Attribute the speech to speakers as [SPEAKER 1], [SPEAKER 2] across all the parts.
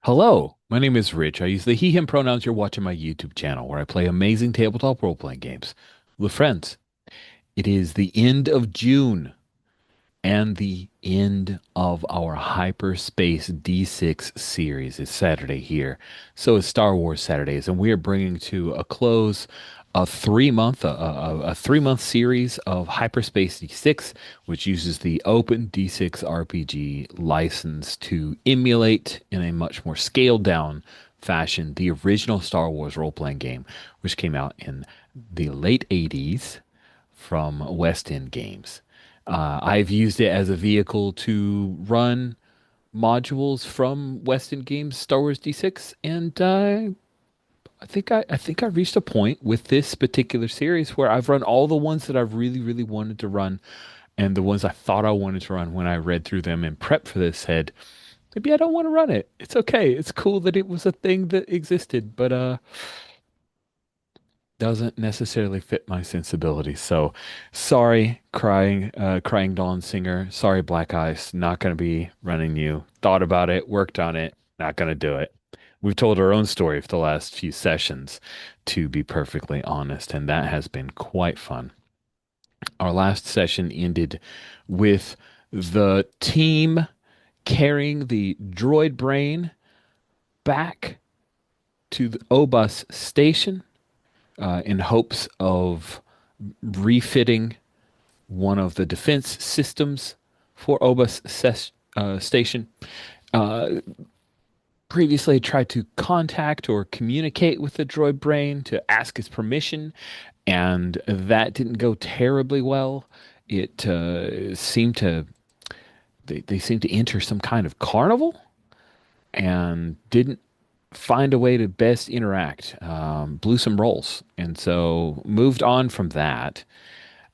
[SPEAKER 1] Hello, my name is Rich. I use the he, him pronouns. You're watching my YouTube channel where I play amazing tabletop role-playing games with friends. It is the end of June and the end of our Hyperspace D6 series. It's Saturday here. So it's Star Wars Saturdays, and we are bringing to a close a 3 month series of Hyperspace D6, which uses the open D6 RPG license to emulate in a much more scaled down fashion the original Star Wars role playing game, which came out in the late 80s from West End Games. I've used it as a vehicle to run modules from West End Games Star Wars D6, and I think I reached a point with this particular series where I've run all the ones that I've really wanted to run, and the ones I thought I wanted to run when I read through them and prepped for this said, maybe I don't want to run it. It's okay. It's cool that it was a thing that existed, but doesn't necessarily fit my sensibilities. So sorry, crying Dawn Singer. Sorry, Black Ice. Not going to be running you. Thought about it, worked on it. Not going to do it. We've told our own story for the last few sessions, to be perfectly honest, and that has been quite fun. Our last session ended with the team carrying the droid brain back to the Obus station in hopes of refitting one of the defense systems for Station. Uh, Previously, tried to contact or communicate with the droid brain to ask his permission, and that didn't go terribly well. It seemed to they seemed to enter some kind of carnival and didn't find a way to best interact. Blew some rolls, and so moved on from that.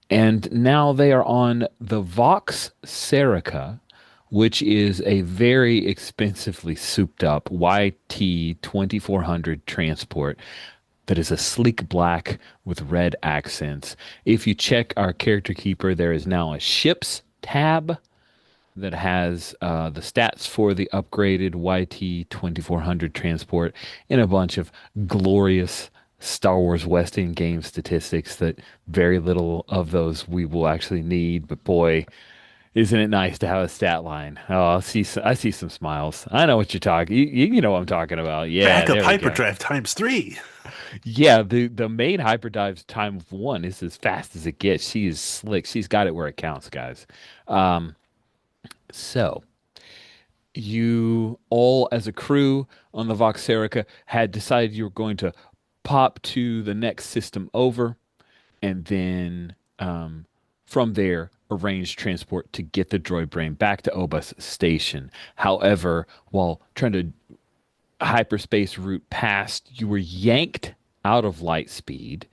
[SPEAKER 1] And now they are on the Vox Serica, which is a very expensively souped up YT 2400 transport that is a sleek black with red accents. If you check our character keeper, there is now a ships tab that has the stats for the upgraded YT 2400 transport and a bunch of glorious Star Wars West End game statistics that very little of those we will actually need. But boy, isn't it nice to have a stat line? Oh, I see some smiles. I know what you're talking. You know what I'm talking about. Yeah,
[SPEAKER 2] Backup
[SPEAKER 1] there we go.
[SPEAKER 2] hyperdrive times three.
[SPEAKER 1] Yeah, the main hyperdive's time of one is as fast as it gets. She is slick. She's got it where it counts, guys. Um, so you all, as a crew on the Voxerica, had decided you were going to pop to the next system over, and then from there arrange transport to get the droid brain back to Obus station. However, while trying to hyperspace route past, you were yanked out of light speed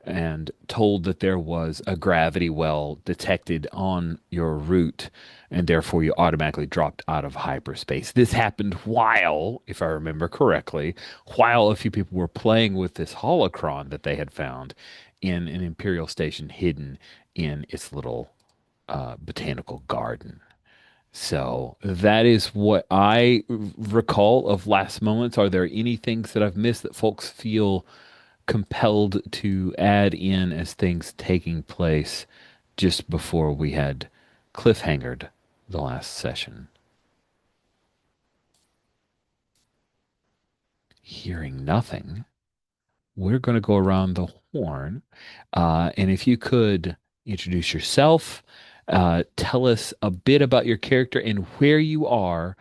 [SPEAKER 1] and told that there was a gravity well detected on your route, and therefore you automatically dropped out of hyperspace. This happened while, if I remember correctly, while a few people were playing with this holocron that they had found in an Imperial station hidden in its little botanical garden. So that is what I recall of last moments. Are there any things that I've missed that folks feel compelled to add in as things taking place just before we had cliffhangered the last session? Hearing nothing, we're going to go around the horn. And if you could introduce yourself, tell us a bit about your character and where you are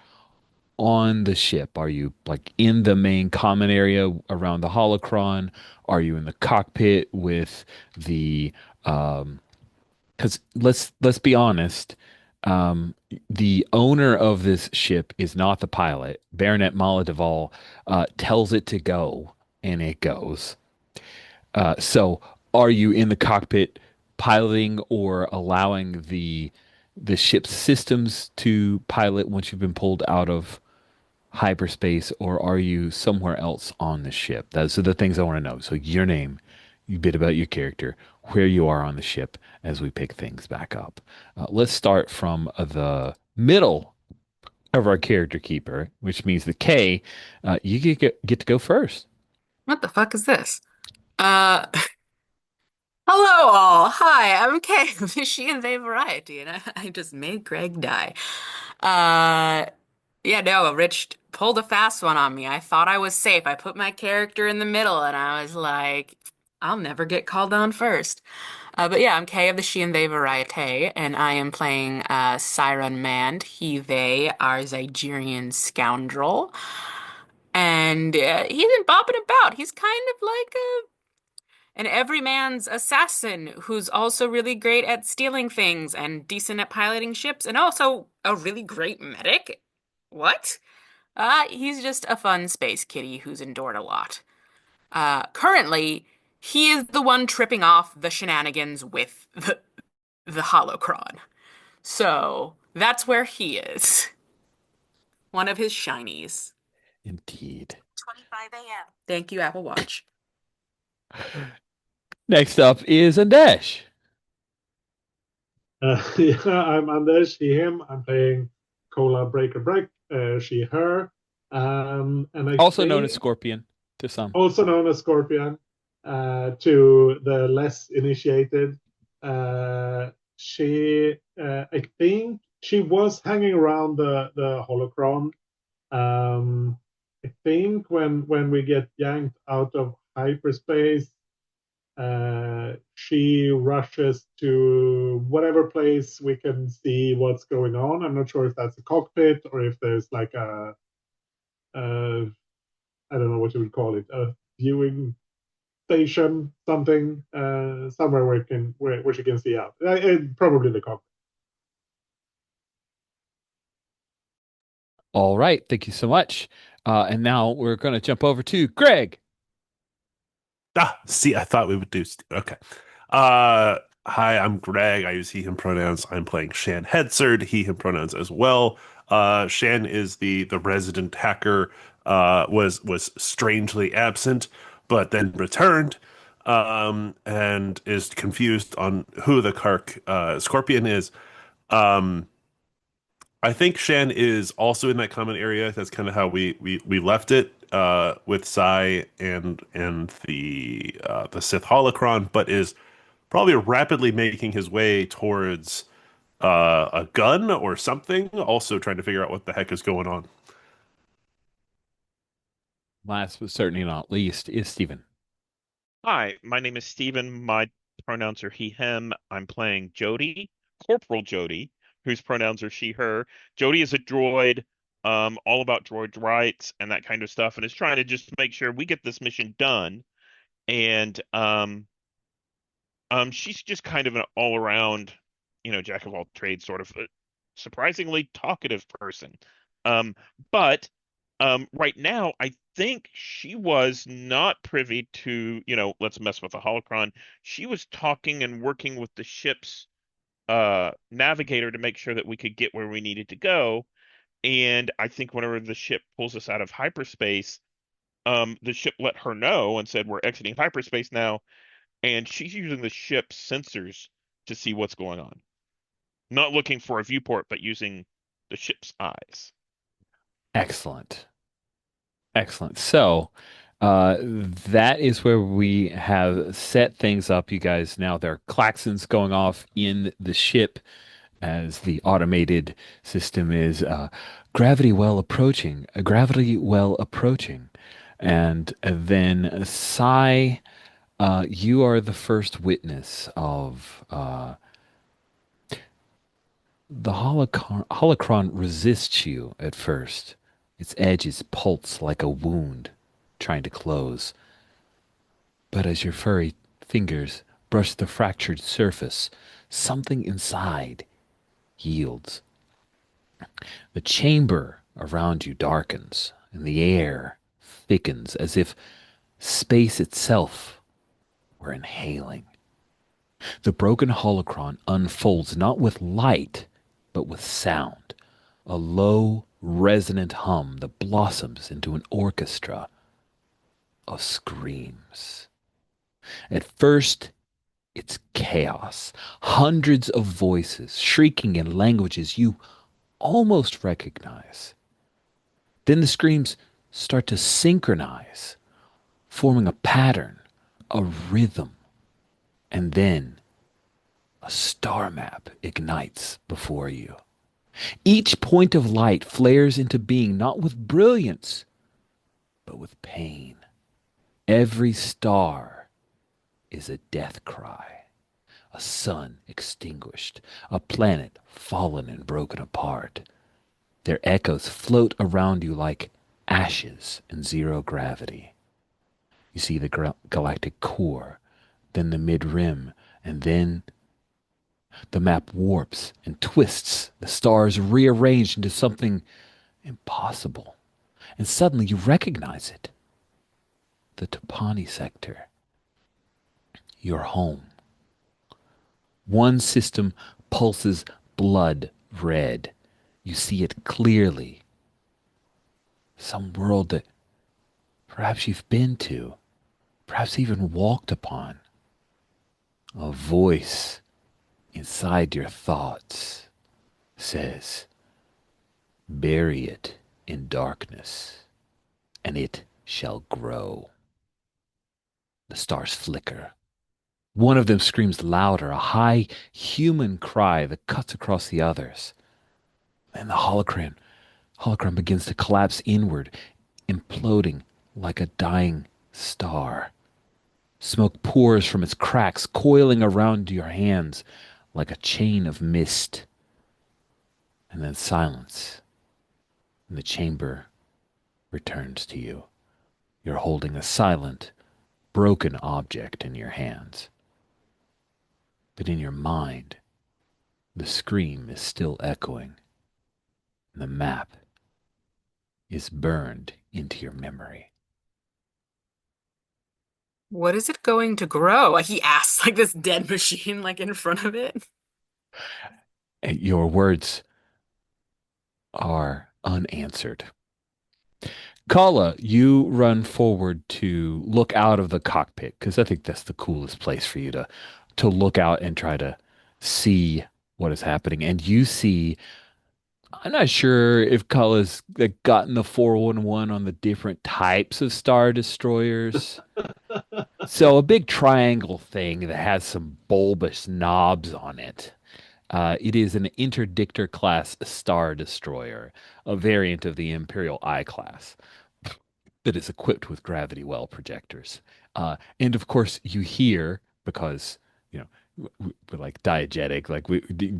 [SPEAKER 1] on the ship? Are you like in the main common area around the holocron? Are you in the cockpit with the because let's be honest, the owner of this ship is not the pilot. Baronet Maladeval tells it to go, and it goes. So are you in the cockpit piloting or allowing the ship's systems to pilot once you've been pulled out of hyperspace, or are you somewhere else on the ship? Those are the things I want to know. So your name, a bit about your character, where you are on the ship as we pick things back up. Let's start from the middle of our character keeper, which means the K, you get to go first.
[SPEAKER 2] What the fuck is this? Uh, hello all. Hi, I'm Kay of the She and They Variety, and I just made Greg die. Uh, yeah, no, Rich pulled a fast one on me. I thought I was safe. I put my character in the middle, and I was like, I'll never get called on first. But yeah, I'm Kay of the She and They Variety, and I am playing Siren Mand. He, they are Zygerian scoundrel. And he's been bopping about. He's kind of like an everyman's assassin who's also really great at stealing things and decent at piloting ships and also a really great medic. What? He's just a fun space kitty who's endured a lot. Currently, he is the one tripping off the shenanigans with the holocron. So that's where he is. One of his shinies.
[SPEAKER 1] Indeed.
[SPEAKER 2] 25 a.m. Thank you, Apple Watch.
[SPEAKER 1] Next up is Andesh,
[SPEAKER 3] Yeah, I'm Anders, he, him. I'm playing Cola Breaker Break, she, her. And I
[SPEAKER 1] also known as
[SPEAKER 3] think
[SPEAKER 1] Scorpion to some.
[SPEAKER 3] also known as Scorpion, to the less initiated. I think she was hanging around the holocron. I think when we get yanked out of hyperspace, she rushes to whatever place we can see what's going on. I'm not sure if that's a cockpit or if there's like a I don't know what you would call it, a viewing station, something, somewhere where she can see out. Probably the cockpit.
[SPEAKER 1] All right, thank you so much. And now we're going to jump over to Greg.
[SPEAKER 4] See, I thought we would do. Okay. Uh, Hi, I'm Greg. I use he, him pronouns. I'm playing Shan Hedserd, he, him pronouns as well. Shan is the resident hacker. Was strangely absent, but then returned. And is confused on who the Kark Scorpion is. Um, I think Shan is also in that common area. That's kind of how we left it with Sai and the Sith holocron, but is probably rapidly making his way towards a gun or something. Also trying to figure out what the heck is going on.
[SPEAKER 1] Last but certainly not least is Stephen.
[SPEAKER 5] Hi, my name is Steven. My pronouns are he, him. I'm playing Jody, Corporal Jody, whose pronouns are she, her. Jody is a droid, all about droid rights and that kind of stuff, and is trying to just make sure we get this mission done. And she's just kind of an all-around, jack of all trades, sort of surprisingly talkative person. Um, but right now, I think she was not privy to, let's mess with the holocron. She was talking and working with the ship's navigator to make sure that we could get where we needed to go. And I think whenever the ship pulls us out of hyperspace, the ship let her know and said, we're exiting hyperspace now. And she's using the ship's sensors to see what's going on. Not looking for a viewport, but using the ship's eyes.
[SPEAKER 1] Excellent. Excellent. So, that is where we have set things up, you guys. Now there are klaxons going off in the ship as the automated system is gravity well approaching, gravity well approaching. And then, Sai, you are the first witness of the holocron resists you at first. Its edges pulse like a wound trying to close. But as your furry fingers brush the fractured surface, something inside yields. The chamber around you darkens, and the air thickens as if space itself were inhaling. The broken holocron unfolds not with light, but with sound, a low, resonant hum that blossoms into an orchestra of screams. At first, it's chaos, hundreds of voices shrieking in languages you almost recognize. Then the screams start to synchronize, forming a pattern, a rhythm, and then a star map ignites before you. Each point of light flares into being not with brilliance, but with pain. Every star is a death cry, a sun extinguished, a planet fallen and broken apart. Their echoes float around you like ashes in zero gravity. You see the galactic core, then the mid rim, and then the map warps and twists. The stars rearranged into something impossible. And suddenly you recognize it. The Tapani Sector, your home. One system pulses blood red. You see it clearly. Some world that perhaps you've been to, perhaps even walked upon. A voice inside your thoughts says, bury it in darkness, and it shall grow. The stars flicker. One of them screams louder, a high human cry that cuts across the others. Then the hologram begins to collapse inward, imploding like a dying star. Smoke pours from its cracks, coiling around your hands like a chain of mist. And then silence, and the chamber returns to you. You're holding a silent, broken object in your hands. But in your mind, the scream is still echoing. The map is burned into your memory.
[SPEAKER 2] What is it going to grow? He asks, like this dead machine, like in front of it.
[SPEAKER 1] And your words are unanswered. Kala, you run forward to look out of the cockpit because I think that's the coolest place for you to look out and try to see what is happening. And you see, I'm not sure if Kala's like, gotten the 411 on the different types of star destroyers. So a big triangle thing that has some bulbous knobs on it. It is an interdictor class star destroyer, a variant of the Imperial I class that is equipped with gravity well projectors. And of course, you hear because you know we're like diegetic, like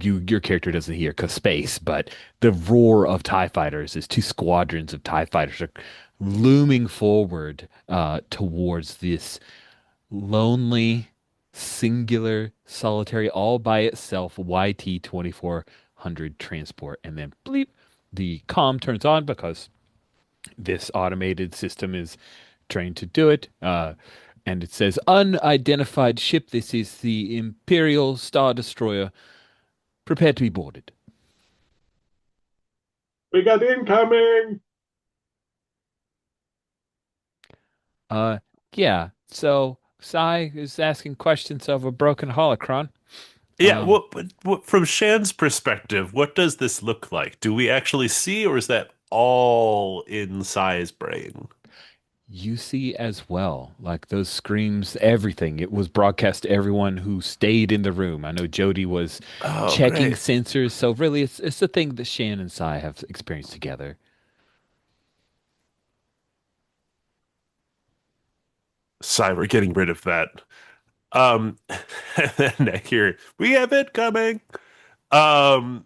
[SPEAKER 1] your character doesn't hear because space, but the roar of Tie fighters as two squadrons of Tie fighters are looming forward towards this lonely, singular, solitary, all by itself YT 2400 transport, and then bleep, the comm turns on because this automated system is trained to do it. And it says, unidentified ship. This is the Imperial Star Destroyer. Prepare to be boarded.
[SPEAKER 3] We got incoming.
[SPEAKER 1] Uh, yeah. So Sai is asking questions of a broken holocron.
[SPEAKER 4] Yeah,
[SPEAKER 1] Um,
[SPEAKER 4] what from Shan's perspective, what does this look like? Do we actually see, or is that all in Sai's brain?
[SPEAKER 1] you see as well, like those screams, everything. It was broadcast to everyone who stayed in the room. I know Jody was
[SPEAKER 4] Oh,
[SPEAKER 1] checking
[SPEAKER 4] great.
[SPEAKER 1] sensors, so really, it's the thing that Shan and Sai have experienced together.
[SPEAKER 4] Sai, we're getting rid of that. And then I hear, we have it coming. Um,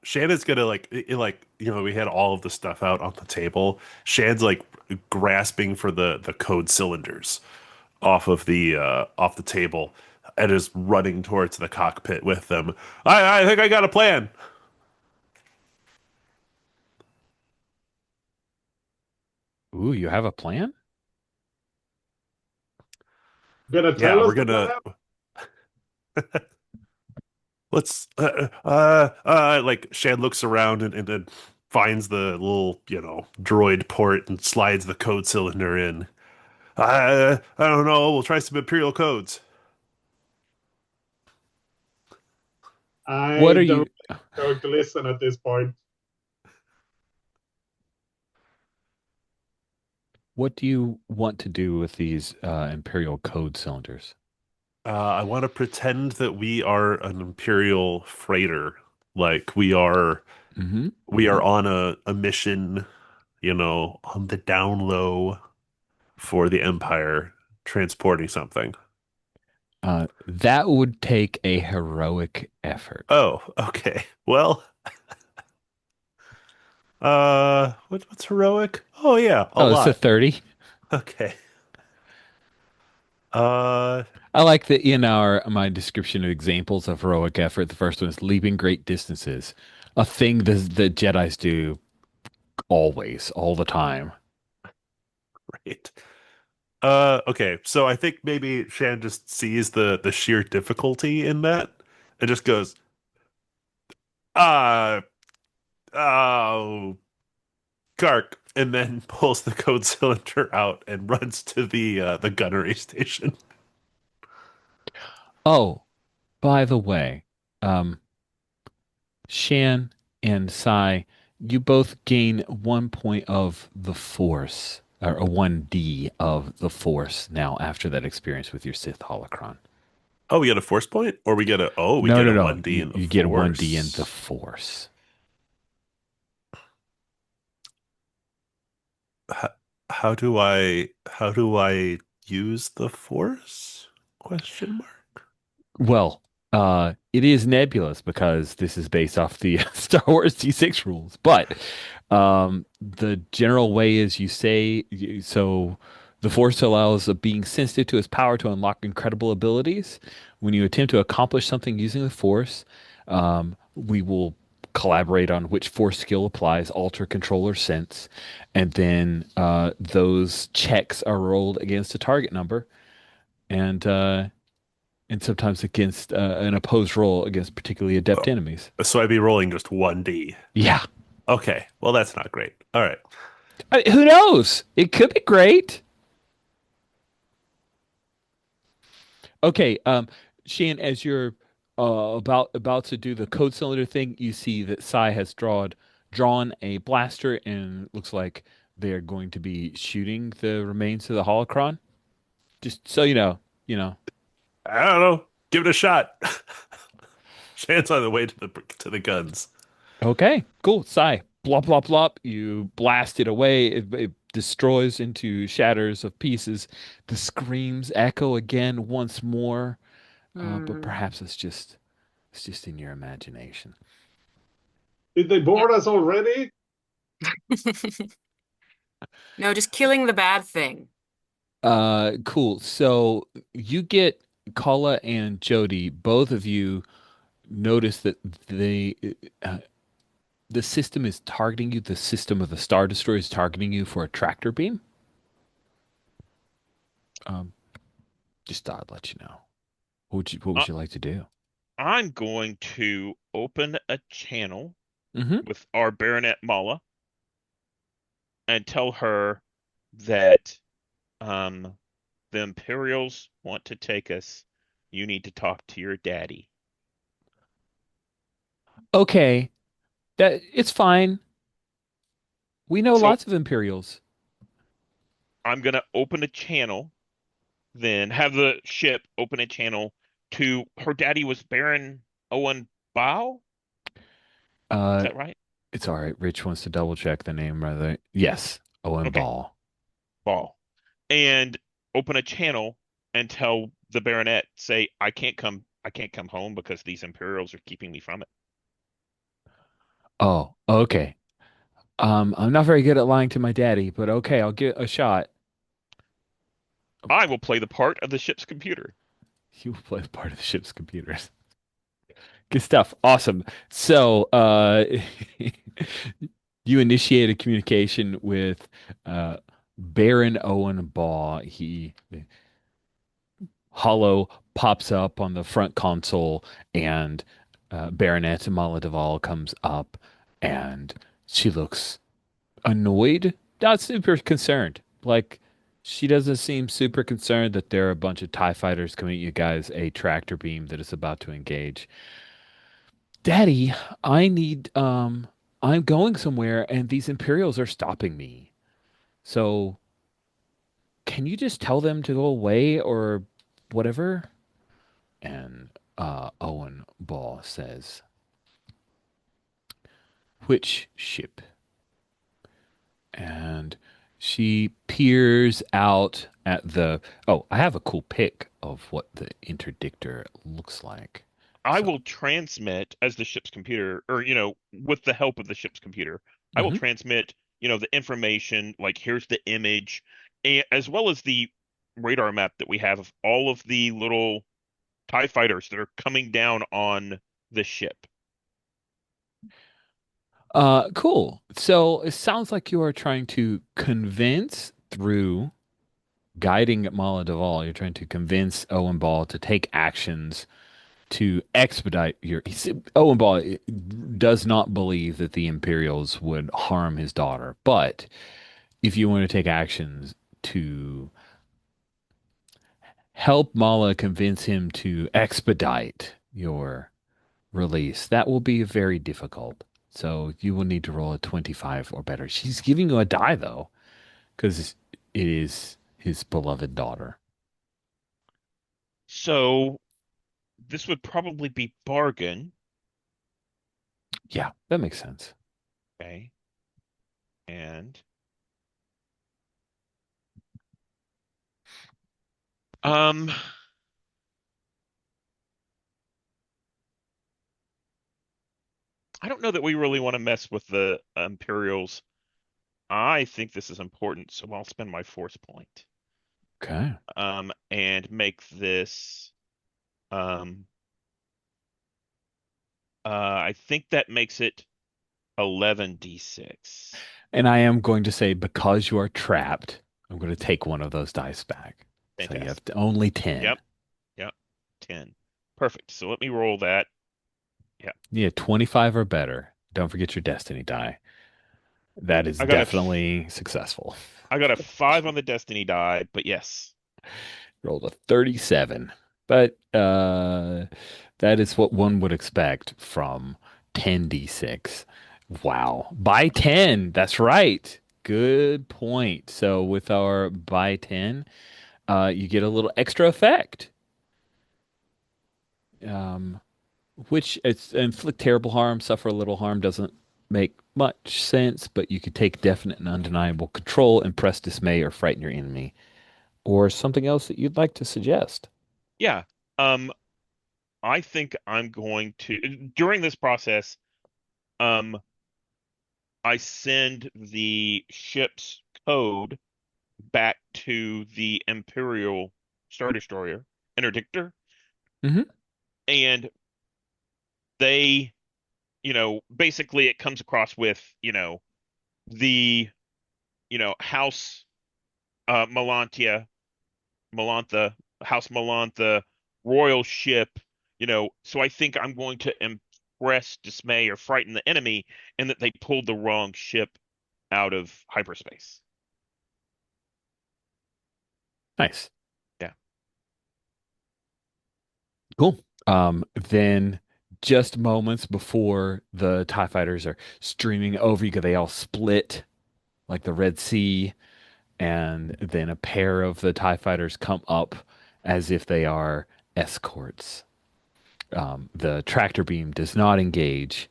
[SPEAKER 4] Shannon's gonna like, like, we had all of the stuff out on the table. Shan's like grasping for the code cylinders off the table and is running towards the cockpit with them. I think I got a plan.
[SPEAKER 1] Ooh, you have a plan?
[SPEAKER 3] Gonna
[SPEAKER 4] Yeah,
[SPEAKER 3] tell
[SPEAKER 4] we're
[SPEAKER 3] us the
[SPEAKER 4] gonna
[SPEAKER 3] plan?
[SPEAKER 4] let's like Shan looks around and then finds the little, droid port and slides the code cylinder in. I don't know. We'll try some Imperial codes.
[SPEAKER 1] What
[SPEAKER 3] I
[SPEAKER 1] are
[SPEAKER 3] don't
[SPEAKER 1] you?
[SPEAKER 3] think I'm going to listen at this point.
[SPEAKER 1] What do you want to do with these Imperial code cylinders?
[SPEAKER 4] I want to pretend that we are an Imperial freighter, like we are on a mission, on the down low for the Empire, transporting something.
[SPEAKER 1] That would take a heroic effort.
[SPEAKER 4] Oh, okay. Well, what's heroic? Oh yeah, a
[SPEAKER 1] Oh, it's a
[SPEAKER 4] lot.
[SPEAKER 1] 30.
[SPEAKER 4] Okay. Uh,
[SPEAKER 1] I like that in our my description of examples of heroic effort. The first one is leaping great distances, a thing the Jedi's do always, all the time.
[SPEAKER 4] right. Okay. So I think maybe Shan just sees the sheer difficulty in that and just goes, uh, oh, Kark, and then pulls the code cylinder out and runs to the gunnery station.
[SPEAKER 1] Oh, by the way, um, Shan and Sai, you both gain 1 point of the Force, or a 1D of the Force now after that experience with your Sith holocron.
[SPEAKER 4] Oh, we get a force point, or we
[SPEAKER 1] No,
[SPEAKER 4] get
[SPEAKER 1] no,
[SPEAKER 4] a
[SPEAKER 1] no.
[SPEAKER 4] 1D
[SPEAKER 1] You,
[SPEAKER 4] in the
[SPEAKER 1] you get a 1D in the
[SPEAKER 4] force.
[SPEAKER 1] Force.
[SPEAKER 4] How, how do I use the force? Question mark.
[SPEAKER 1] Well, it is nebulous because this is based off the Star Wars D6 rules. But the general way is so the Force allows a being sensitive to its power to unlock incredible abilities. When you attempt to accomplish something using the Force, we will collaborate on which Force skill applies, alter, control, or sense, and then those checks are rolled against a target number. And sometimes against an opposed roll against particularly adept enemies.
[SPEAKER 4] So I'd be rolling just 1D.
[SPEAKER 1] Yeah.
[SPEAKER 4] Okay, well that's not great. All right.
[SPEAKER 1] Who knows? It could be great. Okay, Shan, as you're about to do the code cylinder thing, you see that Sai has drawn a blaster and looks like they're going to be shooting the remains of the holocron. Just so you know.
[SPEAKER 4] I don't know. Give it a shot. Chance on the way to the guns.
[SPEAKER 1] Okay, cool. Sai, blop, blop, blop. You blast it away. It destroys into shatters of pieces. The screams echo again once more, but
[SPEAKER 2] Hmm.
[SPEAKER 1] perhaps it's just in your imagination.
[SPEAKER 3] Did they
[SPEAKER 2] Yeah.
[SPEAKER 3] board us already?
[SPEAKER 2] No, just killing the bad thing.
[SPEAKER 1] Cool. So you get Kala and Jody, both of you notice that uh, the system is targeting you. The system of the Star Destroyer is targeting you for a tractor beam. Um, just thought I'd let you know. What
[SPEAKER 5] I,
[SPEAKER 1] would you like to do?
[SPEAKER 5] I'm going to open a channel
[SPEAKER 1] Mm-hmm.
[SPEAKER 5] with our Baronet Mala and tell her that um, the Imperials want to take us. You need to talk to your daddy.
[SPEAKER 1] Okay, that it's fine. We know
[SPEAKER 5] So
[SPEAKER 1] lots of Imperials.
[SPEAKER 5] I'm going to open a channel, then have the ship open a channel to her daddy was Baron Owen Bow. Is
[SPEAKER 1] Uh,
[SPEAKER 5] that right?
[SPEAKER 1] it's all right. Rich wants to double check the name rather. Yes, Owen
[SPEAKER 5] Okay,
[SPEAKER 1] Ball.
[SPEAKER 5] Ball. And open a channel and tell the Baronet, say, I can't come home because these Imperials are keeping me from it.
[SPEAKER 1] Oh, okay. I'm not very good at lying to my daddy, but okay, I'll give it a shot.
[SPEAKER 5] I will play the part of the ship's computer.
[SPEAKER 1] You will play the part of the ship's computers. Good stuff. Awesome. So, you initiate a communication with uh, Baron Owen Ball. Hollow pops up on the front console, and Baronet Mala Deval comes up, and she looks annoyed, not super concerned. Like, she doesn't seem super concerned that there are a bunch of TIE fighters coming at you guys, a tractor beam that is about to engage. Daddy, I need I'm going somewhere and these Imperials are stopping me. So can you just tell them to go away or whatever? And Owen Ball says, which ship? And she peers out at the. Oh, I have a cool pic of what the interdictor looks like.
[SPEAKER 5] I
[SPEAKER 1] So,
[SPEAKER 5] will transmit as the ship's computer, or with the help of the ship's computer, I will
[SPEAKER 1] mhm.
[SPEAKER 5] transmit, the information, like here's the image, as well as the radar map that we have of all of the little TIE fighters that are coming down on the ship.
[SPEAKER 1] Cool. So it sounds like you are trying to convince through guiding Mala Deval, you're trying to convince Owen Ball to take actions to expedite your. Owen Ball does not believe that the Imperials would harm his daughter, but if you want to take actions to help Mala convince him to expedite your release, that will be very difficult. So you will need to roll a 25 or better. She's giving you a die though, because it is his beloved daughter.
[SPEAKER 5] So this would probably be bargain.
[SPEAKER 1] Yeah, that makes sense.
[SPEAKER 5] Okay. And um I don't know that we really want to mess with the Imperials. I think this is important, so I'll spend my force point.
[SPEAKER 1] Okay.
[SPEAKER 5] And make this um I think that makes it 11d6.
[SPEAKER 1] And I am going to say, because you are trapped, I'm going to take one of those dice back. So you have
[SPEAKER 5] Fantastic.
[SPEAKER 1] only 10.
[SPEAKER 5] Yep, yep. 10. Perfect. So let me roll that. Yeah.
[SPEAKER 1] Yeah, 25 or better. Don't forget your destiny die. That is
[SPEAKER 5] I got a
[SPEAKER 1] definitely successful.
[SPEAKER 5] I got a 5 on the destiny die, but yes.
[SPEAKER 1] Rolled a 37. But that is what one would expect from 10d6. Wow. By 10. That's right. Good point. So with our by 10, you get a little extra effect. Um, which it's inflict terrible harm, suffer a little harm doesn't make much sense, but you could take definite and undeniable control, impress, dismay, or frighten your enemy, or something else that you'd like to suggest.
[SPEAKER 5] Yeah. Um I think I'm going to during this process, um I send the ship's code back to the Imperial Star Destroyer, Interdictor,
[SPEAKER 1] Hmm.
[SPEAKER 5] and they, basically it comes across with, the, House Melantia, Melantha, House Melantha, royal ship, so I think I'm going to impress, dismay, or frighten the enemy, and that they pulled the wrong ship out of hyperspace.
[SPEAKER 1] Nice.
[SPEAKER 5] Yeah.
[SPEAKER 1] Cool. Then just moments before the TIE fighters are streaming over you, they all split like the Red Sea, and then a pair of the TIE fighters come up as if they are escorts. The tractor beam does not engage,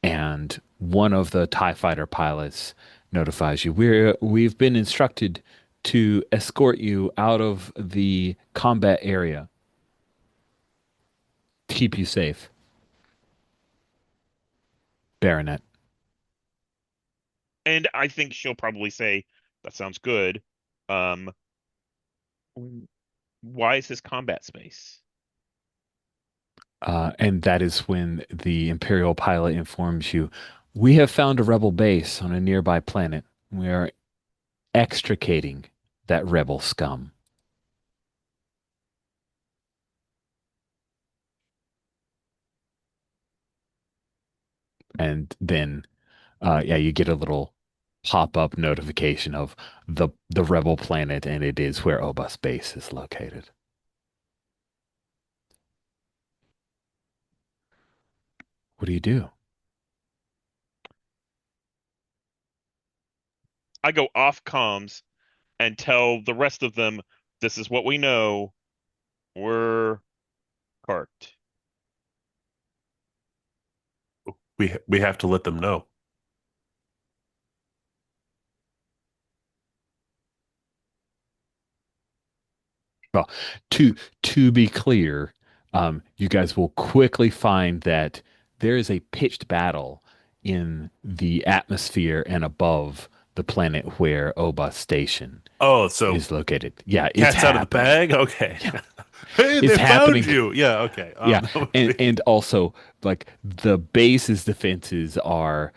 [SPEAKER 1] and one of the TIE fighter pilots notifies you, we've been instructed to escort you out of the combat area to keep you safe, Baronet.
[SPEAKER 5] And I think she'll probably say, that sounds good. Um, why is this combat space?
[SPEAKER 1] And that is when the Imperial pilot informs you, we have found a rebel base on a nearby planet. We are extricating that rebel scum. And then, yeah, you get a little pop-up notification of the rebel planet, and it is where Obus base is located. What do you do?
[SPEAKER 5] I go off comms and tell the rest of them, this is what we know. We're parked.
[SPEAKER 4] We have to let them know.
[SPEAKER 1] Well, to be clear, you guys will quickly find that there is a pitched battle in the atmosphere and above the planet where Oba Station
[SPEAKER 4] Oh, so
[SPEAKER 1] is located. Yeah, it's
[SPEAKER 4] cat's out of the
[SPEAKER 1] happening.
[SPEAKER 4] bag? Okay.
[SPEAKER 1] Yeah,
[SPEAKER 4] Hey,
[SPEAKER 1] it's
[SPEAKER 4] they found
[SPEAKER 1] happening.
[SPEAKER 4] you. Yeah, okay.
[SPEAKER 1] Yeah,
[SPEAKER 4] That would
[SPEAKER 1] and
[SPEAKER 4] be
[SPEAKER 1] and also like the base's defenses are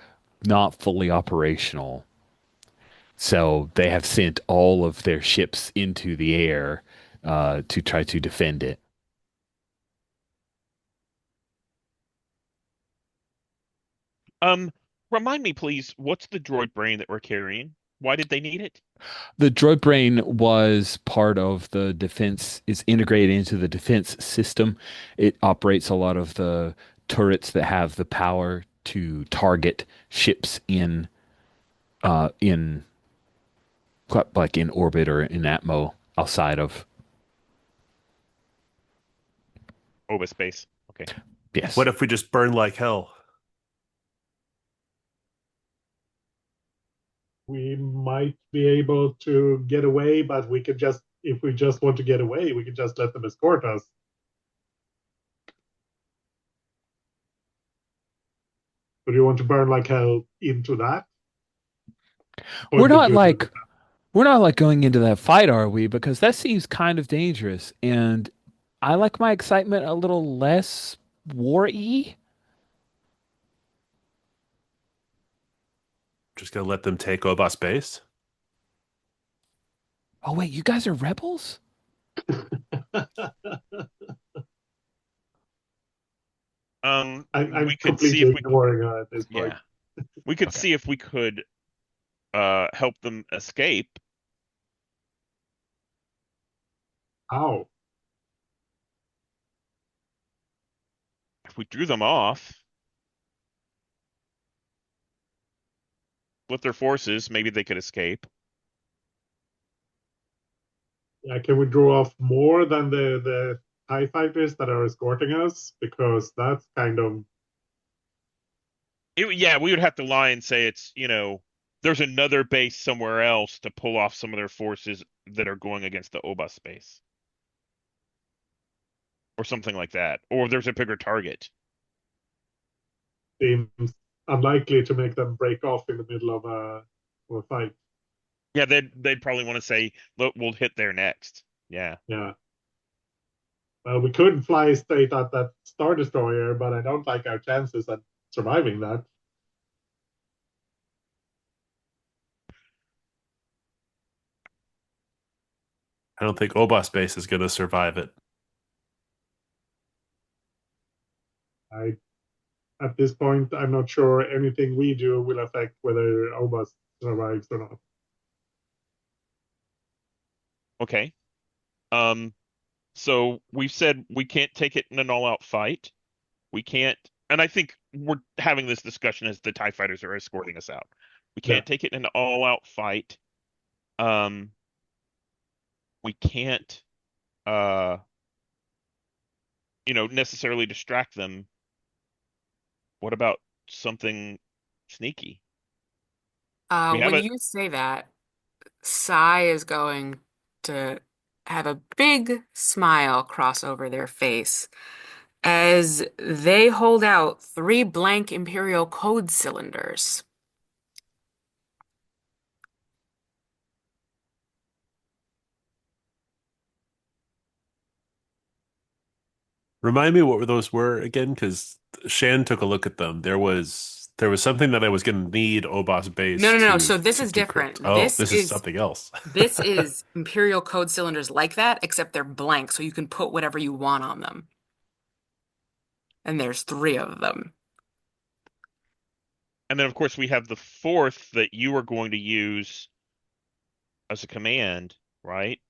[SPEAKER 1] not fully operational. So they have sent all of their ships into the air to try to defend it.
[SPEAKER 5] Um, Remind me, please, what's the droid brain that we're carrying? Why did they need it?
[SPEAKER 1] The droid brain was part of the defense, is integrated into the defense system. It operates a lot of the turrets that have the power to target ships in like in orbit or in atmo outside of.
[SPEAKER 5] Oba space. Okay.
[SPEAKER 1] Yes.
[SPEAKER 4] what if we just burn like hell?
[SPEAKER 3] We might be able to get away, but we could just, if we just want to get away, we could just let them escort us. Or do you want to burn like hell into that?
[SPEAKER 1] We're
[SPEAKER 3] Point the
[SPEAKER 1] not
[SPEAKER 3] good.
[SPEAKER 1] like we're not like going into that fight, are we? Because that seems kind of dangerous, and I like my excitement a little less war-y.
[SPEAKER 4] Just gonna let them take Obos base?
[SPEAKER 1] Oh wait, you guys are rebels?
[SPEAKER 3] I'm
[SPEAKER 5] We could see
[SPEAKER 3] completely
[SPEAKER 5] if we could,
[SPEAKER 3] ignoring her at this point.
[SPEAKER 5] yeah, we could
[SPEAKER 1] Okay.
[SPEAKER 5] see if we could help them escape.
[SPEAKER 3] How?
[SPEAKER 5] If we drew them off with their forces, maybe they could escape.
[SPEAKER 3] Yeah, can we draw off more than the TIE fighters that are escorting us? Because that's kind of
[SPEAKER 5] Yeah, we would have to lie and say it's, there's another base somewhere else to pull off some of their forces that are going against the Oba space or something like that. Or there's a bigger target.
[SPEAKER 3] seems unlikely to make them break off in the middle of a fight.
[SPEAKER 5] Yeah, they'd probably want to say, look, we'll hit there next. Yeah.
[SPEAKER 3] Yeah. Well, we could fly straight at that Star Destroyer, but I don't like our chances at surviving that.
[SPEAKER 4] I don't think Obos base is gonna survive it.
[SPEAKER 3] I At this point, I'm not sure anything we do will affect whether Obas survives or not.
[SPEAKER 5] Okay. Um, so we've said we can't take it in an all-out fight. We can't, and I think we're having this discussion as the TIE fighters are escorting us out. We
[SPEAKER 3] Yeah.
[SPEAKER 5] can't take it in an all-out fight. Um, we can't, uh, necessarily distract them. What about something sneaky? We have
[SPEAKER 2] When
[SPEAKER 5] a,
[SPEAKER 2] you say that, Sai is going to have a big smile cross over their face as they hold out three blank Imperial code cylinders.
[SPEAKER 4] Remind me what those were again, because Shan took a look at them. There was something that I was gonna need Obos
[SPEAKER 2] No,
[SPEAKER 4] base
[SPEAKER 2] no, no.
[SPEAKER 4] to
[SPEAKER 2] So this
[SPEAKER 4] to
[SPEAKER 2] is
[SPEAKER 4] decrypt.
[SPEAKER 2] different.
[SPEAKER 4] Oh, this is something else.
[SPEAKER 2] This is Imperial code cylinders like that, except they're blank, so you can put whatever you want on them. And there's three of them.
[SPEAKER 5] and then of course we have the fourth that you are going to use as a command, right?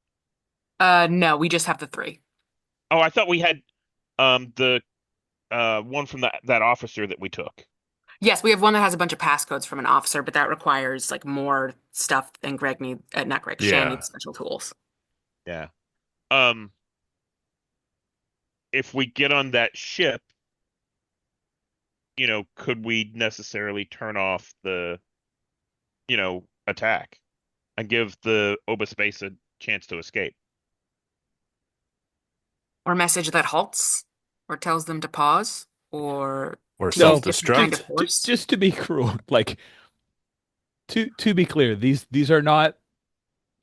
[SPEAKER 2] No, we just have the three.
[SPEAKER 5] Oh, I thought we had the one from that officer that we took.
[SPEAKER 2] Yes, we have one that has a bunch of passcodes from an officer, but that requires like more stuff than not Greg, Shan
[SPEAKER 4] Yeah.
[SPEAKER 2] needs special tools.
[SPEAKER 5] Yeah. Um, if we get on that ship, could we necessarily turn off the, attack and give the Obaspace a chance to escape?
[SPEAKER 2] Or a message that halts, or tells them to pause, or
[SPEAKER 4] Or
[SPEAKER 2] to use
[SPEAKER 1] No,
[SPEAKER 2] different kind of
[SPEAKER 4] self-destruct.
[SPEAKER 2] force.
[SPEAKER 1] just to be cruel, like to be clear, these are not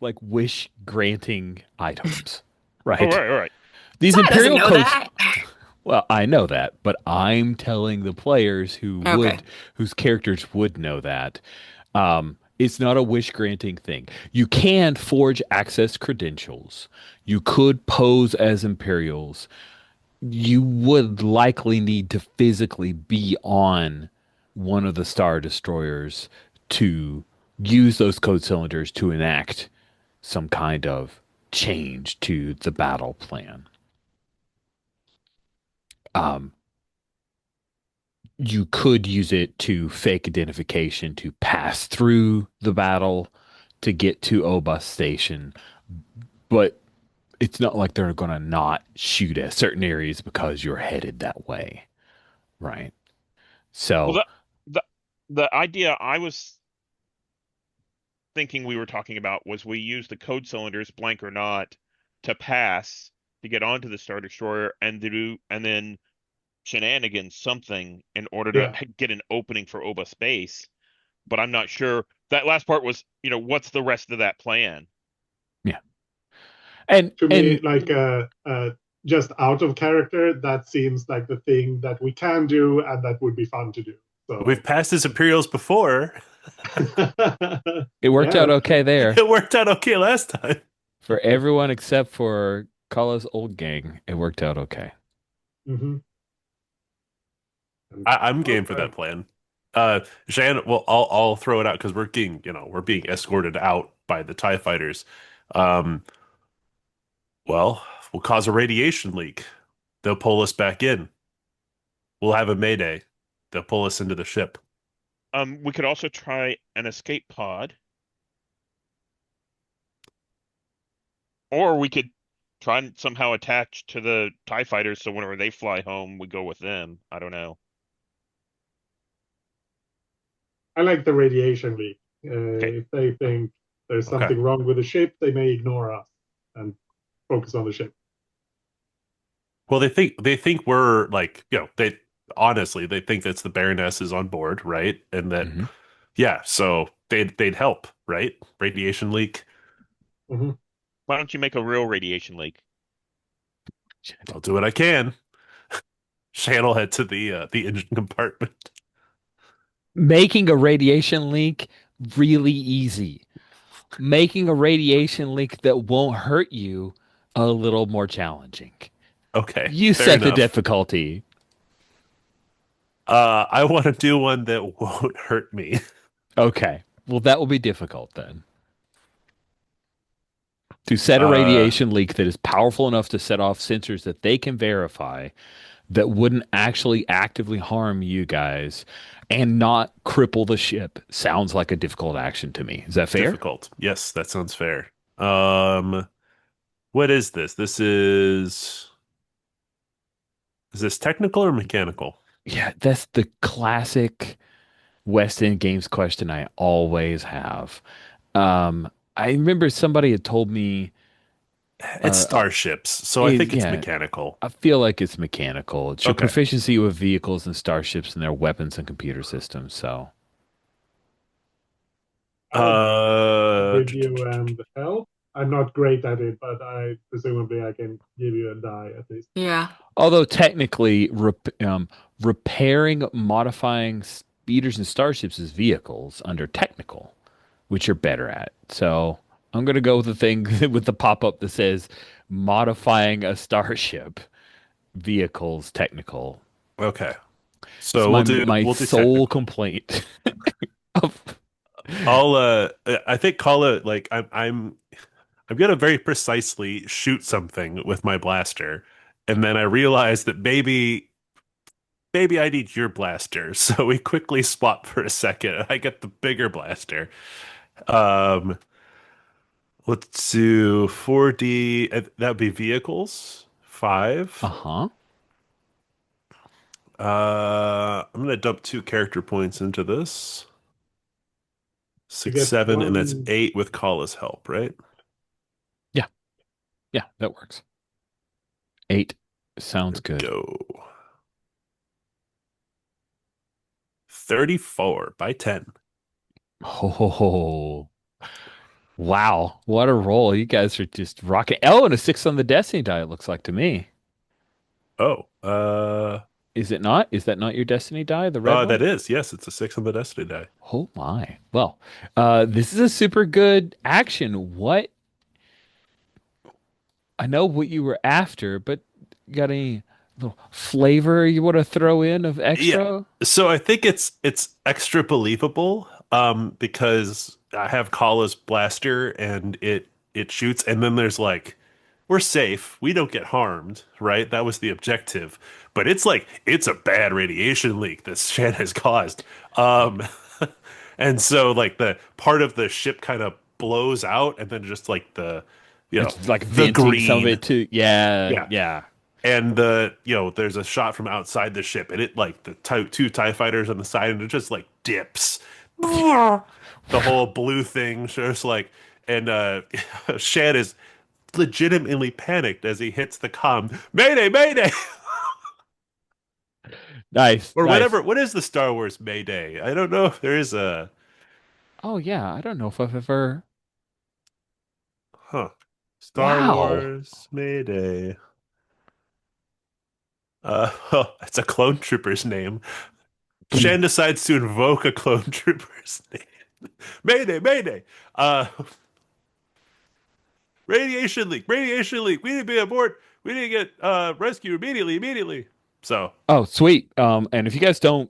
[SPEAKER 1] like wish granting items,
[SPEAKER 5] Oh,
[SPEAKER 1] right?
[SPEAKER 5] right, right.
[SPEAKER 1] These
[SPEAKER 2] Zara doesn't
[SPEAKER 1] imperial
[SPEAKER 2] know
[SPEAKER 1] codes.
[SPEAKER 2] that.
[SPEAKER 1] Well, I know that, but I'm telling the players
[SPEAKER 2] Okay.
[SPEAKER 1] whose characters would know that. It's not a wish granting thing. You can forge access credentials. You could pose as Imperials. You would likely need to physically be on one of the Star Destroyers to use those code cylinders to enact some kind of change to the battle plan. Um, you could use it to fake identification to pass through the battle to get to Obus Station, but it's not like they're going to not shoot at certain areas because you're headed that way, right?
[SPEAKER 5] Well,
[SPEAKER 1] So,
[SPEAKER 5] the the idea I was thinking we were talking about was we use the code cylinders, blank or not, to pass to get onto the Star Destroyer and then shenanigans something in order to
[SPEAKER 3] Yeah.
[SPEAKER 5] get an opening for Oba space. But I'm not sure. That last part was, what's the rest of that plan?
[SPEAKER 1] yeah. And
[SPEAKER 3] To me,
[SPEAKER 1] and
[SPEAKER 3] like just out of character, that seems like the thing that we can do and that would be fun to do.
[SPEAKER 4] We've
[SPEAKER 3] So
[SPEAKER 4] passed as Imperials before.
[SPEAKER 1] it worked
[SPEAKER 3] yeah,
[SPEAKER 1] out
[SPEAKER 3] that's
[SPEAKER 1] okay
[SPEAKER 3] true.
[SPEAKER 1] there
[SPEAKER 4] It worked out okay last time.
[SPEAKER 1] for everyone except for Kala's old gang. It worked out okay.
[SPEAKER 3] Hmm.
[SPEAKER 4] I'm game for that
[SPEAKER 3] Okay.
[SPEAKER 4] plan. Shan, well, I'll throw it out because we're being escorted out by the TIE fighters. Um, well, we'll cause a radiation leak. They'll pull us back in. We'll have a mayday. They'll pull us into the ship.
[SPEAKER 5] We could also try an escape pod, or we could try and somehow attach to the TIE fighters so whenever they fly home, we go with them. I don't know.
[SPEAKER 3] I like the radiation leak.
[SPEAKER 5] Okay.
[SPEAKER 3] If they think there's
[SPEAKER 4] Okay.
[SPEAKER 3] something wrong with the ship, they may ignore us and focus on the ship.
[SPEAKER 4] Well, they think we're like, they honestly they think that's the Baroness is on board, right? And that
[SPEAKER 1] Hmm.
[SPEAKER 4] yeah, so they'd help, right? Radiation leak.
[SPEAKER 3] Hmm.
[SPEAKER 5] Why don't you make a real radiation leak?
[SPEAKER 4] I'll do what I can. Shan will head to the engine compartment.
[SPEAKER 1] Making a radiation leak really easy. Making a radiation leak that won't hurt you a little more challenging.
[SPEAKER 4] Okay,
[SPEAKER 1] You
[SPEAKER 4] fair
[SPEAKER 1] set the
[SPEAKER 4] enough.
[SPEAKER 1] difficulty.
[SPEAKER 4] I want to do one that won't hurt me.
[SPEAKER 1] Okay. Well, that will be difficult then. To set a
[SPEAKER 4] Uh,
[SPEAKER 1] radiation leak that is powerful enough to set off sensors that they can verify that wouldn't actually actively harm you guys and not cripple the ship sounds like a difficult action to me. Is that fair?
[SPEAKER 4] difficult. Yes, that sounds fair. What is this? Is this technical or mechanical?
[SPEAKER 1] Yeah, that's the classic West End Games question I always have. I remember somebody had told me,
[SPEAKER 4] It's
[SPEAKER 1] uh,
[SPEAKER 4] starships, so I think it's
[SPEAKER 1] yeah,
[SPEAKER 4] mechanical.
[SPEAKER 1] I feel like it's mechanical. It's your
[SPEAKER 4] Okay.
[SPEAKER 1] proficiency with vehicles and starships and their weapons and computer systems. So,
[SPEAKER 3] I would
[SPEAKER 4] Uh,
[SPEAKER 3] give you help. I'm not great at it, but I presumably I can give you a die at least.
[SPEAKER 2] Yeah.
[SPEAKER 1] although technically, repairing, modifying speeders and starships is vehicles under technical, which you're better at. So, I'm gonna go with the thing with the pop up that says modifying a starship, vehicles, technical.
[SPEAKER 4] okay.
[SPEAKER 1] It's
[SPEAKER 4] So
[SPEAKER 1] my
[SPEAKER 4] we'll do
[SPEAKER 1] my
[SPEAKER 4] we'll do
[SPEAKER 1] sole
[SPEAKER 4] technical.
[SPEAKER 1] complaint of
[SPEAKER 4] I think call it like I'm gonna very precisely shoot something with my blaster, and then I realize that maybe maybe I need your blaster. So we quickly swap for a second. I get the bigger blaster. Um, let's do 4D. That would be vehicles. Five.
[SPEAKER 1] Uh-huh.
[SPEAKER 4] I'm gonna dump 2 character points into this.
[SPEAKER 3] You
[SPEAKER 4] Six,
[SPEAKER 3] get
[SPEAKER 4] seven, and that's
[SPEAKER 3] one.
[SPEAKER 4] 8 with Kala's help, right?
[SPEAKER 1] Yeah. Yeah, that works. 8
[SPEAKER 4] There
[SPEAKER 1] sounds
[SPEAKER 4] we
[SPEAKER 1] good.
[SPEAKER 4] go. 34 by 10.
[SPEAKER 1] Oh, wow. What a roll. You guys are just rocking. Oh, and a 6 on the Destiny die, it looks like to me.
[SPEAKER 4] Oh,
[SPEAKER 1] Is it not? Is that not your Destiny die, the red one?
[SPEAKER 4] that is. Yes, it's a 6 on the Destiny die.
[SPEAKER 1] Oh my. Well, this is a super good action. What I know what you were after, but got any little flavor you want to throw in of
[SPEAKER 4] Yeah.
[SPEAKER 1] extra?
[SPEAKER 4] So I think it's extra believable because I have Kala's blaster and it shoots and then there's like we're safe. We don't get harmed, right? That was the objective. But it's like it's a bad radiation leak this Shan has caused. Um and so like the part of the ship kind of blows out and then just like the you know
[SPEAKER 1] It's like
[SPEAKER 4] the
[SPEAKER 1] venting some of
[SPEAKER 4] green.
[SPEAKER 1] it too. Yeah,
[SPEAKER 4] Yeah.
[SPEAKER 1] yeah.
[SPEAKER 4] And there's a shot from outside the ship, and it like the two TIE fighters on the side, and it just like dips. The whole blue thing just like, and Shad is legitimately panicked as he hits the comm. Mayday, Mayday,
[SPEAKER 1] Nice,
[SPEAKER 4] or
[SPEAKER 1] nice.
[SPEAKER 4] whatever. What is the Star Wars Mayday? I don't know if there is a
[SPEAKER 1] Oh yeah, I don't know if I've ever.
[SPEAKER 4] huh. Star
[SPEAKER 1] Wow.
[SPEAKER 4] Wars Mayday. It's a clone trooper's name. Shan decides to invoke a clone trooper's name. Mayday, Mayday. Uh, radiation leak, radiation leak. We need to be aboard. We need to get rescue immediately, immediately. So
[SPEAKER 1] Oh, sweet. And if you guys don't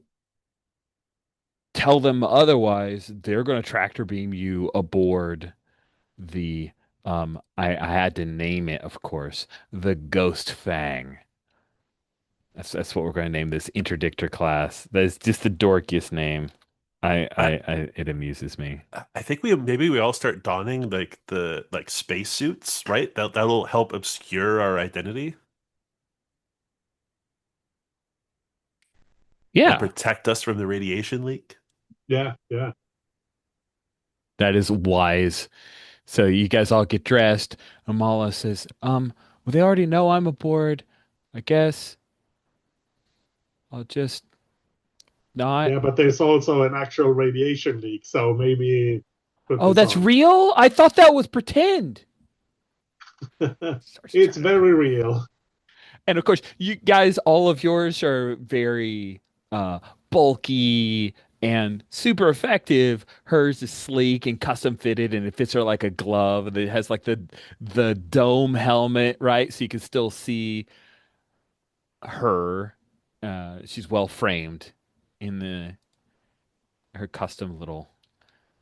[SPEAKER 1] tell them otherwise, they're going to tractor beam you aboard the I had to name it, of course, the Ghost Fang. That's what we're going to name this interdictor class. That's just the dorkiest name.
[SPEAKER 4] I
[SPEAKER 1] It amuses me.
[SPEAKER 4] I think we all start donning like the like space suits, right? That'll help obscure our identity and
[SPEAKER 1] Yeah,
[SPEAKER 4] protect us from the radiation leak.
[SPEAKER 3] Yeah, yeah.
[SPEAKER 1] that is wise. So you guys all get dressed. Amala says, well, they already know I'm aboard. I guess I'll just not.
[SPEAKER 3] Yeah, but there's also an actual radiation leak, so maybe put
[SPEAKER 1] Oh,
[SPEAKER 3] this
[SPEAKER 1] that's
[SPEAKER 3] on.
[SPEAKER 1] real? I thought that was pretend. Starts
[SPEAKER 3] It's
[SPEAKER 1] turning around.
[SPEAKER 3] very real.
[SPEAKER 1] And of course, you guys, all of yours are very bulky and super effective. Hers is sleek and custom fitted, and it fits her like a glove. And it has like the dome helmet, right? So you can still see her. She's well framed in the her custom little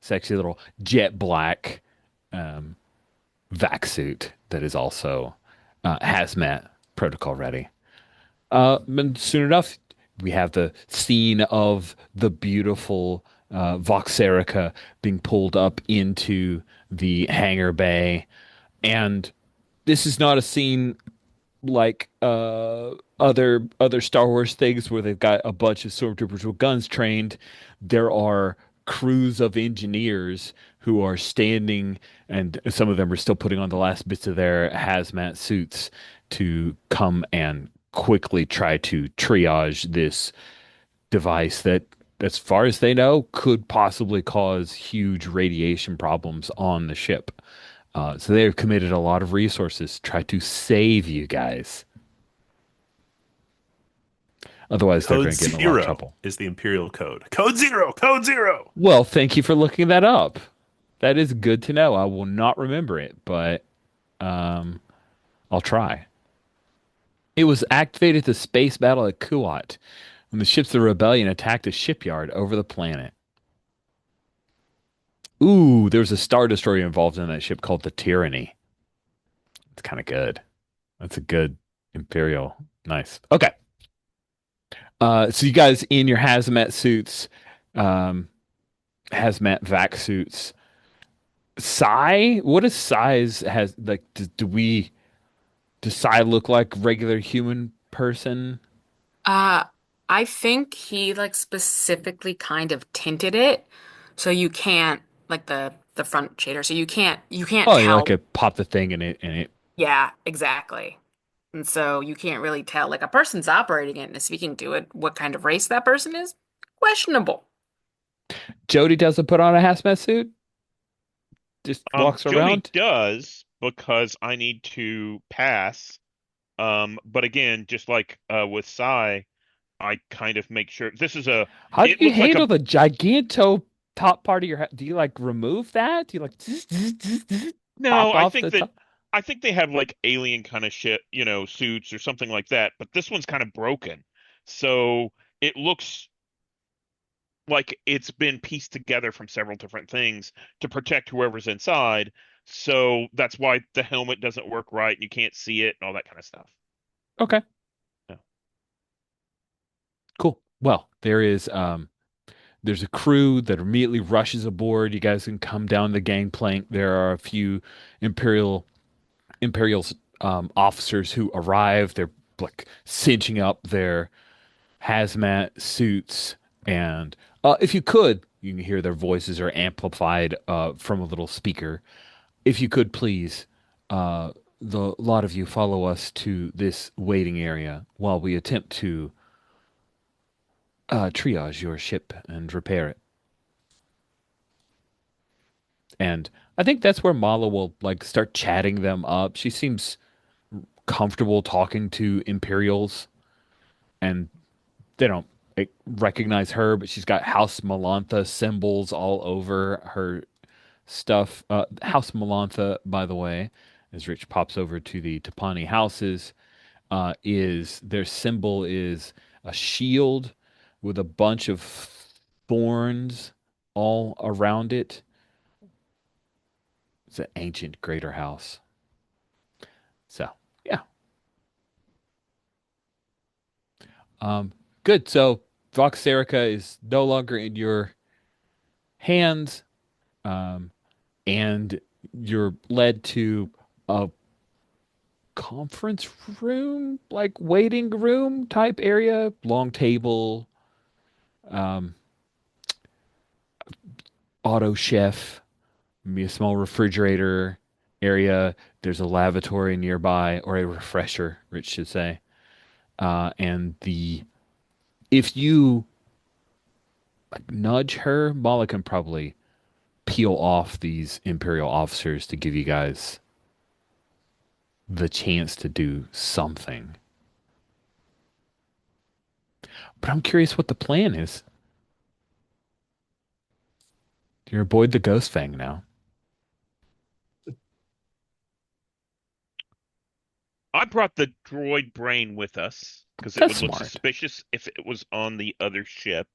[SPEAKER 1] sexy little jet black um, vac suit that is also hazmat protocol ready. And soon enough, we have the scene of the beautiful Voxerica being pulled up into the hangar bay. And this is not a scene like other Star Wars things where they've got a bunch of stormtroopers with guns trained. There are crews of engineers who are standing, and some of them are still putting on the last bits of their hazmat suits to come and quickly try to triage this device that, as far as they know, could possibly cause huge radiation problems on the ship. So they've committed a lot of resources to try to save you guys. Otherwise, they're
[SPEAKER 4] Code
[SPEAKER 1] going to get in a lot of
[SPEAKER 4] zero
[SPEAKER 1] trouble.
[SPEAKER 4] is the Imperial code. Code zero, code zero.
[SPEAKER 1] Well, thank you for looking that up. That is good to know. I will not remember it, but um, I'll try. It was activated at the space battle at Kuat when the ships of the rebellion attacked a shipyard over the planet. Ooh, there was a star destroyer involved in that ship called the Tyranny. It's kind of good. That's a good Imperial. Nice. Okay. So you guys in your hazmat suits, um, hazmat vac suits. Psy, what is size has like? Does Psy look like regular human person?
[SPEAKER 2] Uh, I think he like specifically kind of tinted it so you can't like the front shader, so you can't
[SPEAKER 1] Oh, you like
[SPEAKER 2] tell.
[SPEAKER 1] a pop the thing in it.
[SPEAKER 2] Yeah, exactly. And so you can't really tell like a person's operating it and speaking to it, what kind of race that person is. Questionable.
[SPEAKER 1] Jody doesn't put on a hazmat suit, just walks
[SPEAKER 5] Jody
[SPEAKER 1] around.
[SPEAKER 5] does because I need to pass. But again, just like with Sai, I kind of make sure this is a.
[SPEAKER 1] How do
[SPEAKER 5] It
[SPEAKER 1] you
[SPEAKER 5] looked like
[SPEAKER 1] handle
[SPEAKER 5] a.
[SPEAKER 1] the giganto top part of your Do you like remove that? Do you like
[SPEAKER 5] No,
[SPEAKER 1] pop off the top?
[SPEAKER 5] I think they have like alien kind of shit, suits or something like that. But this one's kind of broken, so it looks like it's been pieced together from several different things to protect whoever's inside. So that's why the helmet doesn't work right and you can't see it and all that kind of stuff.
[SPEAKER 1] Okay,
[SPEAKER 5] Yeah.
[SPEAKER 1] cool. Well, there's a crew that immediately rushes aboard. You guys can come down the gangplank. There are a few Imperial Imperial's officers who arrive. They're like cinching up their hazmat suits, and if you could, you can hear their voices are amplified from a little speaker. If you could please, uh, the lot of you follow us to this waiting area while we attempt to triage your ship and repair it. And I think that's where Mala will like start chatting them up. She seems comfortable talking to Imperials, and they don't recognize her, but she's got House Melantha symbols all over her stuff. House Melantha, by the way, as Rich pops over to the Tapani houses, is their symbol is a shield with a bunch of thorns all around it. It's an ancient greater house. So, yeah. Um, good. So, Vox Erica is no longer in your hands, um, and you're led to a conference room, like waiting room type area, long table, um, auto chef, maybe a small refrigerator area. There's a lavatory nearby, or a refresher, Rich should say. And the if you like, nudge her, Mala can probably peel off these Imperial officers to give you guys the chance to do something. But I'm curious what the plan is. You're aboard the Ghost Fang now.
[SPEAKER 5] I brought the droid brain with us because it
[SPEAKER 1] That's
[SPEAKER 5] would look
[SPEAKER 1] smart.
[SPEAKER 5] suspicious if it was on the other ship.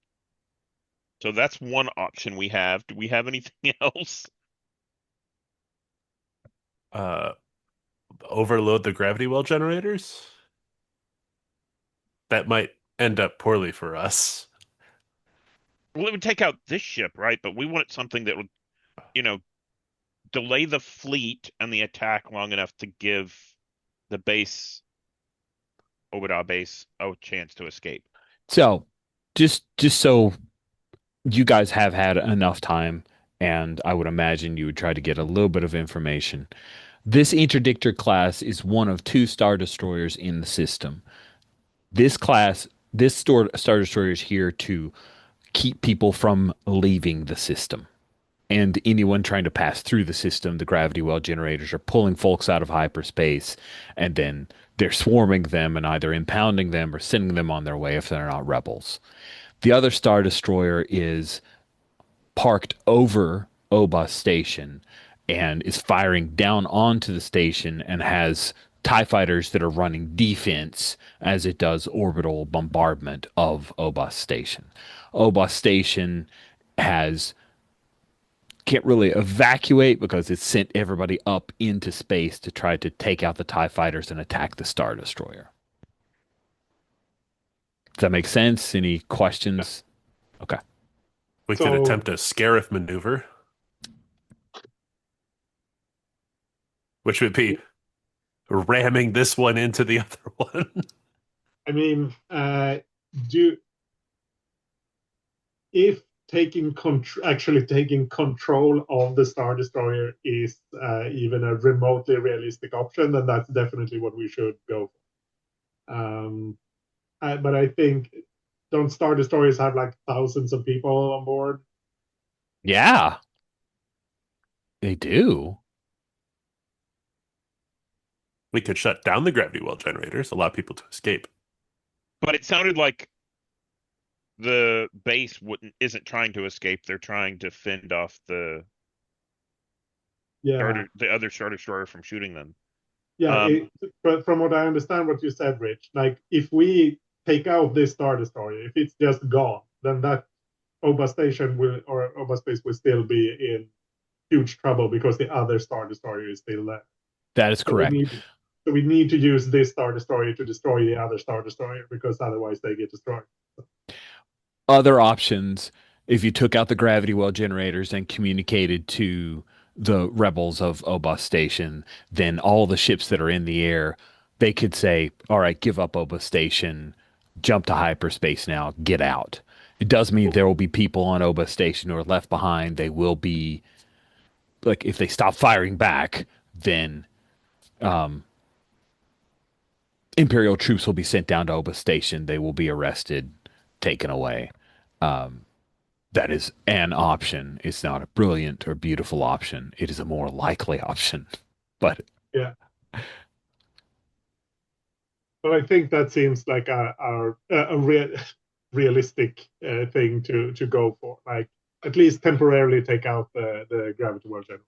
[SPEAKER 5] So that's one option we have. Do we have anything else?
[SPEAKER 4] Uh, Overload the gravity well generators. That might end up poorly for us.
[SPEAKER 5] Well, it would take out this ship, right? But we wanted something that would, you know, delay the fleet and the attack long enough to give the base, Obada base, a chance to escape.
[SPEAKER 1] So, just so you guys have had enough time, and I would imagine you would try to get a little bit of information. This interdictor class is one of two star destroyers in the system. This class, star destroyer is here to keep people from leaving the system. And anyone trying to pass through the system, the gravity well generators are pulling folks out of hyperspace, and then they're swarming them and either impounding them or sending them on their way if they're not rebels. The other Star Destroyer is parked over Oba Station and is firing down onto the station and has TIE fighters that are running defense as it does orbital bombardment of Oba Station. Oba Station has can't really evacuate because it sent everybody up into space to try to take out the TIE fighters and attack the Star Destroyer. Does that make sense? Any
[SPEAKER 4] Yeah.
[SPEAKER 1] questions? Okay.
[SPEAKER 4] We could
[SPEAKER 3] So
[SPEAKER 4] attempt a Scarif maneuver, which would be ramming this one into the other one.
[SPEAKER 3] I mean, do if actually taking control of the Star Destroyer is even a remotely realistic option, then that's definitely what we should go for. But I think don't Star Destroyers have like thousands of people on board?
[SPEAKER 1] Yeah, they do.
[SPEAKER 4] We could shut down the gravity well generators, allow people to escape.
[SPEAKER 5] But it sounded like the base wouldn't isn't trying to escape. They're trying to fend off
[SPEAKER 3] Yeah,
[SPEAKER 5] the other Star Destroyer from shooting them.
[SPEAKER 3] yeah.
[SPEAKER 5] Um,
[SPEAKER 3] But from what I understand, what you said, Rich, like if we take out this Star Destroyer, if it's just gone, then that Oba station will or Oba space will still be in huge trouble because the other Star Destroyer is still there.
[SPEAKER 1] That is
[SPEAKER 3] So we
[SPEAKER 1] correct.
[SPEAKER 3] need so we need to use this Star Destroyer to destroy the other Star Destroyer because otherwise they get destroyed.
[SPEAKER 1] Other options, if you took out the gravity well generators and communicated to the rebels of Obus Station, then all the ships that are in the air, they could say, all right, give up Obus Station, jump to hyperspace now, get out. It does mean there will be people on Obus Station who are left behind. They will be, like, if they stop firing back, then Imperial troops will be sent down to Obus Station. They will be arrested, taken away. That is an option. It's not a brilliant or beautiful option. It is a more likely option. But
[SPEAKER 3] Yeah, but I think that seems like realistic thing to go for. Like at least temporarily take out the gravity well general.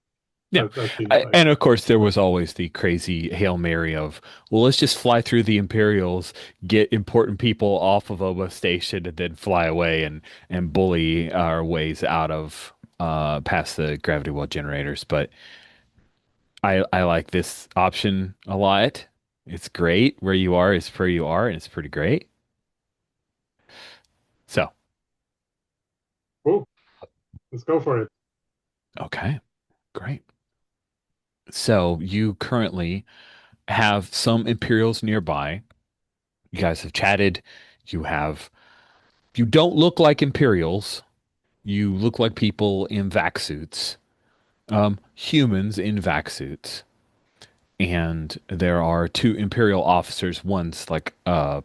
[SPEAKER 1] yeah.
[SPEAKER 3] That seems like
[SPEAKER 1] And of course, there was always the crazy Hail Mary of, well, let's just fly through the Imperials, get important people off of Oba Station, and then fly away and bully our ways out of past the gravity well generators. But I like this option a lot. It's great. Where you are is where you are, and it's pretty great. So,
[SPEAKER 3] cool. Let's go for it.
[SPEAKER 1] okay, great. So you currently have some Imperials nearby. You guys have chatted. You have, you don't look like Imperials. You look like people in vac suits, humans in vac suits. And there are two Imperial officers. One's like a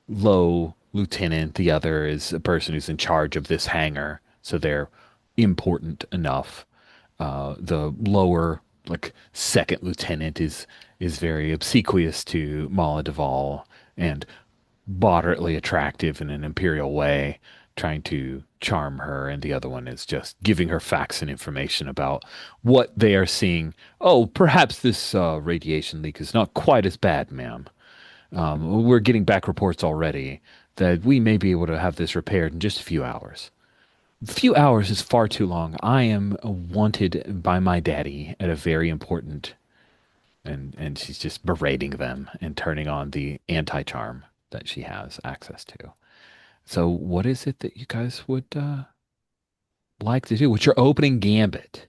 [SPEAKER 1] low lieutenant. The other is a person who's in charge of this hangar. So they're important enough. The lower, like second lieutenant, is very obsequious to Mala Deval and moderately attractive in an imperial way, trying to charm her, and the other one is just giving her facts and information about what they are seeing. Oh, perhaps this radiation leak is not quite as bad, ma'am. We're getting back reports already that we may be able to have this repaired in just a few hours. A few hours is far too long. I am wanted by my daddy at a very important, and she's just berating them and turning on the anti-charm that she has access to. So what is it that you guys would like to do? What's your opening gambit?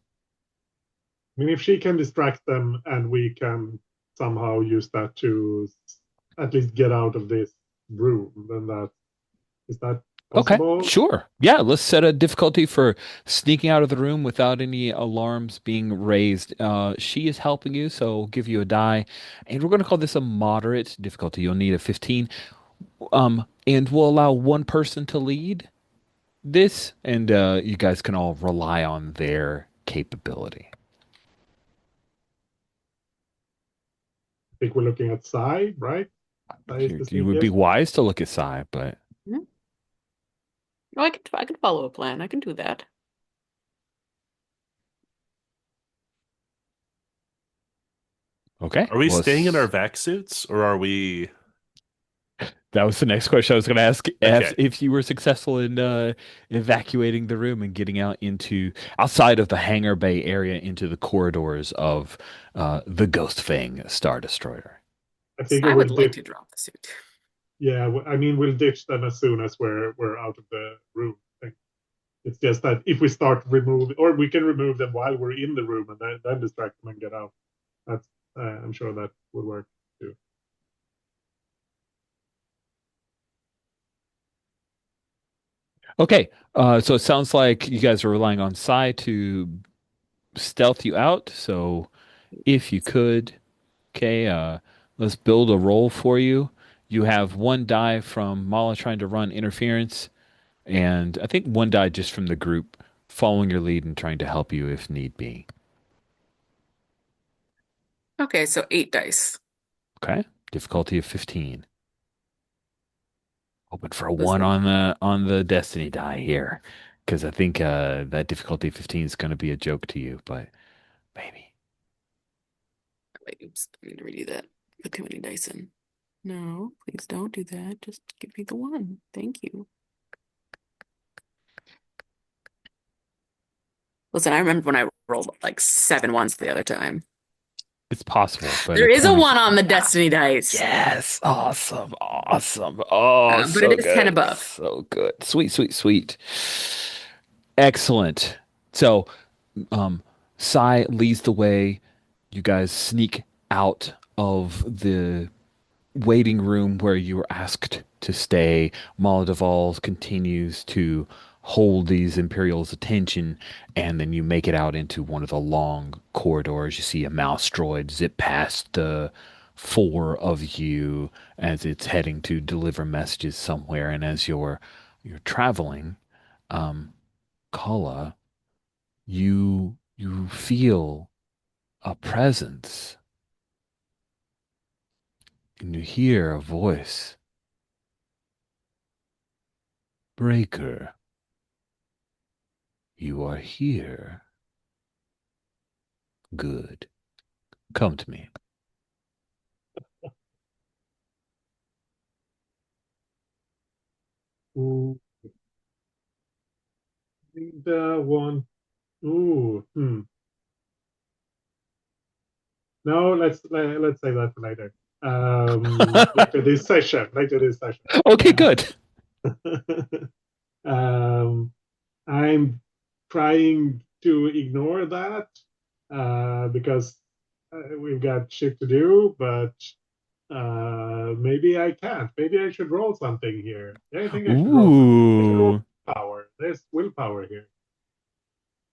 [SPEAKER 3] I mean, if she can distract them and we can somehow use that to at least get out of this room, then that is that
[SPEAKER 1] Okay,
[SPEAKER 3] possible?
[SPEAKER 1] sure. Yeah, let's set a difficulty for sneaking out of the room without any alarms being raised. She is helping you, so we'll give you a die. And we're going to call this a moderate difficulty. You'll need a 15. And we'll allow one person to lead this, and you guys can all rely on their capability.
[SPEAKER 3] I think we're looking at Psy, right? Psy is the
[SPEAKER 1] You would be
[SPEAKER 3] sneakiest.
[SPEAKER 1] wise to look at Psy, but
[SPEAKER 2] Mhm. Oh, I could follow a plan. I can do that.
[SPEAKER 1] okay.
[SPEAKER 4] Are we
[SPEAKER 1] Well,
[SPEAKER 4] staying in our vac suits or are we
[SPEAKER 1] that was the next question I was going to ask. As
[SPEAKER 4] okay?
[SPEAKER 1] if you were successful in evacuating the room and getting out into outside of the hangar bay area into the corridors of the Ghost Fang Star Destroyer.
[SPEAKER 3] I
[SPEAKER 2] So
[SPEAKER 3] figure
[SPEAKER 2] I
[SPEAKER 3] we're
[SPEAKER 2] would like
[SPEAKER 3] dip.
[SPEAKER 2] to drop the suit.
[SPEAKER 3] yeah, I mean, we'll ditch them as soon as we're out of the room. Like, it's just that if we start removing, or we can remove them while we're in the room and then distract them and get out. That's I'm sure that would work too.
[SPEAKER 1] Okay, so it sounds like you guys are relying on Sai to stealth you out. So if you could, okay, let's build a roll for you. You have one die from Mala trying to run interference, and I think one die just from the group following your lead and trying to help you if need be.
[SPEAKER 2] Okay, so 8 dice.
[SPEAKER 1] Okay, difficulty of 15. Hoping for a
[SPEAKER 2] Was
[SPEAKER 1] one
[SPEAKER 2] that?
[SPEAKER 1] on the destiny die here, because I think that difficulty 15 is going to be a joke to you, but maybe.
[SPEAKER 2] Wait, oops, I need to redo that. Put too many dice in. No, please don't do that. Just give me the one. Thank you. Listen, I remember when I rolled like 7 ones the other time.
[SPEAKER 1] It's possible, but a
[SPEAKER 2] There is a
[SPEAKER 1] 20.
[SPEAKER 2] one on the destiny dice,
[SPEAKER 1] Yes, awesome, awesome. Oh,
[SPEAKER 2] but it
[SPEAKER 1] so
[SPEAKER 2] is 10
[SPEAKER 1] good,
[SPEAKER 2] above.
[SPEAKER 1] so good. Sweet, sweet, sweet. Excellent. So, um, Sai leads the way. You guys sneak out of the waiting room where you were asked to stay. Molodov continues to hold these Imperials' attention, and then you make it out into one of the long corridors. You see a mouse droid zip past the four of you as it's heading to deliver messages somewhere. And as you're traveling, Kala, you feel a presence, and you hear a voice. Breaker, you are here. Good. Come to me.
[SPEAKER 3] Ooh, the one. Ooh, No, let's say that for later. Later this session. Later this session.
[SPEAKER 1] Okay, good.
[SPEAKER 3] um, I'm trying to ignore that because we've got shit to do, but maybe I can't. Maybe I should roll something here. Yeah, I think I should roll something. I should roll
[SPEAKER 1] Ooh.
[SPEAKER 3] power. There's willpower here.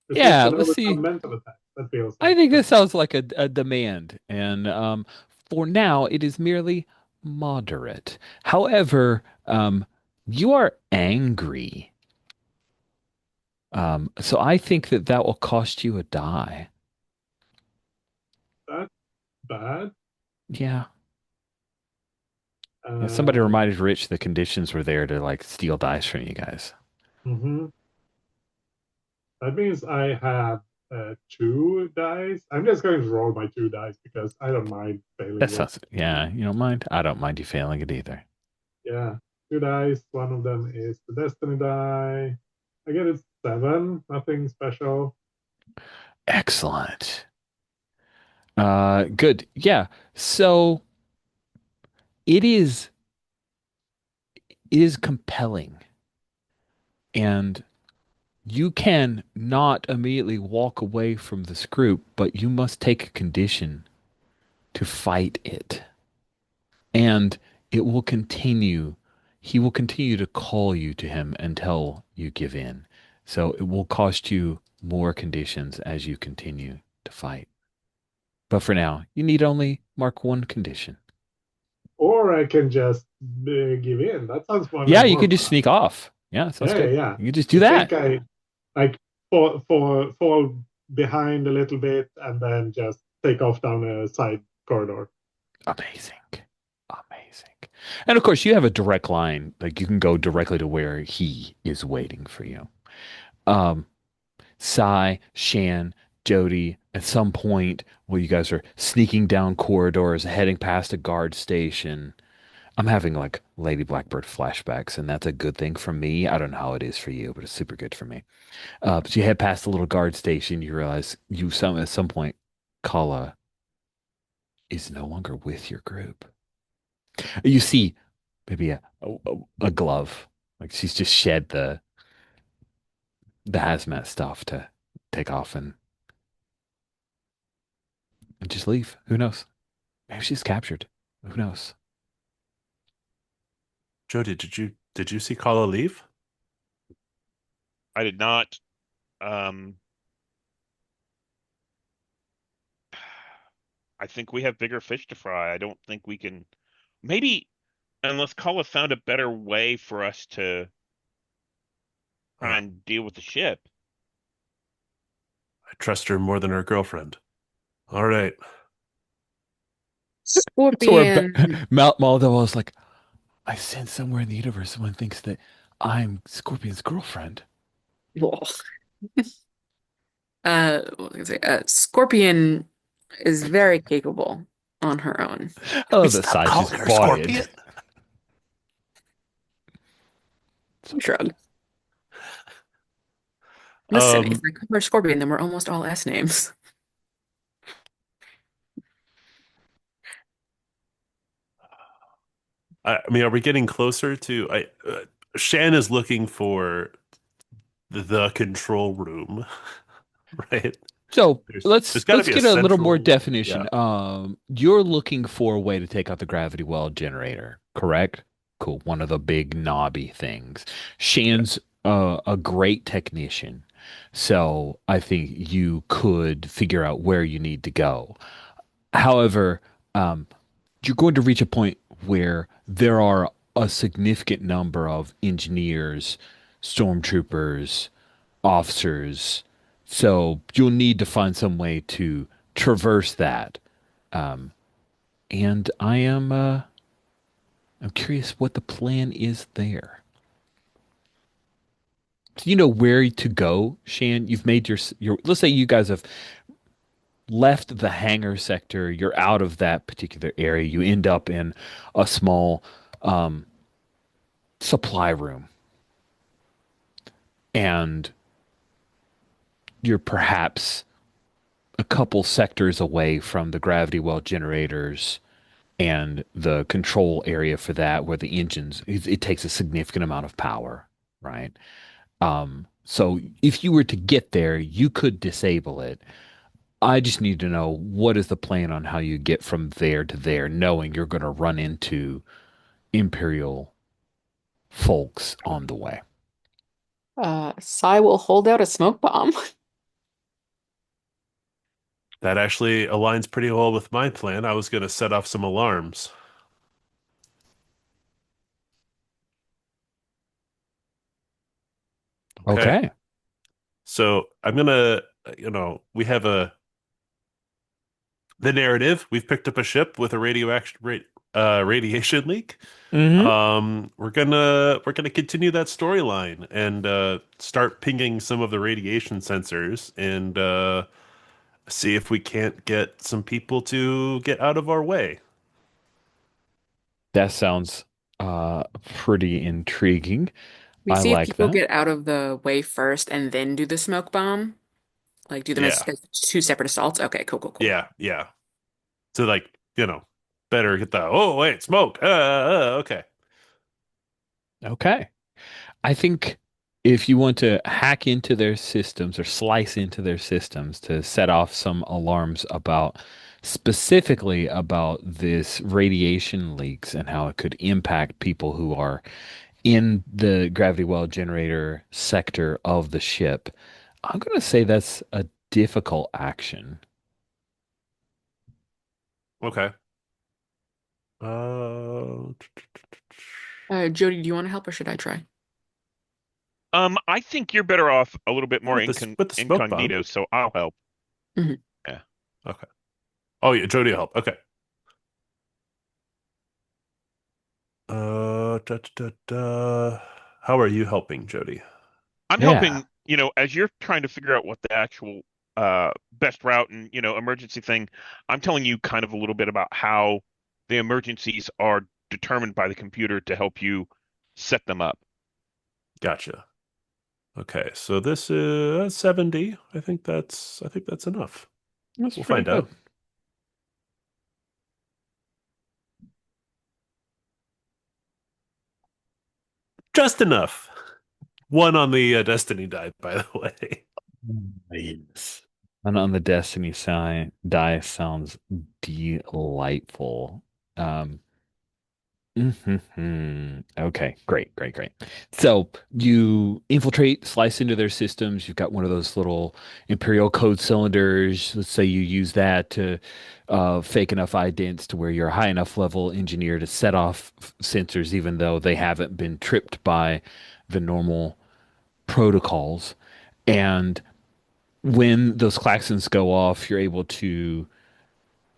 [SPEAKER 1] Yeah,
[SPEAKER 3] Resist and
[SPEAKER 1] let's see.
[SPEAKER 3] overcome mental attacks. That feels
[SPEAKER 1] I
[SPEAKER 3] like
[SPEAKER 1] think this
[SPEAKER 3] something.
[SPEAKER 1] sounds like a demand, and for now it is merely moderate. However, you are angry, so I think that that will cost you a die.
[SPEAKER 3] That's bad.
[SPEAKER 1] Yeah. Yeah, somebody
[SPEAKER 3] Uh,
[SPEAKER 1] reminded Rich the conditions were there to like steal dice from you guys.
[SPEAKER 3] mhm. That means I have two dice. I'm just going to roll my two dice because I don't mind
[SPEAKER 1] That
[SPEAKER 3] failing this.
[SPEAKER 1] sounds, yeah, you don't mind? I don't mind you failing it either.
[SPEAKER 3] Yeah, two dice. One of them is the destiny die. I get it 7. Nothing special.
[SPEAKER 1] Excellent. Good. Yeah. So it is compelling, and you can not immediately walk away from this group, but you must take a condition to fight it. And it will continue. He will continue to call you to him until you give in. So it will cost you more conditions as you continue to fight. But for now, you need only mark one condition.
[SPEAKER 3] Or I can just give in. That sounds
[SPEAKER 1] Yeah, you
[SPEAKER 3] more
[SPEAKER 1] could just
[SPEAKER 3] fun.
[SPEAKER 1] sneak off. Yeah, sounds
[SPEAKER 3] Yeah, yeah,
[SPEAKER 1] good.
[SPEAKER 3] yeah.
[SPEAKER 1] You could just do
[SPEAKER 3] I think
[SPEAKER 1] that.
[SPEAKER 3] I like fall behind a little bit and then just take off down a side corridor.
[SPEAKER 1] Amazing. Amazing. And of course, you have a direct line. Like you can go directly to where he is waiting for you. Um, Sai, Shan, Jody, at some point while you guys are sneaking down corridors, heading past a guard station. I'm having like Lady Blackbird flashbacks, and that's a good thing for me. I don't know how it is for you, but it's super good for me. But you head past the little guard station, you realize at some point, Kala is no longer with your group. You see maybe a glove. Like she's just shed the hazmat stuff to take off and just leave. Who knows? Maybe she's captured. Who knows?
[SPEAKER 4] Jody, did you see Kala leave?
[SPEAKER 5] I did not. Um, I think we have bigger fish to fry. I don't think we can. Maybe unless Kala found a better way for us to try
[SPEAKER 4] Uh,
[SPEAKER 5] and deal with the ship.
[SPEAKER 4] I trust her more than her girlfriend. All right.
[SPEAKER 1] So we're
[SPEAKER 2] Scorpion.
[SPEAKER 1] Moldo was like, I sense somewhere in the universe someone thinks that I'm Scorpion's girlfriend.
[SPEAKER 2] Lol. What was I gonna say? Scorpion is very capable on her own.
[SPEAKER 1] I
[SPEAKER 4] Can we
[SPEAKER 1] love the
[SPEAKER 4] stop
[SPEAKER 1] side she's
[SPEAKER 4] calling her
[SPEAKER 1] quiet.
[SPEAKER 4] Scorpion?
[SPEAKER 2] Shrug. Listen, if
[SPEAKER 4] Um,
[SPEAKER 2] we cover Scorpion, then we're almost all S names.
[SPEAKER 4] I mean, are we getting closer to? Shan is looking for the control room, right?
[SPEAKER 1] So
[SPEAKER 4] There's got to
[SPEAKER 1] let's
[SPEAKER 4] be a
[SPEAKER 1] get a little more
[SPEAKER 4] central. Yeah,
[SPEAKER 1] definition. You're looking for a way to take out the gravity well generator, correct? Cool. One of the big knobby things.
[SPEAKER 4] yeah.
[SPEAKER 1] Shan's a great technician, so I think you could figure out where you need to go. However, um, you're going to reach a point where there are a significant number of engineers, stormtroopers, officers. So you'll need to find some way to traverse that. Um, and I'm curious what the plan is there. Do you know where to go, Shan? You've made your let's say you guys have left the hangar sector, you're out of that particular area, you end up in a small um, supply room, and you're perhaps a couple sectors away from the gravity well generators and the control area for that, where the engines, it takes a significant amount of power, right? So if you were to get there, you could disable it. I just need to know what is the plan on how you get from there to there, knowing you're going to run into Imperial folks on the way.
[SPEAKER 2] Sai will hold out a smoke bomb.
[SPEAKER 4] That actually aligns pretty well with my plan. I was going to set off some alarms. Okay.
[SPEAKER 1] Okay.
[SPEAKER 4] So I'm gonna, we have the narrative. We've picked up a ship with a radiation leak.
[SPEAKER 1] Mm-hmm.
[SPEAKER 4] We're gonna continue that storyline and start pinging some of the radiation sensors and see if we can't get some people to get out of our way.
[SPEAKER 1] That sounds pretty intriguing.
[SPEAKER 2] We
[SPEAKER 1] I
[SPEAKER 2] see if
[SPEAKER 1] like
[SPEAKER 2] people
[SPEAKER 1] that.
[SPEAKER 2] get out of the way first and then do the smoke bomb. Like do them
[SPEAKER 4] Yeah,
[SPEAKER 2] as two separate assaults. Okay, cool, cool, cool.
[SPEAKER 4] yeah, yeah. So like, better get the oh wait, smoke. Okay.
[SPEAKER 1] Okay. I think if you want to hack into their systems or slice into their systems to set off some alarms about specifically about this radiation leaks and how it could impact people who are in the gravity well generator sector of the ship, I'm going to say that's a difficult action.
[SPEAKER 4] Okay. Uh,
[SPEAKER 2] Jody, do you want to help or should I try?
[SPEAKER 5] I think you're better off a little bit more
[SPEAKER 4] with the smoke bomb.
[SPEAKER 5] incognito, so I'll help.
[SPEAKER 2] Mhm.
[SPEAKER 5] Yeah.
[SPEAKER 4] Okay. Oh yeah, Jody will help. Okay. Da, da, da, da. How are you helping, Jody?
[SPEAKER 5] I'm
[SPEAKER 1] Yeah,
[SPEAKER 5] helping, as you're trying to figure out what the actual best route and, emergency thing, I'm telling you kind of a little bit about how the emergencies are determined by the computer to help you set them up.
[SPEAKER 4] Gotcha. Okay, so this is 70. I think that's enough.
[SPEAKER 1] that's
[SPEAKER 4] We'll
[SPEAKER 1] pretty
[SPEAKER 4] find
[SPEAKER 1] good.
[SPEAKER 4] out. Just enough. One on the Destiny die, by the way.
[SPEAKER 1] Yes. And on the Destiny side, die sounds delightful. Um, Okay, great, great, great. So you infiltrate, slice into their systems. You've got one of those little Imperial code cylinders. Let's say you use that to fake enough idents to where you're a high enough level engineer to set off sensors, even though they haven't been tripped by the normal protocols. And when those klaxons go off, you're able to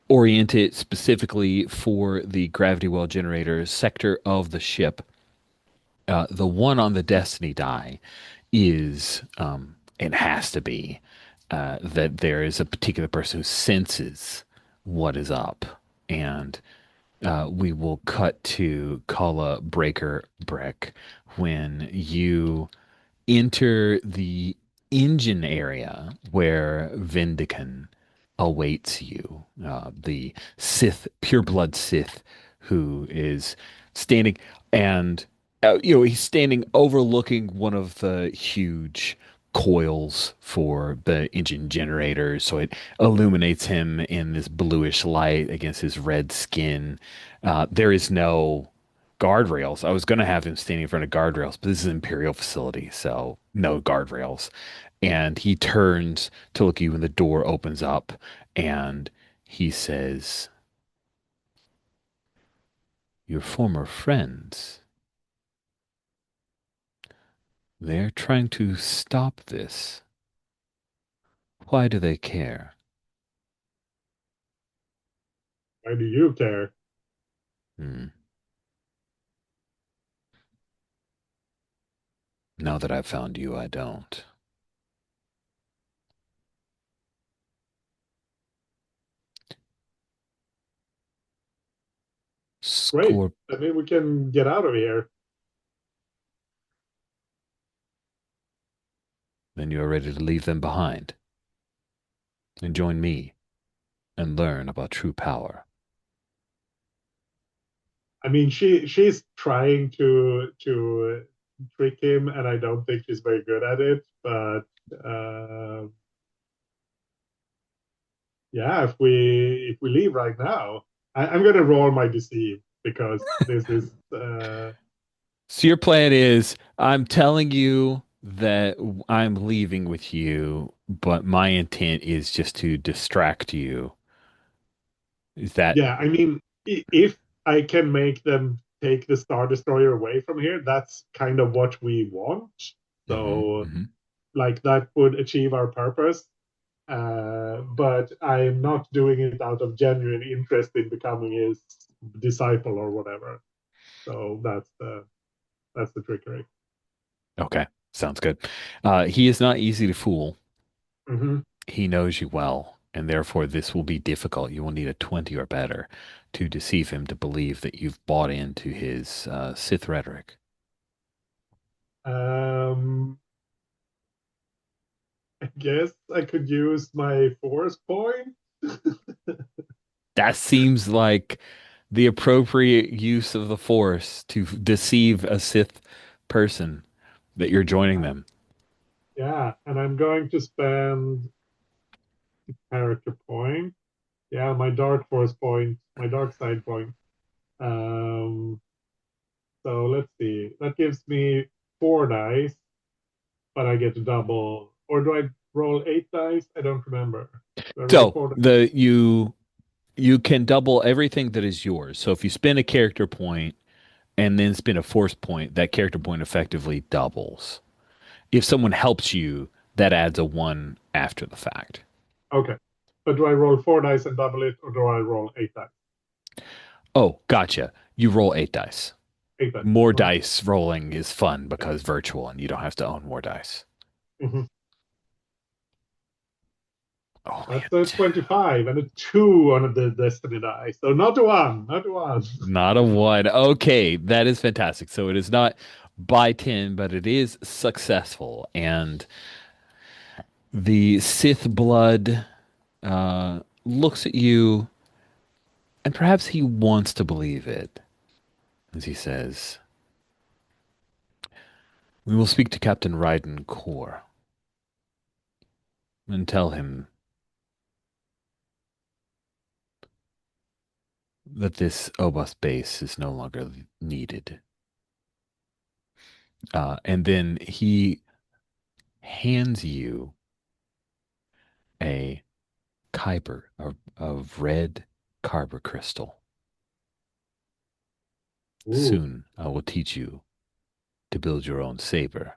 [SPEAKER 1] orient it specifically for the gravity well generator sector of the ship. The one on the Destiny die is, it has to be, that there is a particular person who senses what is up. And we will cut to Kala Breaker Breck when you enter the engine area where Vindican awaits you. The Sith, pureblood Sith, who is standing and he's standing overlooking one of the huge coils for the engine generators, so it illuminates him in this bluish light against his red skin. There is no guardrails. I was going to have him standing in front of guardrails, but this is an Imperial facility, so no guardrails. And he turns to look at you when the door opens up, and he says, "Your former friends, they're trying to stop this. Why do they care?"
[SPEAKER 3] Why do you care?
[SPEAKER 1] Hmm. Now that I've found you, I don't.
[SPEAKER 3] Great.
[SPEAKER 1] Scorp,
[SPEAKER 3] I mean, we can get out of here.
[SPEAKER 1] then you are ready to leave them behind and join me and learn about true power.
[SPEAKER 3] I mean, she's trying to trick him, and I don't think she's very good at it. But uh, yeah, if we leave right now, I'm gonna roll my deceive because this is
[SPEAKER 1] So your plan is, I'm telling you that I'm leaving with you, but my intent is just to distract you. Is that?
[SPEAKER 3] yeah. I mean, if I can make them take the Star Destroyer away from here, that's kind of what we want. So,
[SPEAKER 1] Hmm.
[SPEAKER 3] like, that would achieve our purpose. But I'm not doing it out of genuine interest in becoming his disciple or whatever. So that's the trickery.
[SPEAKER 1] Okay, sounds good. He is not easy to fool.
[SPEAKER 3] Hmm.
[SPEAKER 1] He knows you well, and therefore this will be difficult. You will need a 20 or better to deceive him to believe that you've bought into his Sith rhetoric.
[SPEAKER 3] Um, I guess I could use my force point.
[SPEAKER 1] That seems like the appropriate use of the Force to deceive a Sith person that you're joining them.
[SPEAKER 3] Yeah, and I'm going to spend character point. Yeah, my dark force point, my dark side point. Um, so let's see. That gives me 4 dice, but I get to double. Or do I roll 8 dice? I don't remember. Do I roll
[SPEAKER 1] So
[SPEAKER 3] 4 dice?
[SPEAKER 1] you can double everything that is yours. So if you spend a character point and then spend a force point, that character point effectively doubles. If someone helps you, that adds a one after the fact.
[SPEAKER 3] Okay. But do I roll 4 dice and double it, or do I roll 8 dice?
[SPEAKER 1] Oh, gotcha. You roll 8 dice.
[SPEAKER 3] 8 dice.
[SPEAKER 1] More
[SPEAKER 3] Okay.
[SPEAKER 1] dice rolling is fun because virtual and you don't have to own more dice.
[SPEAKER 3] Mhm.
[SPEAKER 1] Oh
[SPEAKER 3] That's a
[SPEAKER 1] man.
[SPEAKER 3] 25 and a 2 on the destiny die. So not a 1, not a 1.
[SPEAKER 1] Not a one. Okay, that is fantastic. So it is not by 10, but it is successful. And the Sith blood looks at you, and perhaps he wants to believe it, as he says, We will speak to Captain Ryden Core and tell him that this Obus base is no longer needed. And then he hands you a kyber, of red kyber crystal.
[SPEAKER 3] Ooh.
[SPEAKER 1] Soon I will teach you to build your own saber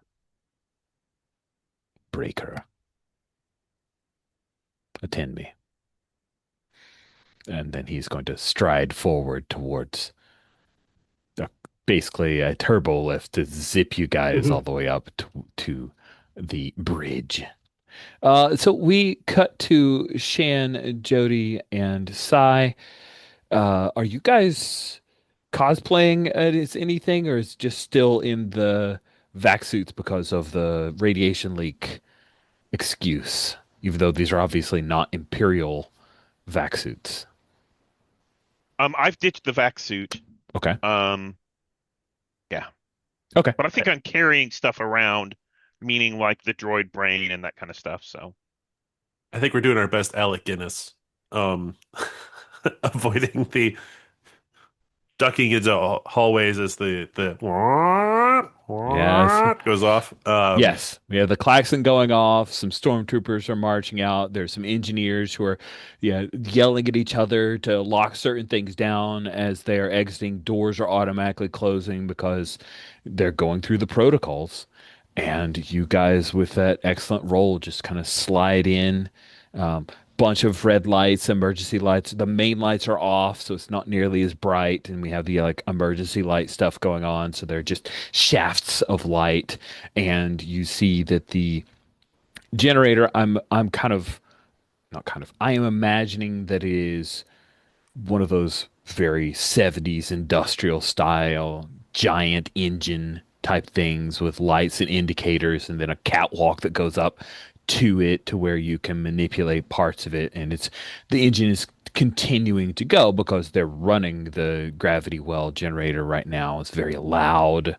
[SPEAKER 1] breaker. Attend me. And then he's going to stride forward towards a, basically a turbo lift to zip you guys all
[SPEAKER 3] Mhm.
[SPEAKER 1] the way up to the bridge. So we cut to Shan, Jody, and Sai. Are you guys cosplaying as anything, or is just still in the vac suits because of the radiation leak excuse? Even though these are obviously not Imperial vac suits.
[SPEAKER 5] I've ditched the vac suit.
[SPEAKER 1] Okay.
[SPEAKER 5] Um, yeah,
[SPEAKER 1] Okay.
[SPEAKER 5] but I think I'm carrying stuff around, meaning like the droid brain and that kind of stuff. So,
[SPEAKER 4] I think we're doing our best Alec Guinness. Um, avoiding the ducking into hallways as the
[SPEAKER 1] Yes.
[SPEAKER 4] goes off.
[SPEAKER 1] Yes, we have the klaxon going off. Some stormtroopers are marching out. There's some engineers who are, yeah, yelling at each other to lock certain things down as they are exiting. Doors are automatically closing because they're going through the protocols. And you guys, with that excellent roll, just kind of slide in. Um, Bunch of red lights, emergency lights. The main lights are off, so it's not nearly as bright. And we have the like emergency light stuff going on, so they're just shafts of light. And you see that the generator. I'm kind of not kind of. I am imagining that it is one of those very 70s industrial style giant engine type things with lights and indicators and then a catwalk that goes up to it to where you can manipulate parts of it, and it's the engine is continuing to go because they're running the gravity well generator right now. It's very loud.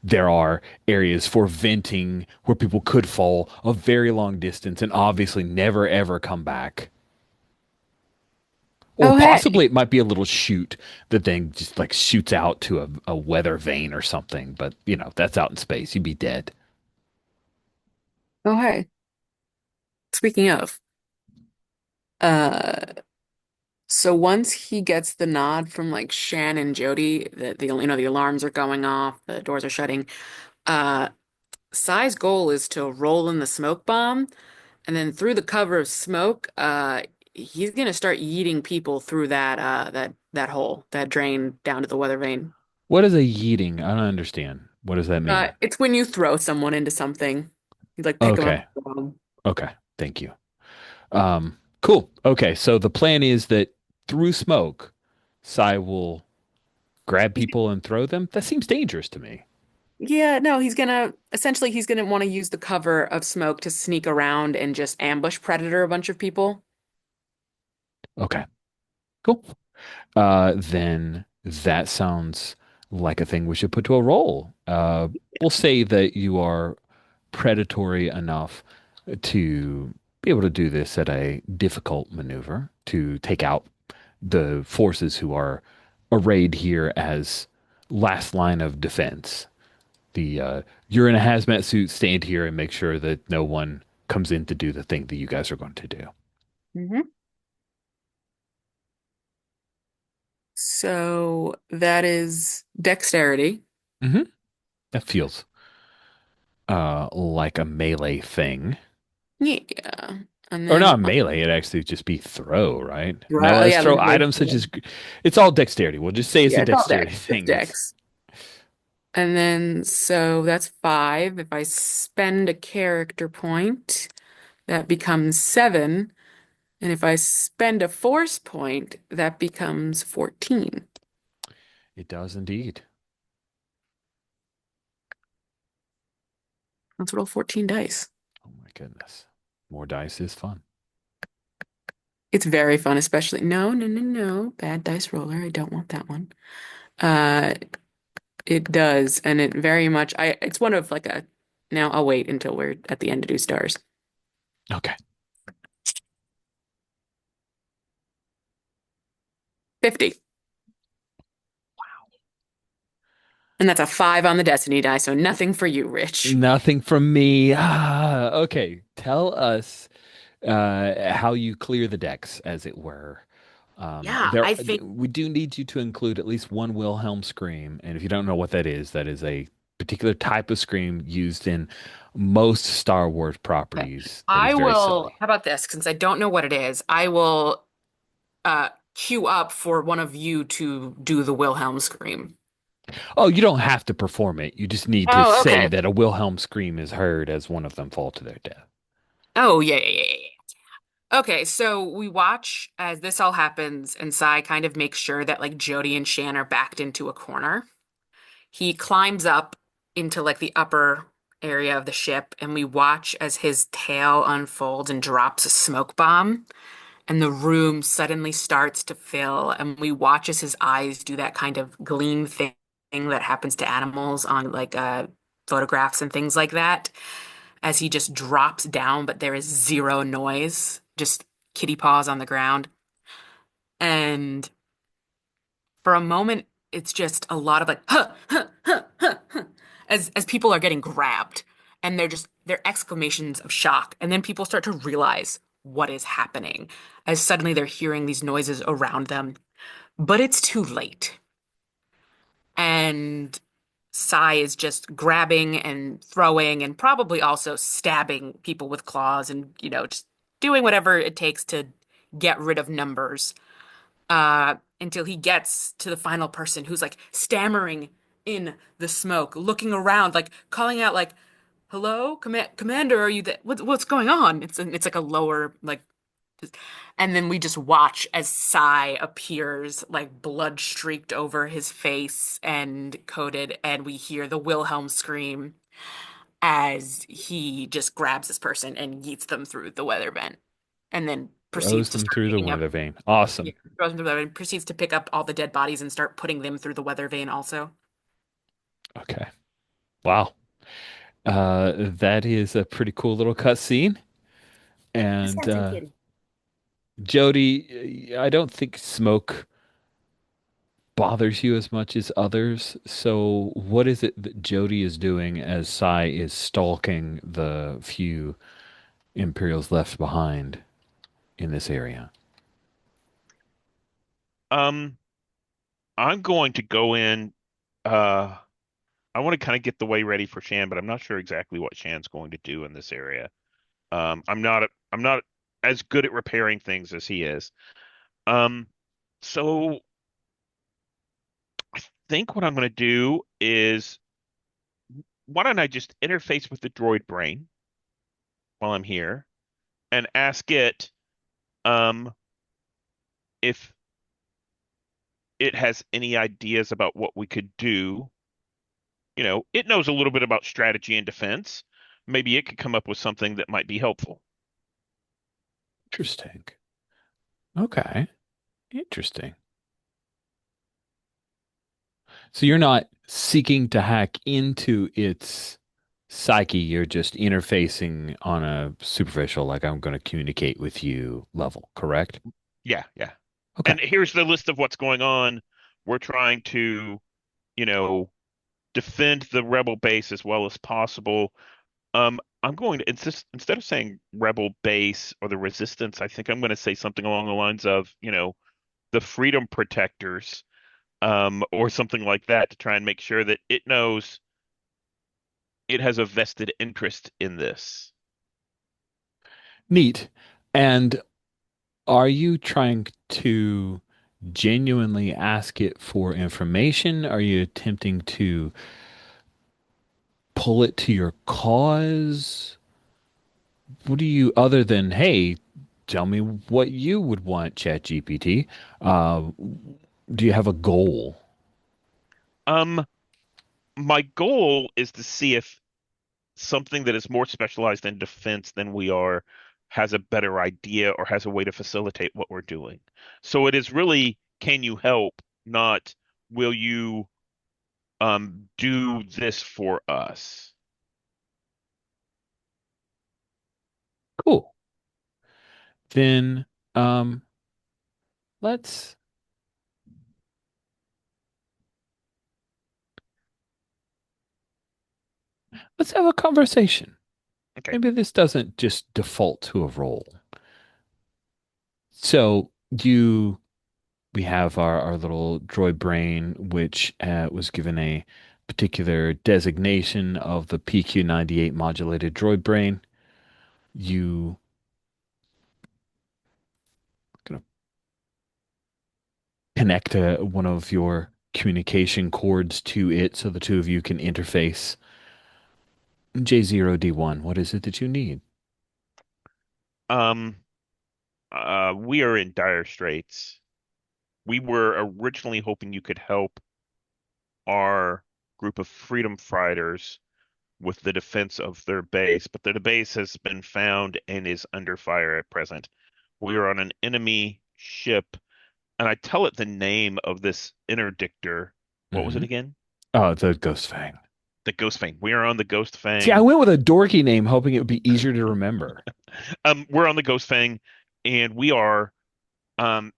[SPEAKER 1] There are areas for venting where people could fall a very long distance and obviously never ever come back. Or
[SPEAKER 2] Oh, hey.
[SPEAKER 1] possibly it might be a little chute that then just like shoots out to a weather vane or something. But, that's out in space. You'd be dead.
[SPEAKER 2] Oh, hey. Speaking of, uh, so once he gets the nod from like Shan and Jody that the alarms are going off, the doors are shutting, uh, Sai's goal is to roll in the smoke bomb, and then through the cover of smoke, he's gonna start yeeting people through that hole, that drain down to the weather vane.
[SPEAKER 1] What is a yeeting? I don't understand. What does that mean?
[SPEAKER 2] It's when you throw someone into something. You like pick them up.
[SPEAKER 1] Okay. Okay. Thank you. Cool. Okay. So the plan is that through smoke, Sai will grab people and throw them. That seems dangerous to me.
[SPEAKER 2] Yeah, no, he's gonna want to use the cover of smoke to sneak around and just ambush predator a bunch of people.
[SPEAKER 1] Okay. Cool. Then that sounds like a thing we should put to a roll. We'll say that you are predatory enough to be able to do this at a difficult maneuver to take out the forces who are arrayed here as last line of defense. You're in a hazmat suit, stand here and make sure that no one comes in to do the thing that you guys are going to do.
[SPEAKER 2] Hmm. So that is dexterity.
[SPEAKER 1] Hmm. That feels like a melee thing.
[SPEAKER 2] Yeah. And
[SPEAKER 1] Or
[SPEAKER 2] then
[SPEAKER 1] not melee, it'd actually just be throw, right?
[SPEAKER 2] oh
[SPEAKER 1] Melees
[SPEAKER 2] yeah,
[SPEAKER 1] throw
[SPEAKER 2] like
[SPEAKER 1] items such as it's all dexterity. We'll just say it's a
[SPEAKER 2] yeah, it's all
[SPEAKER 1] dexterity
[SPEAKER 2] dex. It's
[SPEAKER 1] thing. It's
[SPEAKER 2] dex. And then so that's 5. If I spend a character point, that becomes 7. And if I spend a force point, that becomes 14.
[SPEAKER 1] it does indeed.
[SPEAKER 2] Let's roll 14 dice.
[SPEAKER 1] Oh my goodness. More dice is fun.
[SPEAKER 2] It's very fun, especially no, no, no, no. Bad dice roller. I don't want that one. Uh It does, and it very much it's one of like a now I'll wait until we're at the end to do stars.
[SPEAKER 1] Okay.
[SPEAKER 2] 50. And that's a 5 on the destiny die, so nothing for you, Rich.
[SPEAKER 1] Nothing from me. Okay. Tell us how you clear the decks, as it were.
[SPEAKER 2] Yeah, I think
[SPEAKER 1] We do need you to include at least one Wilhelm scream, and if you don't know what that is a particular type of scream used in most Star Wars
[SPEAKER 2] okay.
[SPEAKER 1] properties that is
[SPEAKER 2] I
[SPEAKER 1] very
[SPEAKER 2] will,
[SPEAKER 1] silly.
[SPEAKER 2] how about this? Since I don't know what it is, I will queue up for one of you to do the Wilhelm scream.
[SPEAKER 1] Oh, you don't have to perform it. You just need to
[SPEAKER 2] Oh,
[SPEAKER 1] say
[SPEAKER 2] okay.
[SPEAKER 1] that a Wilhelm scream is heard as one of them fall to their death.
[SPEAKER 2] Oh, yeah, yeah, yeah, yeah. Okay, so we watch as this all happens, and Sai kind of makes sure that like Jody and Shan are backed into a corner. He climbs up into like the upper area of the ship, and we watch as his tail unfolds and drops a smoke bomb, and the room suddenly starts to fill, and we watch as his eyes do that kind of gleam thing that happens to animals on like photographs and things like that, as he just drops down, but there is zero noise, just kitty paws on the ground. And for a moment, it's just a lot of like, huh, huh, huh, huh, huh, as people are getting grabbed, and they're exclamations of shock, and then people start to realize what is happening, as suddenly they're hearing these noises around them, but it's too late, and Sai is just grabbing and throwing and probably also stabbing people with claws and just doing whatever it takes to get rid of numbers until he gets to the final person who's like stammering in the smoke, looking around, like calling out, like, "Hello, Commander, are you there? What's going on?" It's like a lower like, and then we just watch as Sai appears, like blood streaked over his face and coated, and we hear the Wilhelm scream as he just grabs this person and yeets them through the weather vent, and then proceeds
[SPEAKER 1] Throws
[SPEAKER 2] to
[SPEAKER 1] them
[SPEAKER 2] start
[SPEAKER 1] through the
[SPEAKER 2] picking up.
[SPEAKER 1] weather vane.
[SPEAKER 2] Yeah,
[SPEAKER 1] Awesome.
[SPEAKER 2] throws them through the weather and proceeds to pick up all the dead bodies and start putting them through the weather vane also.
[SPEAKER 1] Okay. Wow. That is a pretty cool little cutscene.
[SPEAKER 2] Yes,
[SPEAKER 1] And
[SPEAKER 2] Captain Kitty.
[SPEAKER 1] Jody, I don't think smoke bothers you as much as others. So, what is it that Jody is doing as Sai is stalking the few Imperials left behind in this area?
[SPEAKER 5] Um, I'm going to go in. Uh, I want to kind of get the way ready for Shan, but I'm not sure exactly what Shan's going to do in this area. I'm not as good at repairing things as he is. Um, so I think what I'm going to do is why don't I just interface with the droid brain while I'm here and ask it um if it has any ideas about what we could do. It knows a little bit about strategy and defense. Maybe it could come up with something that might be helpful.
[SPEAKER 1] Interesting. Okay. Interesting. So you're not seeking to hack into its psyche, you're just interfacing on a superficial, like I'm going to communicate with you level, correct?
[SPEAKER 5] Yeah, yeah.
[SPEAKER 1] Okay.
[SPEAKER 5] And here's the list of what's going on. We're trying to, you know, defend the rebel base as well as possible. I'm going to insist instead of saying rebel base or the resistance, I think I'm going to say something along the lines of, the freedom protectors, or something like that to try and make sure that it knows it has a vested interest in this.
[SPEAKER 1] Neat. And are you trying to genuinely ask it for information? Are you attempting to pull it to your cause? What do you, other than, hey, tell me what you would want, ChatGPT? Uh, do you have a goal?
[SPEAKER 5] Um, my goal is to see if something that is more specialized in defense than we are has a better idea or has a way to facilitate what we're doing. So it is really, can you help, not will you do this for us.
[SPEAKER 1] Cool. Then um let's let's have a conversation.
[SPEAKER 5] Okay.
[SPEAKER 1] Maybe this doesn't just default to a role. So you we have our little droid brain, which was given a particular designation of the PQ-98 modulated droid brain. You gonna connect one of your communication cords to it so the two of you can interface. J0D1, what is it that you need?
[SPEAKER 5] Um, we are in dire straits. We were originally hoping you could help our group of freedom fighters with the defense of their base, but their base has been found and is under fire at present. We are on an enemy ship, and I tell it the name of this interdictor. What was
[SPEAKER 1] Hmm.
[SPEAKER 5] it again?
[SPEAKER 1] Oh, the Ghost Fang.
[SPEAKER 5] The Ghost Fang. We are on the Ghost
[SPEAKER 1] See, I
[SPEAKER 5] Fang.
[SPEAKER 1] went with a dorky name hoping it would be easier to remember.
[SPEAKER 5] We're on the Ghost Fang, and we are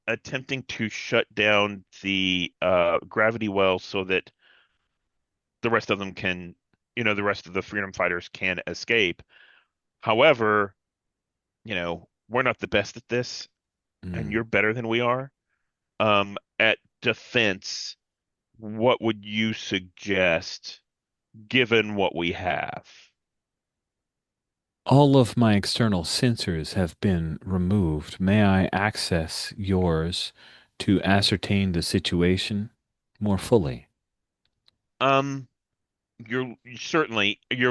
[SPEAKER 5] attempting to shut down the gravity well so that the rest of them can, the rest of the freedom fighters can escape. However, we're not the best at this, and
[SPEAKER 1] Mm.
[SPEAKER 5] you're better than we are. At defense, what would you suggest given what we have?
[SPEAKER 1] All of my external sensors have been removed. May I access yours to ascertain the situation more fully?
[SPEAKER 5] Um, you're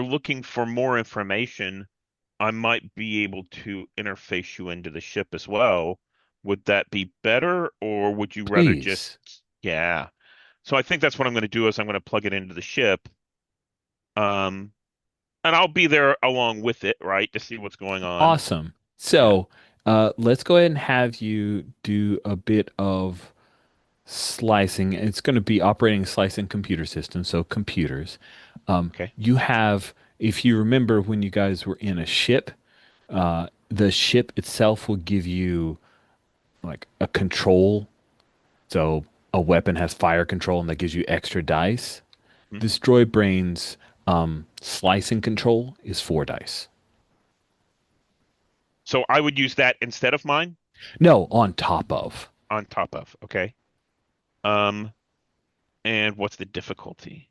[SPEAKER 5] looking for more information. I might be able to interface you into the ship as well. Would that be better, or would you rather just,
[SPEAKER 1] Please.
[SPEAKER 5] yeah. So I think that's what I'm going to do is I'm going to plug it into the ship. Um, and I'll be there along with it, right, to see what's going on.
[SPEAKER 1] Awesome.
[SPEAKER 5] Yeah.
[SPEAKER 1] So, let's go ahead and have you do a bit of slicing. It's going to be operating slicing computer systems, so computers.
[SPEAKER 5] Okay.
[SPEAKER 1] You have, if you remember when you guys were in a ship, the ship itself will give you like a control. So a weapon has fire control and that gives you extra dice.
[SPEAKER 5] Hmm.
[SPEAKER 1] This droid brain's slicing control is 4 dice.
[SPEAKER 5] So I would use that instead of mine
[SPEAKER 1] No, on top of.
[SPEAKER 5] on top of. Okay. Um, and what's the difficulty?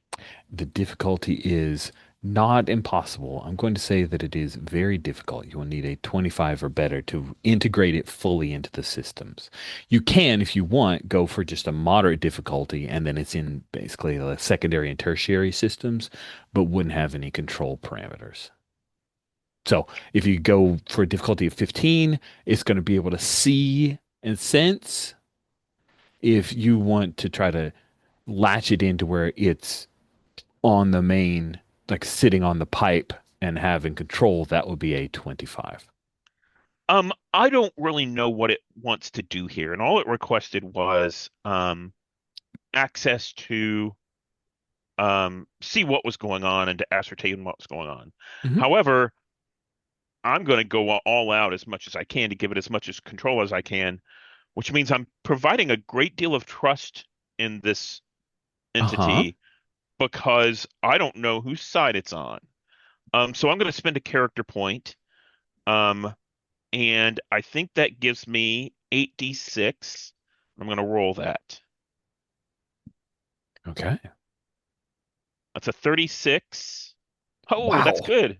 [SPEAKER 1] The difficulty is not impossible. I'm going to say that it is very difficult. You will need a 25 or better to integrate it fully into the systems. You can, if you want, go for just a moderate difficulty, and then it's in basically the secondary and tertiary systems, but wouldn't have any control parameters. So if you go for a difficulty of 15, it's going to be able to see and sense. If you want to try to latch it into where it's on the main, like sitting on the pipe and having control, that would be a 25.
[SPEAKER 5] I don't really know what it wants to do here, and all it requested was access to see what was going on and to ascertain what was going on.
[SPEAKER 1] Hmm.
[SPEAKER 5] However, I'm going to go all out as much as I can to give it as much as control as I can, which means I'm providing a great deal of trust in this
[SPEAKER 1] Uh-huh.
[SPEAKER 5] entity because I don't know whose side it's on. So I'm going to spend a character point, um, and I think that gives me 8d6. I'm going to roll that.
[SPEAKER 1] Okay.
[SPEAKER 5] That's a 36. Oh, that's
[SPEAKER 1] Wow.
[SPEAKER 5] good.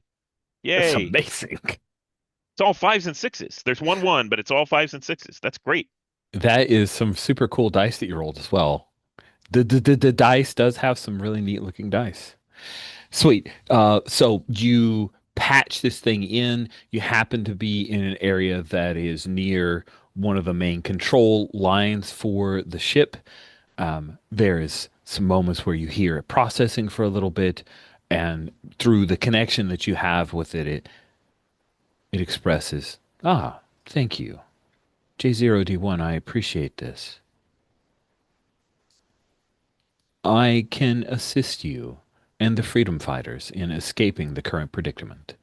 [SPEAKER 1] That's
[SPEAKER 5] Yay.
[SPEAKER 1] amazing.
[SPEAKER 5] It's all fives and sixes. There's one, but it's all fives and sixes. That's great.
[SPEAKER 1] That is some super cool dice that you rolled as well. The dice does have some really neat looking dice. Sweet. So you patch this thing in. You happen to be in an area that is near one of the main control lines for the ship. There is some moments where you hear it processing for a little bit, and through the connection that you have with it, it expresses, "Ah, thank you, J0D1. I appreciate this." I can assist you and the freedom fighters in escaping the current predicament.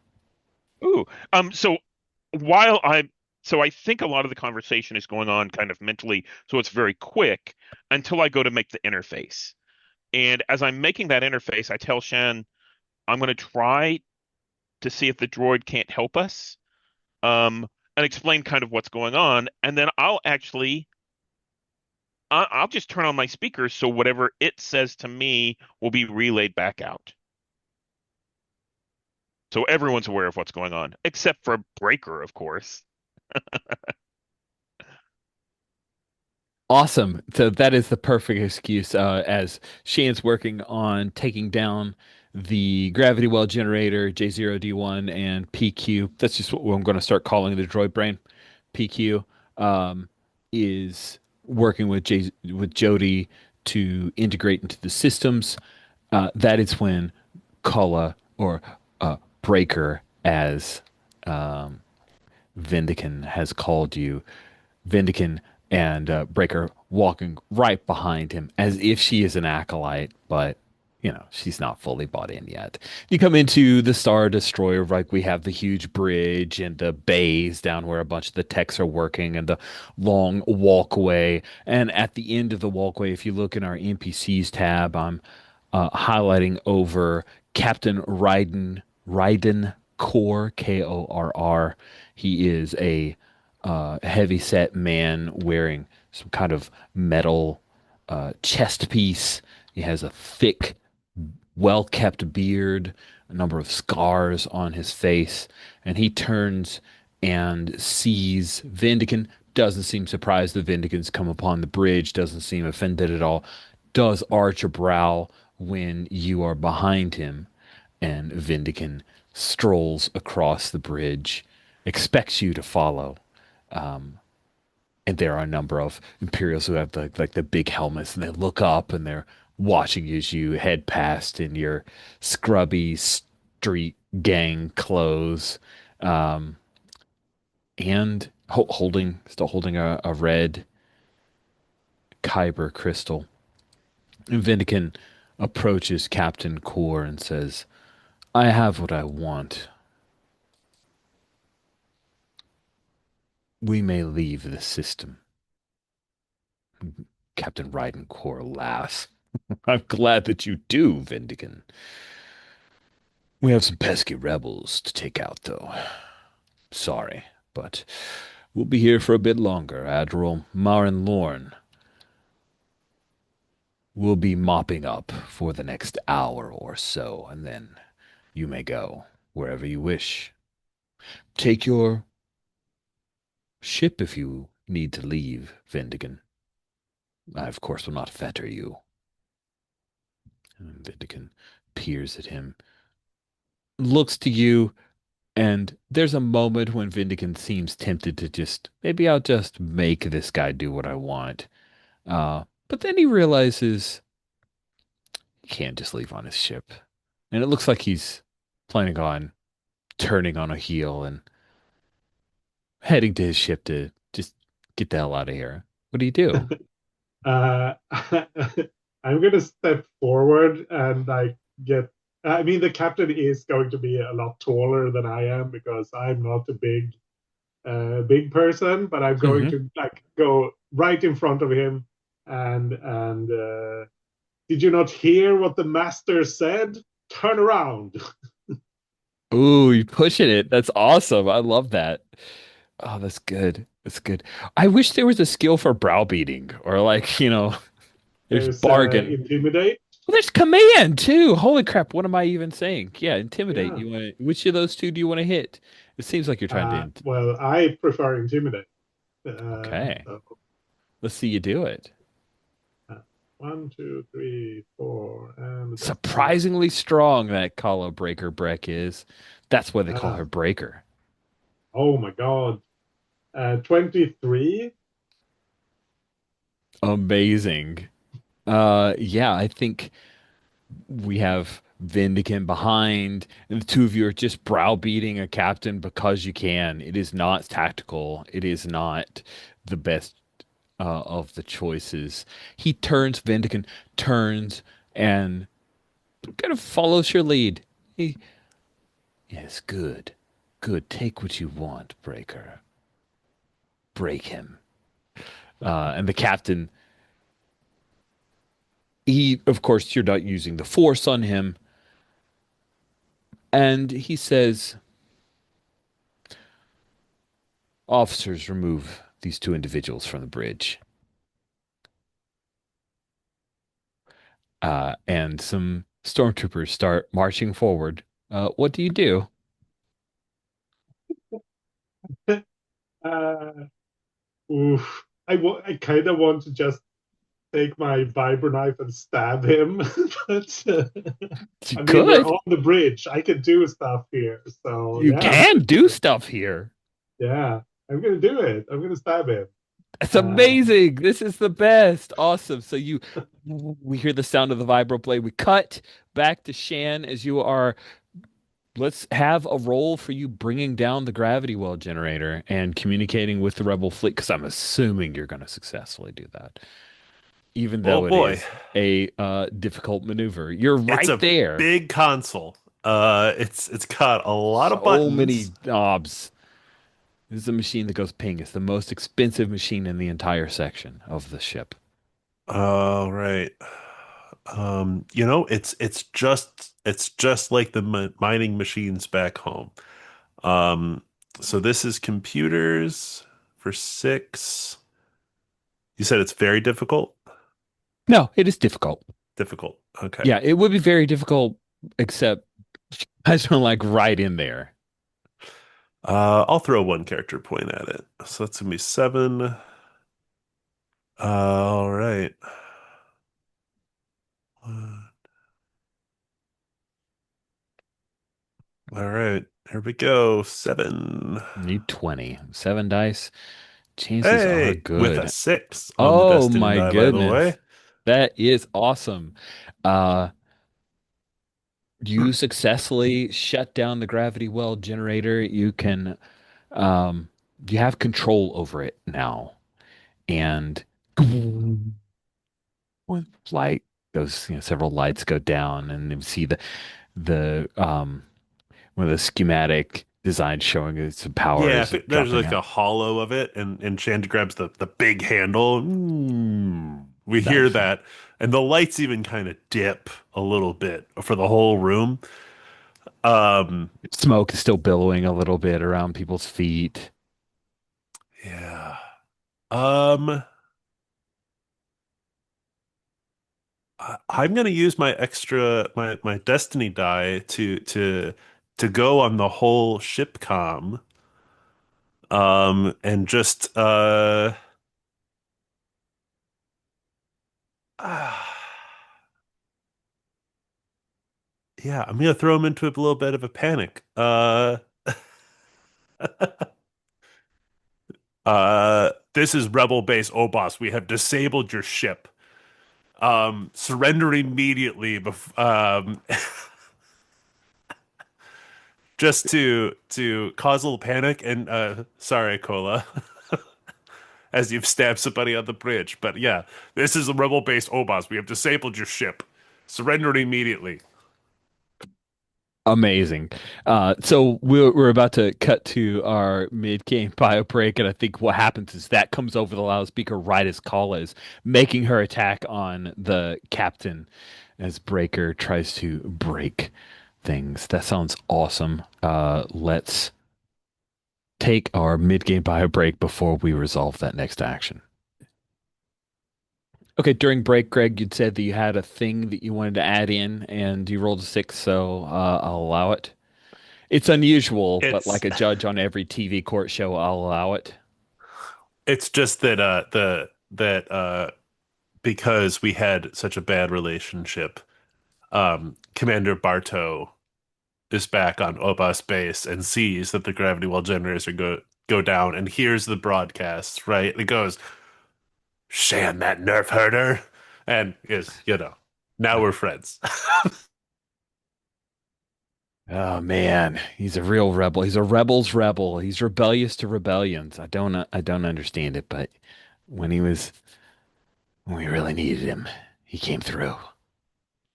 [SPEAKER 5] Ooh. So while I'm so I think a lot of the conversation is going on kind of mentally, so it's very quick until I go to make the interface. And as I'm making that interface, I tell Shan I'm going to try to see if the droid can't help us, and explain kind of what's going on, and then I'll just turn on my speakers so whatever it says to me will be relayed back out. So everyone's aware of what's going on, except for Breaker, of course.
[SPEAKER 1] Awesome. So that is the perfect excuse as Shane's working on taking down the gravity well generator, J0D1 and PQ. That's just what I'm going to start calling the droid brain. PQ is working with Jody to integrate into the systems. That is when Kala or Breaker, as um, Vindican has called you, Vindican and Breaker walking right behind him as if she is an acolyte, but she's not fully bought in yet. You come into the Star Destroyer, like we have the huge bridge and the bays down where a bunch of the techs are working and the long walkway. And at the end of the walkway, if you look in our NPCs tab, I'm highlighting over Captain Ryden Core, Korr. He is a heavy set man wearing some kind of metal chest piece. He has a thick, well kept beard, a number of scars on his face, and he turns and sees Vindican. Doesn't seem surprised the Vindicans come upon the bridge, doesn't seem offended at all, does arch a brow when you are behind him, and Vindican strolls across the bridge, expects you to follow. And there are a number of Imperials who have like the big helmets, and they look up and they're watching you as you head past in your scrubby street gang clothes, um, and still holding a red kyber crystal. And Vindican approaches Captain Core and says, "I have what I want. We may leave the system." Captain Rydencore laughs. "I'm glad that you do, Vindican. We have some pesky rebels to take out, though. Sorry, but we'll be here for a bit longer. Admiral Marin Lorne will be mopping up for the next hour or so, and then you may go wherever you wish. Take your ship if you need to leave, Vindican. I, of course, will not fetter you." And Vindican peers at him, looks to you, and there's a moment when Vindican seems tempted to just, maybe I'll just make this guy do what I want. But then he realizes he can't just leave on his ship. And it looks like he's planning on turning on a heel and heading to his ship to just get the hell out of here. What do you do?
[SPEAKER 3] Uh, I'm gonna step forward and like get. I mean, the captain is going to be a lot taller than I am because I'm not a big person, but I'm going
[SPEAKER 1] Hmm.
[SPEAKER 3] to like go right in front of him and did you not hear what the master said? Turn around.
[SPEAKER 1] Ooh, you're pushing it. That's awesome. I love that. Oh, that's good. That's good. I wish there was a skill for browbeating or like, there's
[SPEAKER 3] There's
[SPEAKER 1] bargain.
[SPEAKER 3] intimidate.
[SPEAKER 1] Well, there's command too. Holy crap, what am I even saying? Yeah, intimidate.
[SPEAKER 3] Yeah.
[SPEAKER 1] You want to, which of those two do you want to hit? It seems like you're trying to
[SPEAKER 3] Well, I prefer intimidate.
[SPEAKER 1] okay.
[SPEAKER 3] So
[SPEAKER 1] Let's see you do it.
[SPEAKER 3] uh, 1, 2, 3, 4, and that's it.
[SPEAKER 1] Surprisingly strong that Kala Breaker Breck is. That's why they call
[SPEAKER 3] Uh,
[SPEAKER 1] her Breaker.
[SPEAKER 3] oh my God. 23.
[SPEAKER 1] Amazing. Yeah, I think we have Vindican behind, and the two of you are just browbeating a captain because you can. It is not tactical. It is not the best. of the choices. He turns, Vendican turns and kind of follows your lead. He, yes, good. Good. Take what you want, Breaker. Break him. And the captain, he, of course, you're not using the force on him. And he says, officers, remove these two individuals from the bridge. And some stormtroopers start marching forward. What do you do?
[SPEAKER 3] uh, oof. I kind of want to just take my vibro knife and stab him, but
[SPEAKER 1] You
[SPEAKER 3] I mean, we're
[SPEAKER 1] could.
[SPEAKER 3] on the bridge. I can do stuff here, so
[SPEAKER 1] You
[SPEAKER 3] yeah, I'm
[SPEAKER 1] can
[SPEAKER 3] gonna
[SPEAKER 1] do
[SPEAKER 3] do it.
[SPEAKER 1] stuff here.
[SPEAKER 3] Yeah, I'm gonna do it. I'm gonna stab him.
[SPEAKER 1] It's
[SPEAKER 3] Uh,
[SPEAKER 1] amazing. This is the best. Awesome. So we hear the sound of the vibroblade. We cut back to Shan as you are. Let's have a roll for you bringing down the gravity well generator and communicating with the rebel fleet, because I'm assuming you're going to successfully do that, even
[SPEAKER 4] Oh
[SPEAKER 1] though it
[SPEAKER 4] boy,
[SPEAKER 1] is a difficult maneuver. You're
[SPEAKER 4] it's
[SPEAKER 1] right
[SPEAKER 4] a
[SPEAKER 1] there.
[SPEAKER 4] big console. It's got a lot of
[SPEAKER 1] So many
[SPEAKER 4] buttons.
[SPEAKER 1] knobs. This is a machine that goes ping. It's the most expensive machine in the entire section of the ship.
[SPEAKER 4] All right. It's just like the mining machines back home. Um, so this is computers for 6. You said it's very difficult?
[SPEAKER 1] No, it is difficult.
[SPEAKER 4] Difficult. Okay.
[SPEAKER 1] Yeah, it would be very difficult, except I just went like right in there.
[SPEAKER 4] I'll throw one character point at it. So that's gonna be 7. All right. All right. Here we go. 7.
[SPEAKER 1] Need 20. 7 dice. Chances are
[SPEAKER 4] Hey, with a
[SPEAKER 1] good.
[SPEAKER 4] 6 on the
[SPEAKER 1] Oh
[SPEAKER 4] destiny
[SPEAKER 1] my
[SPEAKER 4] die, by the
[SPEAKER 1] goodness.
[SPEAKER 4] way.
[SPEAKER 1] That is awesome. Uh, you successfully shut down the gravity well generator. Um, you have control over it now. And with light goes, several lights go down and you see the one of the schematic designs showing its
[SPEAKER 4] Yeah,
[SPEAKER 1] powers
[SPEAKER 4] if there's
[SPEAKER 1] dropping
[SPEAKER 4] like
[SPEAKER 1] out.
[SPEAKER 4] a hollow of it, and Shand grabs the big handle. We hear
[SPEAKER 1] Nice.
[SPEAKER 4] that, and the lights even kind of dip a little bit for the whole room. Um,
[SPEAKER 1] Smoke is still billowing a little bit around people's feet.
[SPEAKER 4] yeah. Um, I'm gonna use my extra my destiny die to go on the whole ship comm. And just yeah, I'm gonna throw him into a little bit of a panic. This is Rebel Base Obos. We have disabled your ship. Surrender immediately just to cause a little panic. And sorry, Cola, as you've stabbed somebody on the bridge. But yeah, this is a Rebel Base Obos. We have disabled your ship. Surrender immediately.
[SPEAKER 1] Amazing. So we're about to cut to our mid-game bio break, and I think what happens is that comes over the loudspeaker right as Kala is making her attack on the captain as Breaker tries to break things. That sounds awesome. Let's take our mid-game bio break before we resolve that next action. Okay, during break, Greg, you'd said that you had a thing that you wanted to add in, and you rolled a 6, so I'll allow it. It's unusual, but
[SPEAKER 4] It's
[SPEAKER 1] like a judge on every TV court show, I'll allow it.
[SPEAKER 4] it's just that the that because we had such a bad relationship, Commander Bartow is back on Obas base and sees that the gravity well generators are go down and hears the broadcast, right? It goes, Shan, that nerf herder, and is, now we're friends.
[SPEAKER 1] Oh man, he's a real rebel. He's a rebel's rebel. He's rebellious to rebellions. I don't understand it, but when he was when we really needed him, he came through.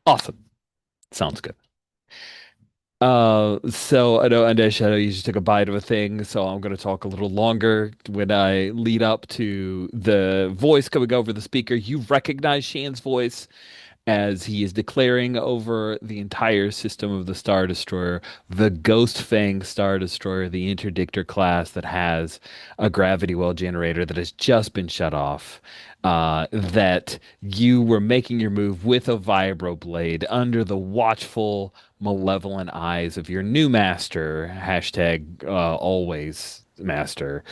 [SPEAKER 1] Awesome. Sounds good. So I know Undead Shadow, you just took a bite of a thing, so I'm going to talk a little longer. When I lead up to the voice coming over the speaker, you recognize Shan's voice as he is declaring over the entire system of the Star Destroyer, the Ghost Fang Star Destroyer, the interdictor class that has a gravity well generator that has just been shut off. That you were making your move with a vibro blade under the watchful, malevolent eyes of your new master, hashtag always master,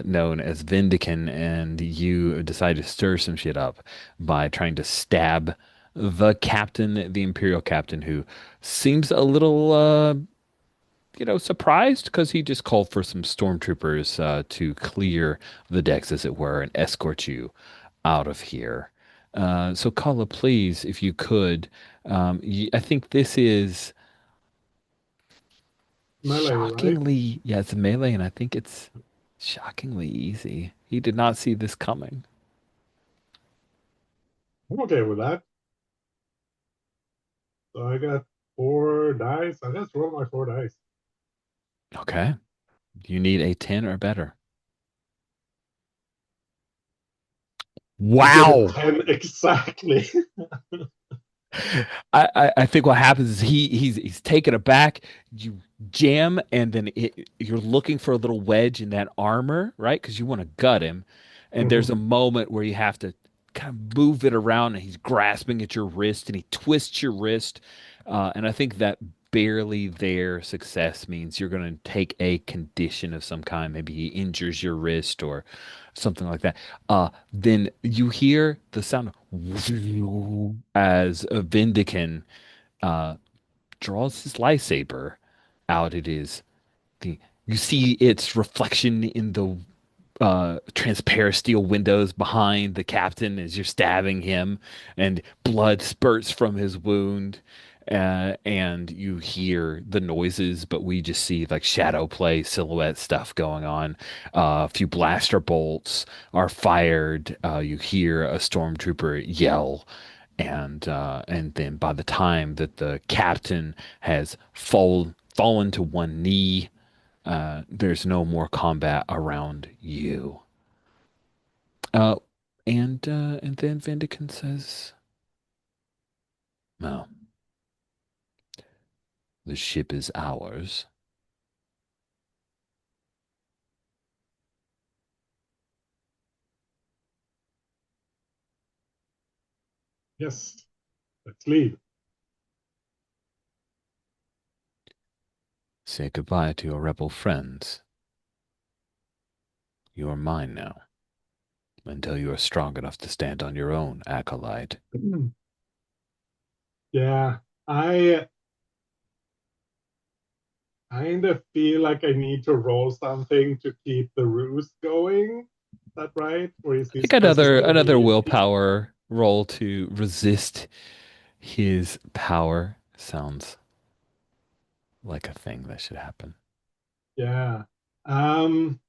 [SPEAKER 1] known as Vindican, and you decide to stir some shit up by trying to stab the captain, the Imperial captain, who seems a little, surprised because he just called for some stormtroopers to clear the decks, as it were, and escort you out of here. So, Kala, please, if you could, I think this is
[SPEAKER 3] Melee, right?
[SPEAKER 1] shockingly, yeah, it's a melee, and I think it's shockingly easy. He did not see this coming.
[SPEAKER 3] I'm okay with that. So I got 4 dice. I just roll my 4 dice.
[SPEAKER 1] Okay. You need a 10 or better.
[SPEAKER 3] I get a
[SPEAKER 1] Wow.
[SPEAKER 3] 10 exactly.
[SPEAKER 1] I think what happens is he's taken aback. You jam, and then you're looking for a little wedge in that armor, right? Because you want to gut him. And there's
[SPEAKER 3] Mhm.
[SPEAKER 1] a moment where you have to kind of move it around, and he's grasping at your wrist, and he twists your wrist. And I think that barely there success means you're going to take a condition of some kind. Maybe he injures your wrist or something like that. Then you hear the sound of as a Vindican uh, draws his lightsaber out. It is the you see its reflection in the transparent steel windows behind the captain as you're stabbing him, and blood spurts from his wound. And you hear the noises, but we just see like shadow play, silhouette stuff going on. A few blaster bolts are fired. You hear a stormtrooper yell, and then by the time that the captain has fallen to one knee, there's no more combat around you. Uh, and then Vindican says, "Well, the ship is ours."
[SPEAKER 3] Yes, let's leave.
[SPEAKER 1] Say goodbye to your rebel friends. You are mine now, until you are strong enough to stand on your own, acolyte.
[SPEAKER 3] Yeah, I kind of feel like I need to roll something to keep the ruse going. Is that right? Or is
[SPEAKER 1] I
[SPEAKER 3] this
[SPEAKER 1] think
[SPEAKER 3] because it's going to be
[SPEAKER 1] another
[SPEAKER 3] easy?
[SPEAKER 1] willpower roll to resist his power sounds like a thing that should happen.
[SPEAKER 3] Yeah. Um,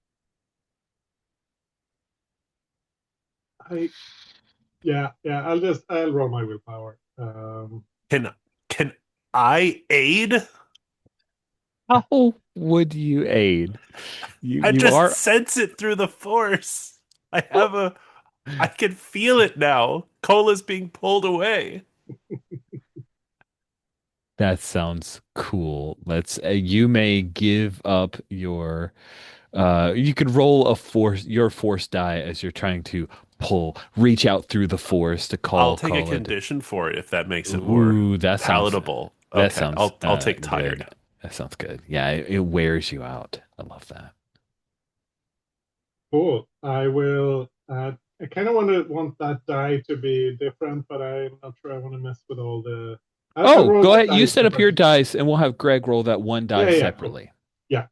[SPEAKER 3] I yeah. I'll roll my willpower.
[SPEAKER 4] Can I aid?
[SPEAKER 1] How would you aid?
[SPEAKER 4] I
[SPEAKER 1] You
[SPEAKER 4] just
[SPEAKER 1] are.
[SPEAKER 4] sense it through the force. I can feel it now. Cola's being pulled away.
[SPEAKER 1] That sounds cool. Let's you may give up your you could roll a force your force die as you're trying to reach out through the force to
[SPEAKER 4] I'll take a
[SPEAKER 1] call it.
[SPEAKER 4] condition for it if that makes it more
[SPEAKER 1] Ooh,
[SPEAKER 4] palatable.
[SPEAKER 1] that
[SPEAKER 4] Okay,
[SPEAKER 1] sounds
[SPEAKER 4] I'll take
[SPEAKER 1] good.
[SPEAKER 4] tired.
[SPEAKER 1] That sounds good. Yeah, it wears you out. I love that.
[SPEAKER 3] Cool. I will. I kind of want that die to be different, but I'm not sure I want to mess with all the. I'll
[SPEAKER 1] Oh,
[SPEAKER 3] roll
[SPEAKER 1] go
[SPEAKER 3] the
[SPEAKER 1] ahead. You
[SPEAKER 3] dice
[SPEAKER 1] set up your
[SPEAKER 3] separately.
[SPEAKER 1] dice and we'll have Greg roll that one
[SPEAKER 3] Yeah,
[SPEAKER 1] die
[SPEAKER 3] yeah, cool.
[SPEAKER 1] separately.
[SPEAKER 3] Yeah.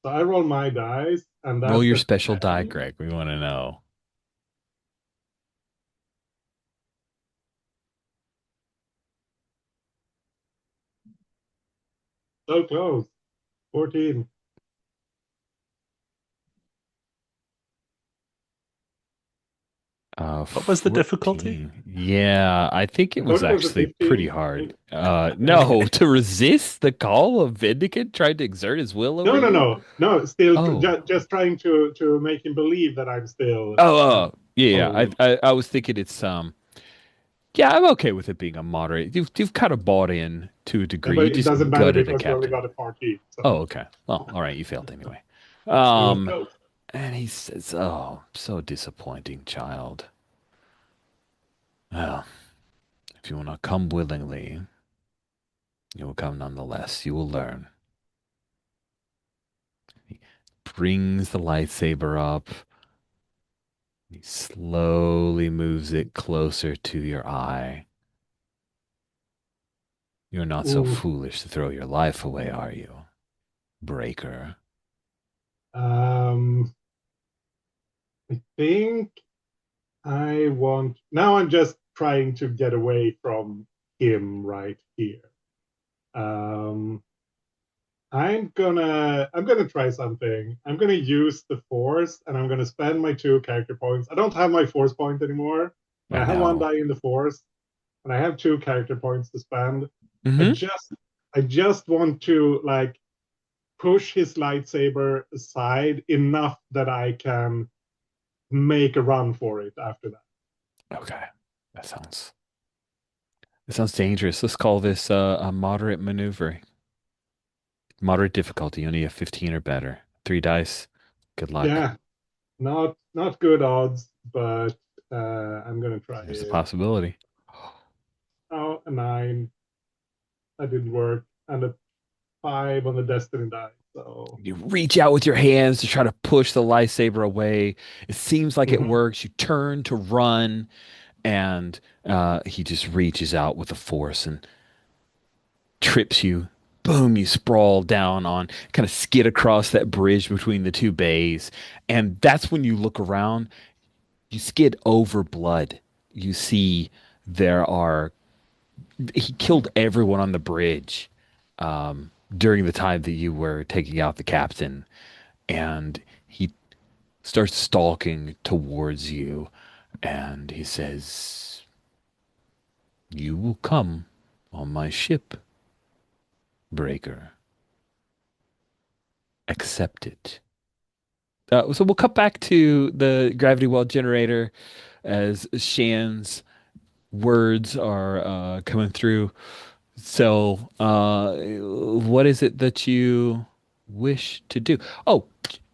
[SPEAKER 3] So I roll my dice, and
[SPEAKER 1] Roll
[SPEAKER 3] that's
[SPEAKER 1] your
[SPEAKER 3] a
[SPEAKER 1] special die,
[SPEAKER 3] 10.
[SPEAKER 1] Greg. We want to know.
[SPEAKER 3] So close. 14.
[SPEAKER 4] What was the difficulty?
[SPEAKER 1] 14. Yeah, I think
[SPEAKER 3] I
[SPEAKER 1] it
[SPEAKER 3] thought
[SPEAKER 1] was
[SPEAKER 3] it was a
[SPEAKER 1] actually pretty
[SPEAKER 3] 15.
[SPEAKER 1] hard. No, to resist the call of Vindicant trying to exert his will over
[SPEAKER 3] No, no,
[SPEAKER 1] you?
[SPEAKER 3] no, no. Still,
[SPEAKER 1] Oh.
[SPEAKER 3] just trying to make him believe that I'm still
[SPEAKER 1] Oh, yeah, yeah.
[SPEAKER 3] following him.
[SPEAKER 1] I was thinking it's yeah, I'm okay with it being a moderate. You've kind of bought in to a
[SPEAKER 3] Yeah,
[SPEAKER 1] degree.
[SPEAKER 3] but
[SPEAKER 1] You
[SPEAKER 3] it
[SPEAKER 1] just
[SPEAKER 3] doesn't matter
[SPEAKER 1] gutted a
[SPEAKER 3] because we only
[SPEAKER 1] captain.
[SPEAKER 3] got a party.
[SPEAKER 1] Oh,
[SPEAKER 3] So
[SPEAKER 1] okay. Well, all right, you failed anyway.
[SPEAKER 3] it was
[SPEAKER 1] Um,
[SPEAKER 3] close.
[SPEAKER 1] and he says, "Oh, so disappointing, child. Well, if you will not come willingly, you will come nonetheless. You will learn." He brings the lightsaber up. He slowly moves it closer to your eye. You're not so
[SPEAKER 3] Ooh.
[SPEAKER 1] foolish to throw your life away, are you, Breaker?
[SPEAKER 3] Um, I think I want. Now I'm just trying to get away from him right here. Um, I'm gonna try something. I'm gonna use the force, and I'm gonna spend my 2 character points. I don't have my force point anymore, but
[SPEAKER 1] I
[SPEAKER 3] I have one
[SPEAKER 1] know.
[SPEAKER 3] die in the force, and I have 2 character points to spend. I
[SPEAKER 1] Mm-hmm.
[SPEAKER 3] just I just want to like push his lightsaber aside enough that I can make a run for it after that.
[SPEAKER 1] Okay. That sounds that sounds dangerous. Let's call this a moderate maneuver. Moderate difficulty, only a 15 or better. 3 dice. Good luck.
[SPEAKER 3] Yeah, not good odds, but I'm gonna try
[SPEAKER 1] There's a
[SPEAKER 3] it.
[SPEAKER 1] possibility.
[SPEAKER 3] Oh, a 9. That didn't work, and a 5 on the destiny die. So
[SPEAKER 1] You reach out with your hands to try to push the lightsaber away. It seems like it
[SPEAKER 3] mhm.
[SPEAKER 1] works. You turn to run, and he just reaches out with the force and trips you. Boom, you sprawl down on, kind of skid across that bridge between the two bays. And that's when you look around, you skid over blood. You see there are, he killed everyone on the bridge during the time that you were taking out the captain. And he starts stalking towards you. And he says, "You will come on my ship, Breaker. Accept it." So we'll cut back to the gravity well generator as Shan's words are coming through. So, what is it that you wish to do? Oh,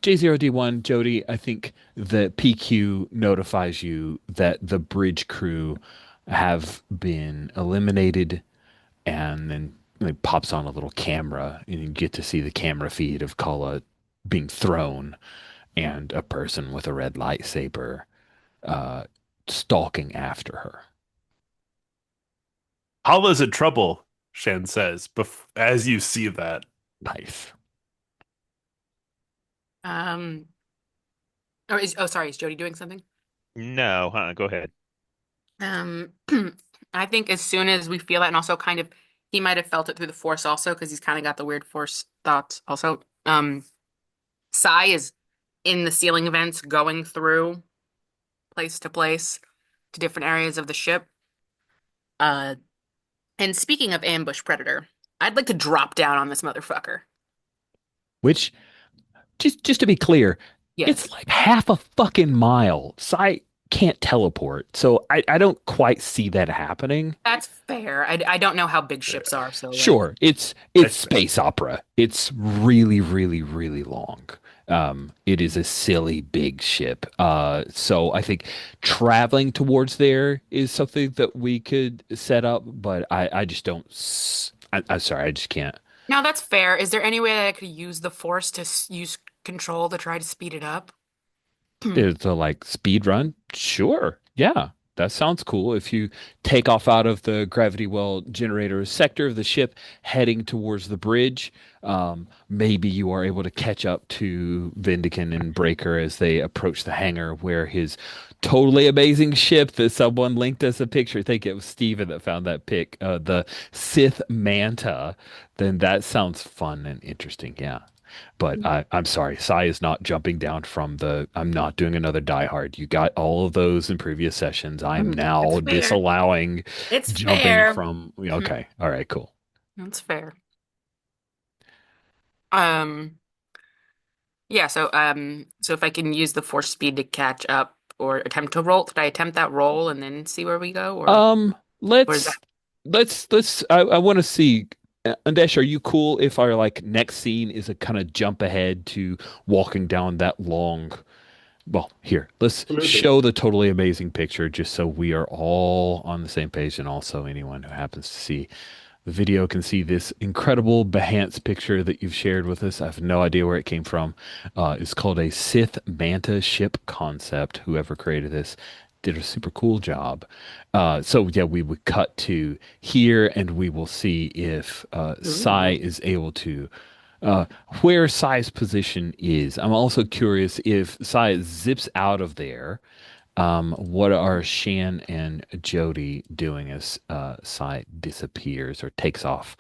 [SPEAKER 1] J0D1, Jody, I think the PQ notifies you that the bridge crew have been eliminated, and then it pops on a little camera, and you get to see the camera feed of Kala being thrown and a person with a red lightsaber uh, stalking after her.
[SPEAKER 4] Hala's in trouble, Shan says, as you see that.
[SPEAKER 1] Nice.
[SPEAKER 2] Um, sorry, is Jody doing something?
[SPEAKER 5] No, huh? Go ahead.
[SPEAKER 2] Um, I think as soon as we feel that, and also kind of, he might have felt it through the force also, because he's kind of got the weird force thoughts also. Sai is in the ceiling vents going through place to place to different areas of the ship. Uh, and speaking of ambush predator, I'd like to drop down on this motherfucker.
[SPEAKER 1] Which, just to be clear, it's
[SPEAKER 2] Yes,
[SPEAKER 1] like half a fucking mile. Sai can't teleport, so I don't quite see that happening.
[SPEAKER 2] that's fair. I don't know how big ships are, so like,
[SPEAKER 1] Sure, it's
[SPEAKER 4] I,
[SPEAKER 1] space opera. It's really, really, really long. It is a silly big ship. So I think traveling towards there is something that we could set up, but I just don't. I'm sorry, I just can't.
[SPEAKER 2] now that's fair. Is there any way that I could use the force to use control to try to speed it up?
[SPEAKER 1] It's a like speed run. Sure, yeah, that sounds cool. If you take off out of the gravity well generator sector of the ship, heading towards the bridge, maybe you are able to catch up to Vindican and Breaker as they approach the hangar where his totally amazing ship that someone linked us a picture. I think it was Steven that found that pic. The Sith Manta. Then that sounds fun and interesting. Yeah. But I'm sorry, Sai is not jumping down from the. I'm not doing another Die Hard. You got all of those in previous sessions. I am
[SPEAKER 2] It's
[SPEAKER 1] now
[SPEAKER 2] fair.
[SPEAKER 1] disallowing
[SPEAKER 2] It's
[SPEAKER 1] jumping
[SPEAKER 2] fair.
[SPEAKER 1] from. Okay, all right, cool.
[SPEAKER 2] That's fair. Um, yeah, so if I can use the force speed to catch up or attempt to roll, did I attempt that roll and then see where we go,
[SPEAKER 1] Um,
[SPEAKER 2] or is that
[SPEAKER 1] let's let's. I want to see. Andesh, are you cool if our like next scene is a kind of jump ahead to walking down that long? Well, here, let's
[SPEAKER 3] Absolutely.
[SPEAKER 1] show the totally amazing picture just so we are all on the same page, and also anyone who happens to see the video can see this incredible Behance picture that you've shared with us. I have no idea where it came from. It's called a Sith Manta ship concept. Whoever created this did a super cool job. So yeah, we would cut to here, and we will see if Sai
[SPEAKER 2] Ooh.
[SPEAKER 1] is able to uh, where Sai's position is. I'm also curious if Sai zips out of there. What are Shan and Jody doing as Sai disappears or takes off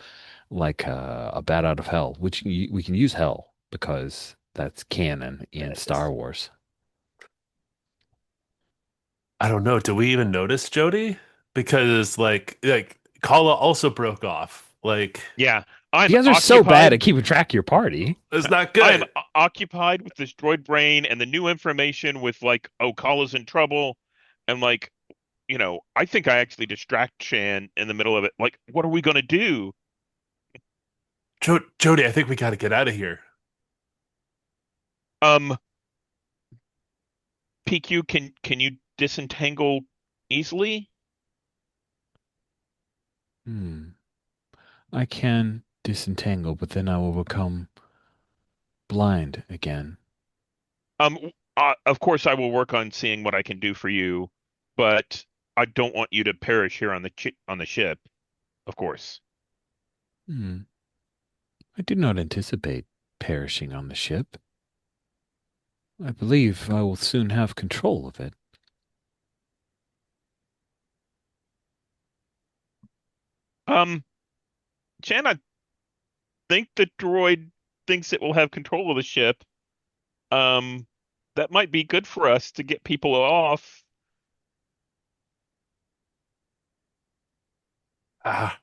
[SPEAKER 1] like a bat out of hell? Which we can use hell because that's canon in Star Wars.
[SPEAKER 4] I don't know. Do we even notice Jody? Because like Kala also broke off. Like
[SPEAKER 5] Yeah, I'm
[SPEAKER 1] You guys are so bad at
[SPEAKER 5] occupied.
[SPEAKER 1] keeping track of your party.
[SPEAKER 4] it's not
[SPEAKER 5] I am
[SPEAKER 4] good.
[SPEAKER 5] occupied with this droid brain and the new information with like, oh, Kala's in trouble, and like, I think I actually distract Shan in the middle of it. Like, what are we gonna do?
[SPEAKER 4] Jody, I think we got to get out of here.
[SPEAKER 5] Um, PQ, can you disentangle easily?
[SPEAKER 1] Hmm. I can disentangle, but then I will become blind again.
[SPEAKER 5] Of course, I will work on seeing what I can do for you, but I don't want you to perish here on the on the ship, of course.
[SPEAKER 1] Hmm. I did not anticipate perishing on the ship. I believe I will soon have control of it.
[SPEAKER 5] Um, Shan, I think the droid thinks it will have control of the ship. Um, that might be good for us to get people off.
[SPEAKER 4] Ah,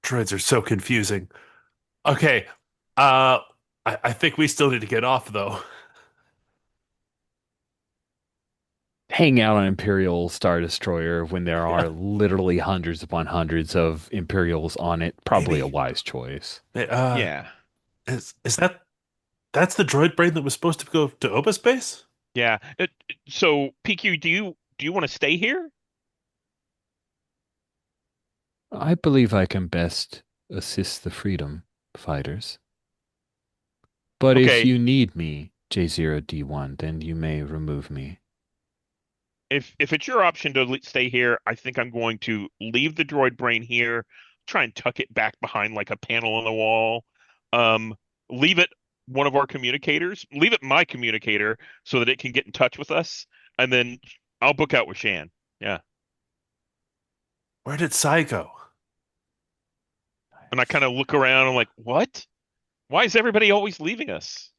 [SPEAKER 4] droids are so confusing. Okay. Uh, I think we still need to get off though.
[SPEAKER 1] Hang out on Imperial Star Destroyer when there
[SPEAKER 4] Yeah,
[SPEAKER 1] are literally hundreds upon hundreds of Imperials on it, probably a
[SPEAKER 4] maybe.
[SPEAKER 1] wise choice.
[SPEAKER 4] Uh,
[SPEAKER 5] Yeah,
[SPEAKER 4] is that's the droid brain that was supposed to go to Oba space?
[SPEAKER 5] yeah. So, PQ, do you want to stay here?
[SPEAKER 1] I believe I can best assist the freedom fighters. But if
[SPEAKER 5] Okay,
[SPEAKER 1] you need me, J0D1, then you may remove me.
[SPEAKER 5] if it's your option to stay here, I think I'm going to leave the droid brain here, try and tuck it back behind like a panel on the wall. Um, leave it one of our communicators, leave it my communicator so that it can get in touch with us, and then I'll book out with Shan. Yeah.
[SPEAKER 4] Where did Sai go?
[SPEAKER 5] And I kind of look around, I'm like, what? Why is everybody always leaving us?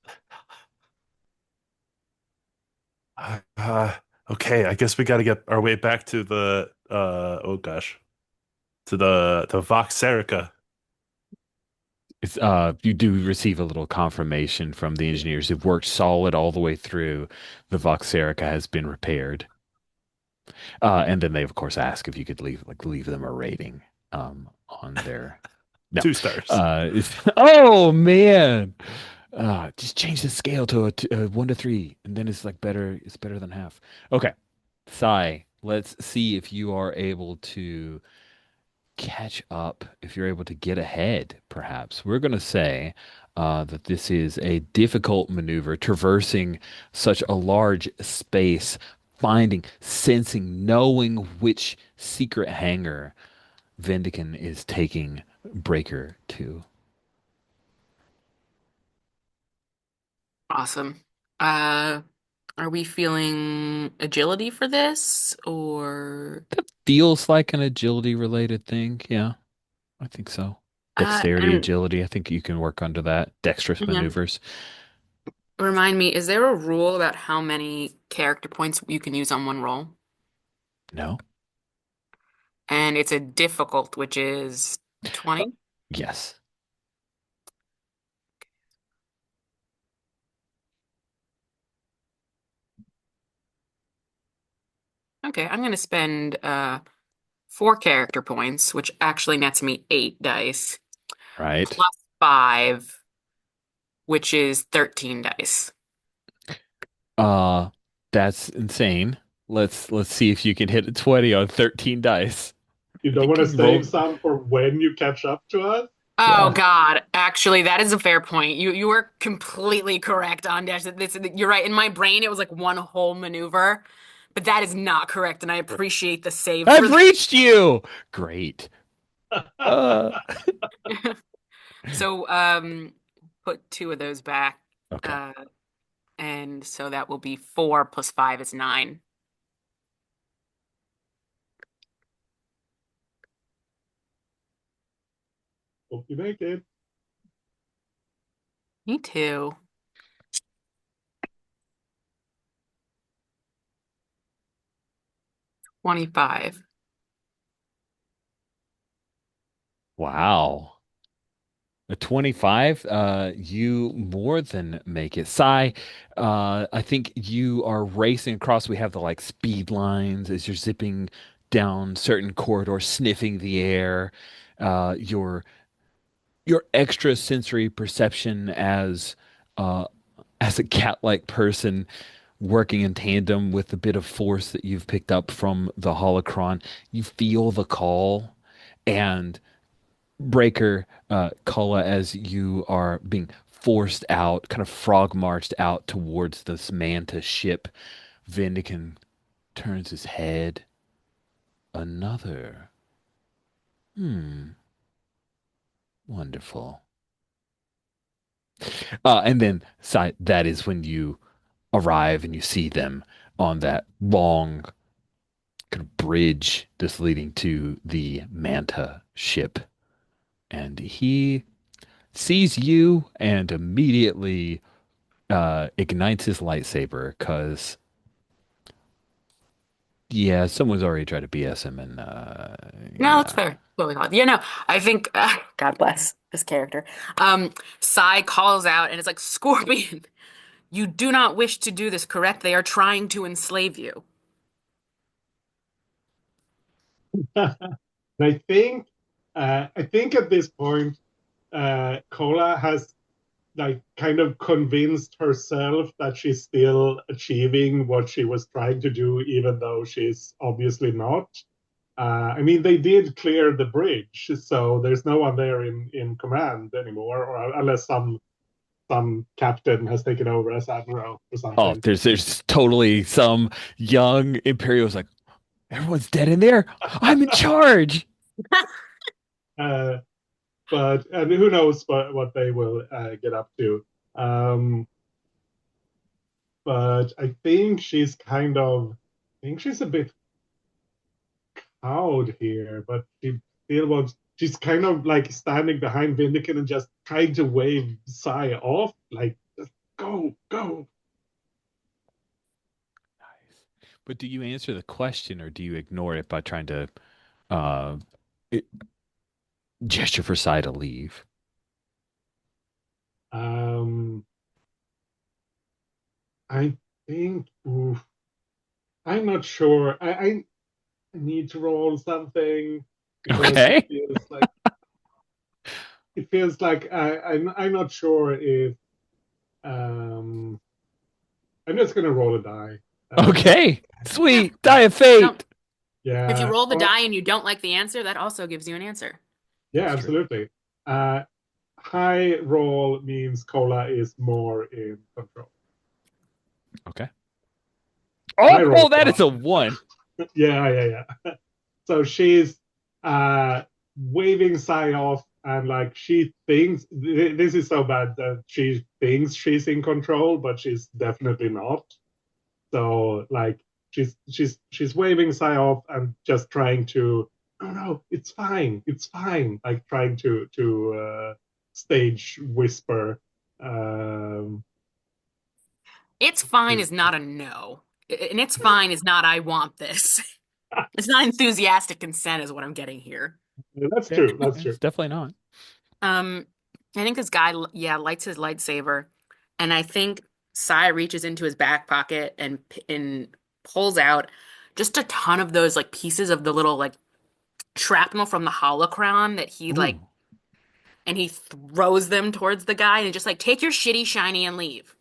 [SPEAKER 4] Uh, okay, I guess we got to get our way back to the oh gosh, to the Vox Serica.
[SPEAKER 1] You do receive a little confirmation from the engineers who've worked solid all the way through. The Voxerica has been repaired. And then they, of course, ask if you could leave them a rating on their. No.
[SPEAKER 4] 2 stars.
[SPEAKER 1] Oh man. Just change the scale to a 1 to 3, and then it's like better. It's better than half. Okay, Sai, let's see if you are able to catch up, if you're able to get ahead, perhaps. We're going to say that this is a difficult maneuver, traversing such a large space, finding, sensing, knowing which secret hangar Vendican is taking Breaker to.
[SPEAKER 2] awesome? Uh, are we feeling agility for this, or
[SPEAKER 1] Feels like an agility related thing. Yeah, I think so. Dexterity,
[SPEAKER 2] And
[SPEAKER 1] agility. I think you can work under that. Dexterous
[SPEAKER 2] yeah,
[SPEAKER 1] maneuvers.
[SPEAKER 2] remind me, is there a rule about how many character points you can use on one roll?
[SPEAKER 1] No?
[SPEAKER 2] And it's a difficult, which is
[SPEAKER 1] Uh,
[SPEAKER 2] 20.
[SPEAKER 1] yes.
[SPEAKER 2] Okay, I'm going to spend 4 character points, which actually nets me 8 dice,
[SPEAKER 1] Right.
[SPEAKER 2] plus 5, which is 13 dice.
[SPEAKER 1] Uh, that's insane. Let's see if you can hit a 20 on 13 dice.
[SPEAKER 3] You
[SPEAKER 1] I
[SPEAKER 3] don't
[SPEAKER 1] think
[SPEAKER 3] want to
[SPEAKER 1] you
[SPEAKER 3] save
[SPEAKER 1] rolled.
[SPEAKER 3] some for when you catch up to us?
[SPEAKER 2] Oh
[SPEAKER 1] Yeah.
[SPEAKER 2] God, actually, that is a fair point. You were completely correct on Dash. You're right. In my brain, it was like one whole maneuver, but that is not correct, and I appreciate the save for
[SPEAKER 1] I've reached you. Great. Uh,
[SPEAKER 2] that. So, put 2 of those back,
[SPEAKER 1] okay.
[SPEAKER 2] uh, and so that will be 4 plus 5 is 9.
[SPEAKER 3] Hope you make it.
[SPEAKER 2] Me too. 25.
[SPEAKER 1] Wow. A 25, you more than make it. Sai, I think you are racing across. We have the like speed lines as you're zipping down certain corridors, sniffing the air. Your extra sensory perception uh as a cat-like person working in tandem with the bit of force that you've picked up from the holocron, you feel the call and Breaker, Kala, as you are being forced out, kind of frog marched out towards this manta ship. Vindican turns his head. Another. Hmm. Wonderful. And then that is when you arrive and you see them on that long kind of bridge that's leading to the manta ship. And he sees you and immediately ignites his lightsaber because yeah, someone's already tried to BS him and
[SPEAKER 2] No, that's
[SPEAKER 1] yeah.
[SPEAKER 2] fair. Totally not. Yeah, no, I think God bless this character. Sai calls out and it's like, Scorpion, you do not wish to do this, correct? They are trying to enslave you.
[SPEAKER 3] And I think at this point, Cola has like kind of convinced herself that she's still achieving what she was trying to do, even though she's obviously not. I mean, they did clear the bridge, so there's no one there in command anymore, or unless some captain has taken over as admiral or
[SPEAKER 1] Oh,
[SPEAKER 3] something.
[SPEAKER 1] there's totally some young Imperial's like, everyone's dead in there. I'm in charge.
[SPEAKER 3] uh, but and who knows what they will get up to. Um, but I think I think she's a bit cowed here, but she still wants. She's kind of like standing behind Vindican and just trying to wave Sai off, like just go, go.
[SPEAKER 1] Nice. But do you answer the question or do you ignore it by trying to uh it, gesture for Sai to leave?
[SPEAKER 3] Um, I think oof, I'm not sure. I need to roll something because
[SPEAKER 1] Okay.
[SPEAKER 3] it feels like I'm not sure if um I'm just gonna roll a die. Uh,
[SPEAKER 1] Okay.
[SPEAKER 2] Yeah.
[SPEAKER 1] Sweet. Die of
[SPEAKER 2] No,
[SPEAKER 1] fate.
[SPEAKER 2] if you
[SPEAKER 3] yeah,
[SPEAKER 2] roll the
[SPEAKER 3] well,
[SPEAKER 2] die and you don't like the answer, that also gives you an answer.
[SPEAKER 3] yeah,
[SPEAKER 1] That's true.
[SPEAKER 3] absolutely. Uh, high roll means Cola is more in control.
[SPEAKER 1] Okay.
[SPEAKER 3] And I
[SPEAKER 1] Oh,
[SPEAKER 3] rolled
[SPEAKER 1] that is
[SPEAKER 3] one.
[SPEAKER 1] a one.
[SPEAKER 3] Yeah, yeah, yeah. So she's waving Sai off, and like she thinks this is so bad that she thinks she's in control, but she's definitely not. So like she's waving Sai off and just trying to no, no, it's fine, like trying to stage whisper. Um,
[SPEAKER 2] It's fine is not a no. And it's fine is not I want this. It's not enthusiastic consent is what I'm getting here.
[SPEAKER 3] that's
[SPEAKER 1] Yeah,
[SPEAKER 3] true. That's true.
[SPEAKER 1] it's definitely not.
[SPEAKER 2] Um, I think this guy, yeah, lights his lightsaber, and I think Sai reaches into his back pocket and pulls out just a ton of those like pieces of the little like shrapnel from the holocron that he
[SPEAKER 1] Ooh.
[SPEAKER 2] like, and he throws them towards the guy and just like take your shitty shiny and leave.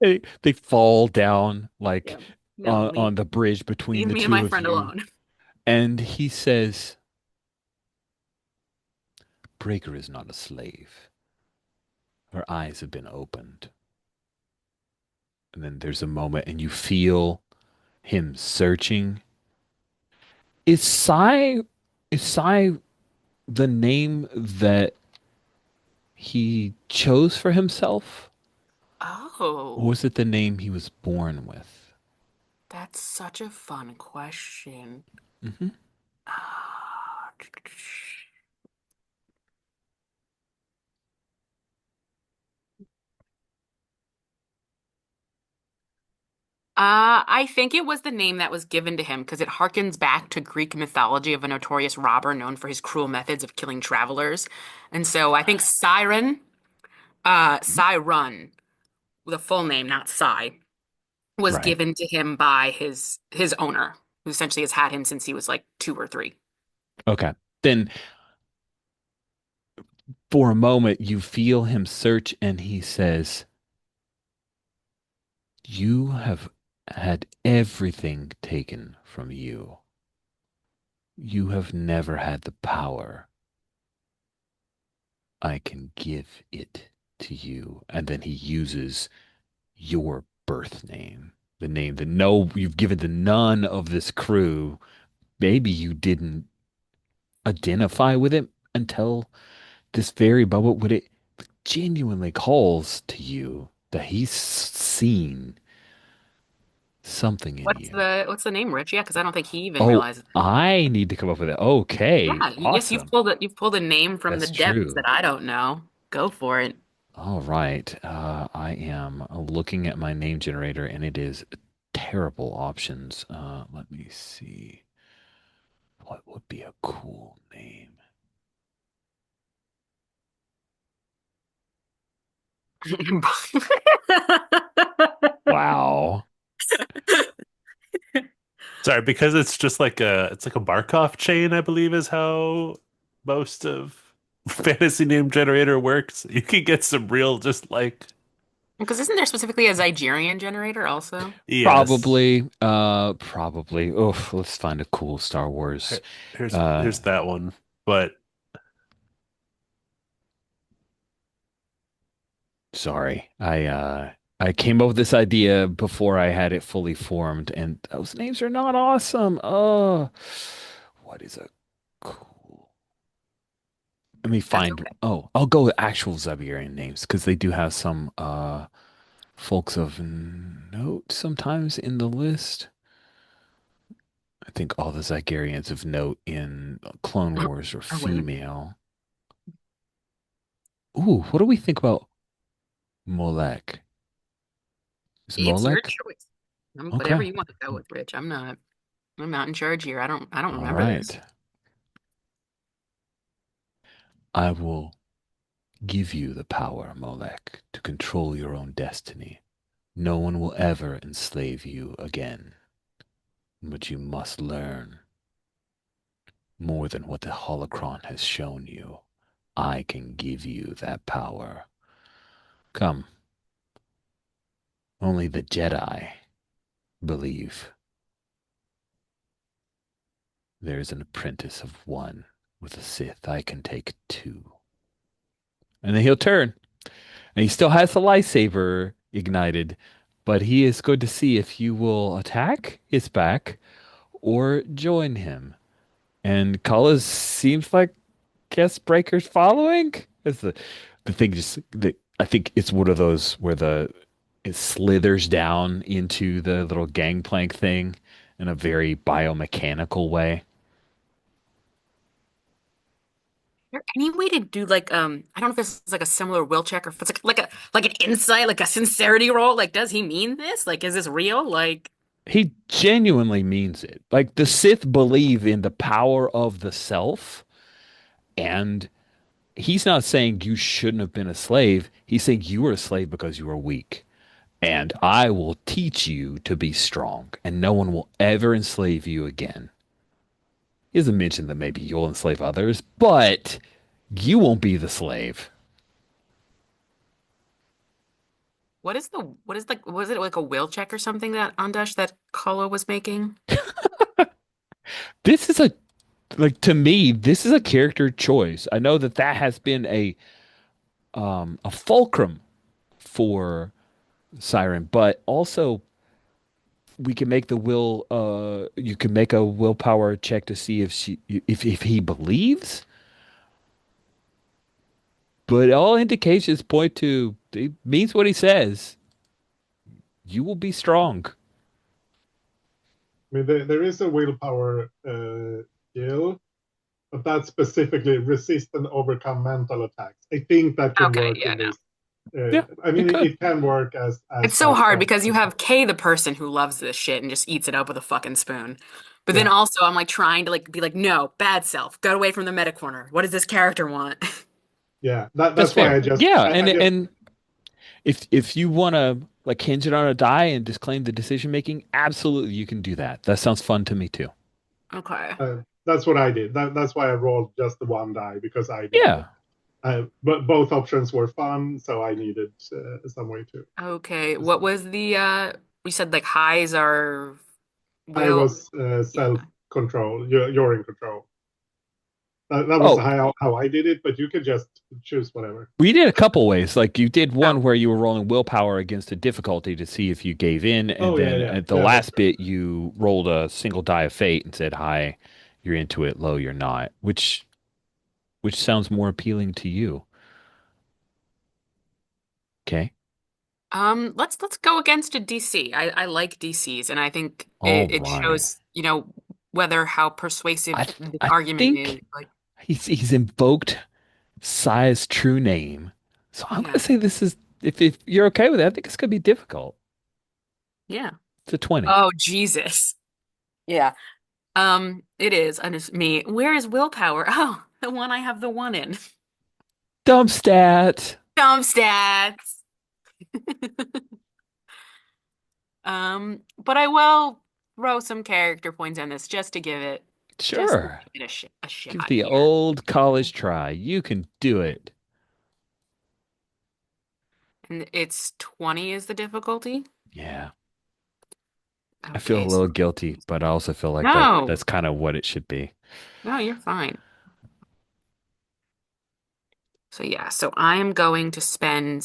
[SPEAKER 1] They fall down like
[SPEAKER 2] Yeah. No, leave.
[SPEAKER 1] on the bridge between
[SPEAKER 2] Leave
[SPEAKER 1] the
[SPEAKER 2] me and my
[SPEAKER 1] two of
[SPEAKER 2] friend
[SPEAKER 1] you.
[SPEAKER 2] alone.
[SPEAKER 1] And he says, Breaker is not a slave. Her eyes have been opened. And then there's a moment and you feel him searching. Is Sai is Sai the name that he chose for himself? Or
[SPEAKER 2] Oh,
[SPEAKER 1] was it the name he was born with?
[SPEAKER 2] that's such a fun question.
[SPEAKER 1] Hmm.
[SPEAKER 2] Ah, I think it was the name that was given to him because it harkens back to Greek mythology of a notorious robber known for his cruel methods of killing travelers. And so I think Siren, the full name, not Psy, was
[SPEAKER 1] Right.
[SPEAKER 2] given to him by his owner, who essentially has had him since he was like 2 or 3.
[SPEAKER 1] Okay. Then for a moment you feel him search and he says, You have had everything taken from you. You have never had the power. I can give it to you. And then he uses your birth name, the name that no, you've given to none of this crew. Maybe you didn't identify with it until this very moment when it genuinely calls to you that he's seen something in
[SPEAKER 2] What's
[SPEAKER 1] you.
[SPEAKER 2] the name, Rich? Yeah, because I don't think he even
[SPEAKER 1] Oh,
[SPEAKER 2] realizes.
[SPEAKER 1] I need to come up with it. Okay,
[SPEAKER 2] Yeah, yes,
[SPEAKER 1] awesome.
[SPEAKER 2] you've pulled a name from the
[SPEAKER 1] That's
[SPEAKER 2] depths
[SPEAKER 1] true.
[SPEAKER 2] that I don't know. Go for it.
[SPEAKER 1] All right. I am looking at my name generator and it is terrible options. Let me see. What would be a cool name? Wow.
[SPEAKER 4] Sorry, because it's just like a Markov chain, I believe is how most of fantasy name generator works. You can get some real just like
[SPEAKER 2] Because isn't there specifically a Zygerian generator also?
[SPEAKER 4] yes.
[SPEAKER 1] Probably. Oh, let's find a cool Star Wars.
[SPEAKER 4] Here- Here's
[SPEAKER 1] Uh,
[SPEAKER 4] here's that one. But
[SPEAKER 1] Sorry. I came up with this idea before I had it fully formed, and those names are not awesome. Oh, what is a cool? Let me
[SPEAKER 2] That's
[SPEAKER 1] find.
[SPEAKER 2] okay.
[SPEAKER 1] Oh, I'll go with actual Zaburian names because they do have some folks of note sometimes in the list. I think all the Zygerians of note in Clone Wars are
[SPEAKER 2] Or women.
[SPEAKER 1] female. Ooh, what do we think about Molek? Is
[SPEAKER 2] It's your
[SPEAKER 1] Molek?
[SPEAKER 2] choice. Whatever
[SPEAKER 1] Okay.
[SPEAKER 2] you want to go with, Rich. I'm not in charge here. I don't
[SPEAKER 1] All
[SPEAKER 2] remember this.
[SPEAKER 1] right. I will give you the power, Molek, to control your own destiny. No one will ever enslave you again. But you must learn more than what the holocron has shown you. I can give you that power. Come, only the Jedi believe there is an apprentice of one. With a Sith, I can take two. And then he'll turn. And he still has the lightsaber ignited, but he is going to see if you will attack his back or join him. And Kala seems like guest breakers following. It's the thing just that I think it's one of those where the it slithers down into the little gangplank thing in a very biomechanical way.
[SPEAKER 2] there any way to do like I don't know if this is like a similar will check or if it's like an insight, like a sincerity roll? Like, does he mean this? Like, is this real? Like,
[SPEAKER 1] He genuinely means it. Like the Sith believe in the power of the self, and he's not saying you shouldn't have been a slave. He's saying you were a slave because you were weak. And I will teach you to be strong, and no one will ever enslave you again. He doesn't mention that maybe you'll enslave others, but you won't be the slave.
[SPEAKER 2] what is like was it like a will check or something that Ondash that Kolo was making?
[SPEAKER 1] This is a like to me, this is a character choice. I know that that has been a fulcrum for Siren, but also we can make the will you can make a willpower check to see if he believes, but all indications point to he means what he says. You will be strong.
[SPEAKER 3] I mean, there is a willpower skill, but that's specifically resist and overcome mental attacks. I think that can
[SPEAKER 2] Okay,
[SPEAKER 3] work
[SPEAKER 2] yeah,
[SPEAKER 3] in
[SPEAKER 2] no.
[SPEAKER 3] this.
[SPEAKER 1] Yeah,
[SPEAKER 3] I
[SPEAKER 1] it
[SPEAKER 3] mean,
[SPEAKER 1] could.
[SPEAKER 3] it can work as
[SPEAKER 2] It's so
[SPEAKER 3] that
[SPEAKER 2] hard
[SPEAKER 3] point.
[SPEAKER 2] because you have Kay, the person who loves this shit and just eats it up with a fucking spoon. But then
[SPEAKER 3] Yeah,
[SPEAKER 2] also I'm like trying to like be like, no, bad self. Get away from the meta corner. What does this character want?
[SPEAKER 3] yeah.
[SPEAKER 1] That's
[SPEAKER 3] That's why
[SPEAKER 1] fair.
[SPEAKER 3] I just
[SPEAKER 1] Yeah,
[SPEAKER 3] I just
[SPEAKER 1] and if you want to like hinge it on a die and disclaim the decision making, absolutely you can do that. That sounds fun to me too.
[SPEAKER 2] Okay.
[SPEAKER 3] that's what I did. That's why I rolled just the one die because I needed.
[SPEAKER 1] Yeah.
[SPEAKER 3] But both options were fun, so I needed some way to.
[SPEAKER 2] Okay. What was the we said like highs are
[SPEAKER 3] I
[SPEAKER 2] will
[SPEAKER 3] was
[SPEAKER 2] yeah.
[SPEAKER 3] self control. You're in control. That was
[SPEAKER 1] Oh,
[SPEAKER 3] how I did it, but you could just choose whatever.
[SPEAKER 1] we did a couple ways. Like you did
[SPEAKER 2] Oh,
[SPEAKER 1] one where you were rolling willpower against a difficulty to see if you gave in, and
[SPEAKER 3] Oh yeah,
[SPEAKER 1] then
[SPEAKER 3] yeah,
[SPEAKER 1] at the
[SPEAKER 3] yeah. That's
[SPEAKER 1] last
[SPEAKER 3] true.
[SPEAKER 1] bit you rolled a single die of fate and said high, you're into it, low, you're not. Which sounds more appealing to you. Okay.
[SPEAKER 2] let's go against a DC. I like DCs and I think
[SPEAKER 1] All
[SPEAKER 2] it
[SPEAKER 1] right.
[SPEAKER 2] shows, whether how persuasive the
[SPEAKER 1] I
[SPEAKER 2] argument is.
[SPEAKER 1] think
[SPEAKER 2] Like,
[SPEAKER 1] he's invoked Sia's true name. So I'm gonna
[SPEAKER 2] yeah.
[SPEAKER 1] say this is if you're okay with it, I think it's gonna be difficult.
[SPEAKER 2] Yeah.
[SPEAKER 1] It's a 20.
[SPEAKER 2] Oh, Jesus. Yeah. It is. And it's me. Where is willpower? Oh, the one I have the one in.
[SPEAKER 1] Dump stat.
[SPEAKER 2] Dumb stats. But I will throw some character points on this just to
[SPEAKER 1] Sure.
[SPEAKER 2] give it a
[SPEAKER 1] Give
[SPEAKER 2] shot
[SPEAKER 1] the
[SPEAKER 2] here.
[SPEAKER 1] old college try. You can do it.
[SPEAKER 2] And it's 20 is the difficulty.
[SPEAKER 1] Yeah. I feel a
[SPEAKER 2] Okay.
[SPEAKER 1] little guilty, but I also feel like
[SPEAKER 2] No,
[SPEAKER 1] that's kind of what it should be.
[SPEAKER 2] no, you're fine. So yeah, so I am going to spend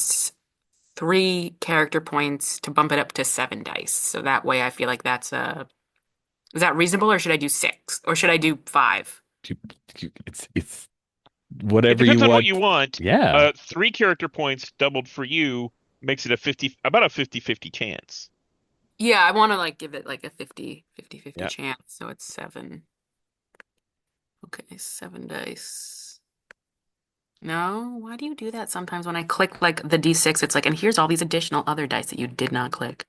[SPEAKER 2] 3 character points to bump it up to 7 dice. So that way I feel like is that reasonable or should I do 6? Or should I do 5?
[SPEAKER 1] You- it's
[SPEAKER 5] It
[SPEAKER 1] whatever you
[SPEAKER 5] depends on what you
[SPEAKER 1] want.
[SPEAKER 5] want.
[SPEAKER 1] Yeah.
[SPEAKER 5] 3 character points doubled for you makes it about a 50-50 chance.
[SPEAKER 2] Yeah, I want to like give it like a 50-50
[SPEAKER 5] Yeah.
[SPEAKER 2] chance. So it's 7. Okay, 7 dice. No, why do you do that sometimes when I click like the D6, it's like, and here's all these additional other dice that you did not click.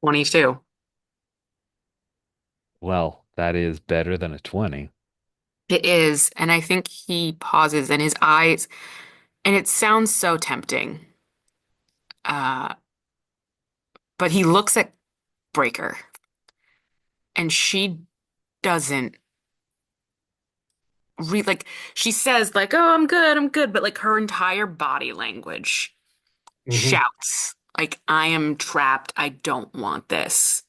[SPEAKER 2] 22.
[SPEAKER 1] Well, that is better than a 20.
[SPEAKER 2] It is, and I think he pauses and his eyes, and it sounds so tempting. Uh, but he looks at Breaker, and she doesn't like she says like, "Oh, I'm good," but like her entire body language
[SPEAKER 3] Hmm.
[SPEAKER 2] shouts like, "I am trapped. I don't want this."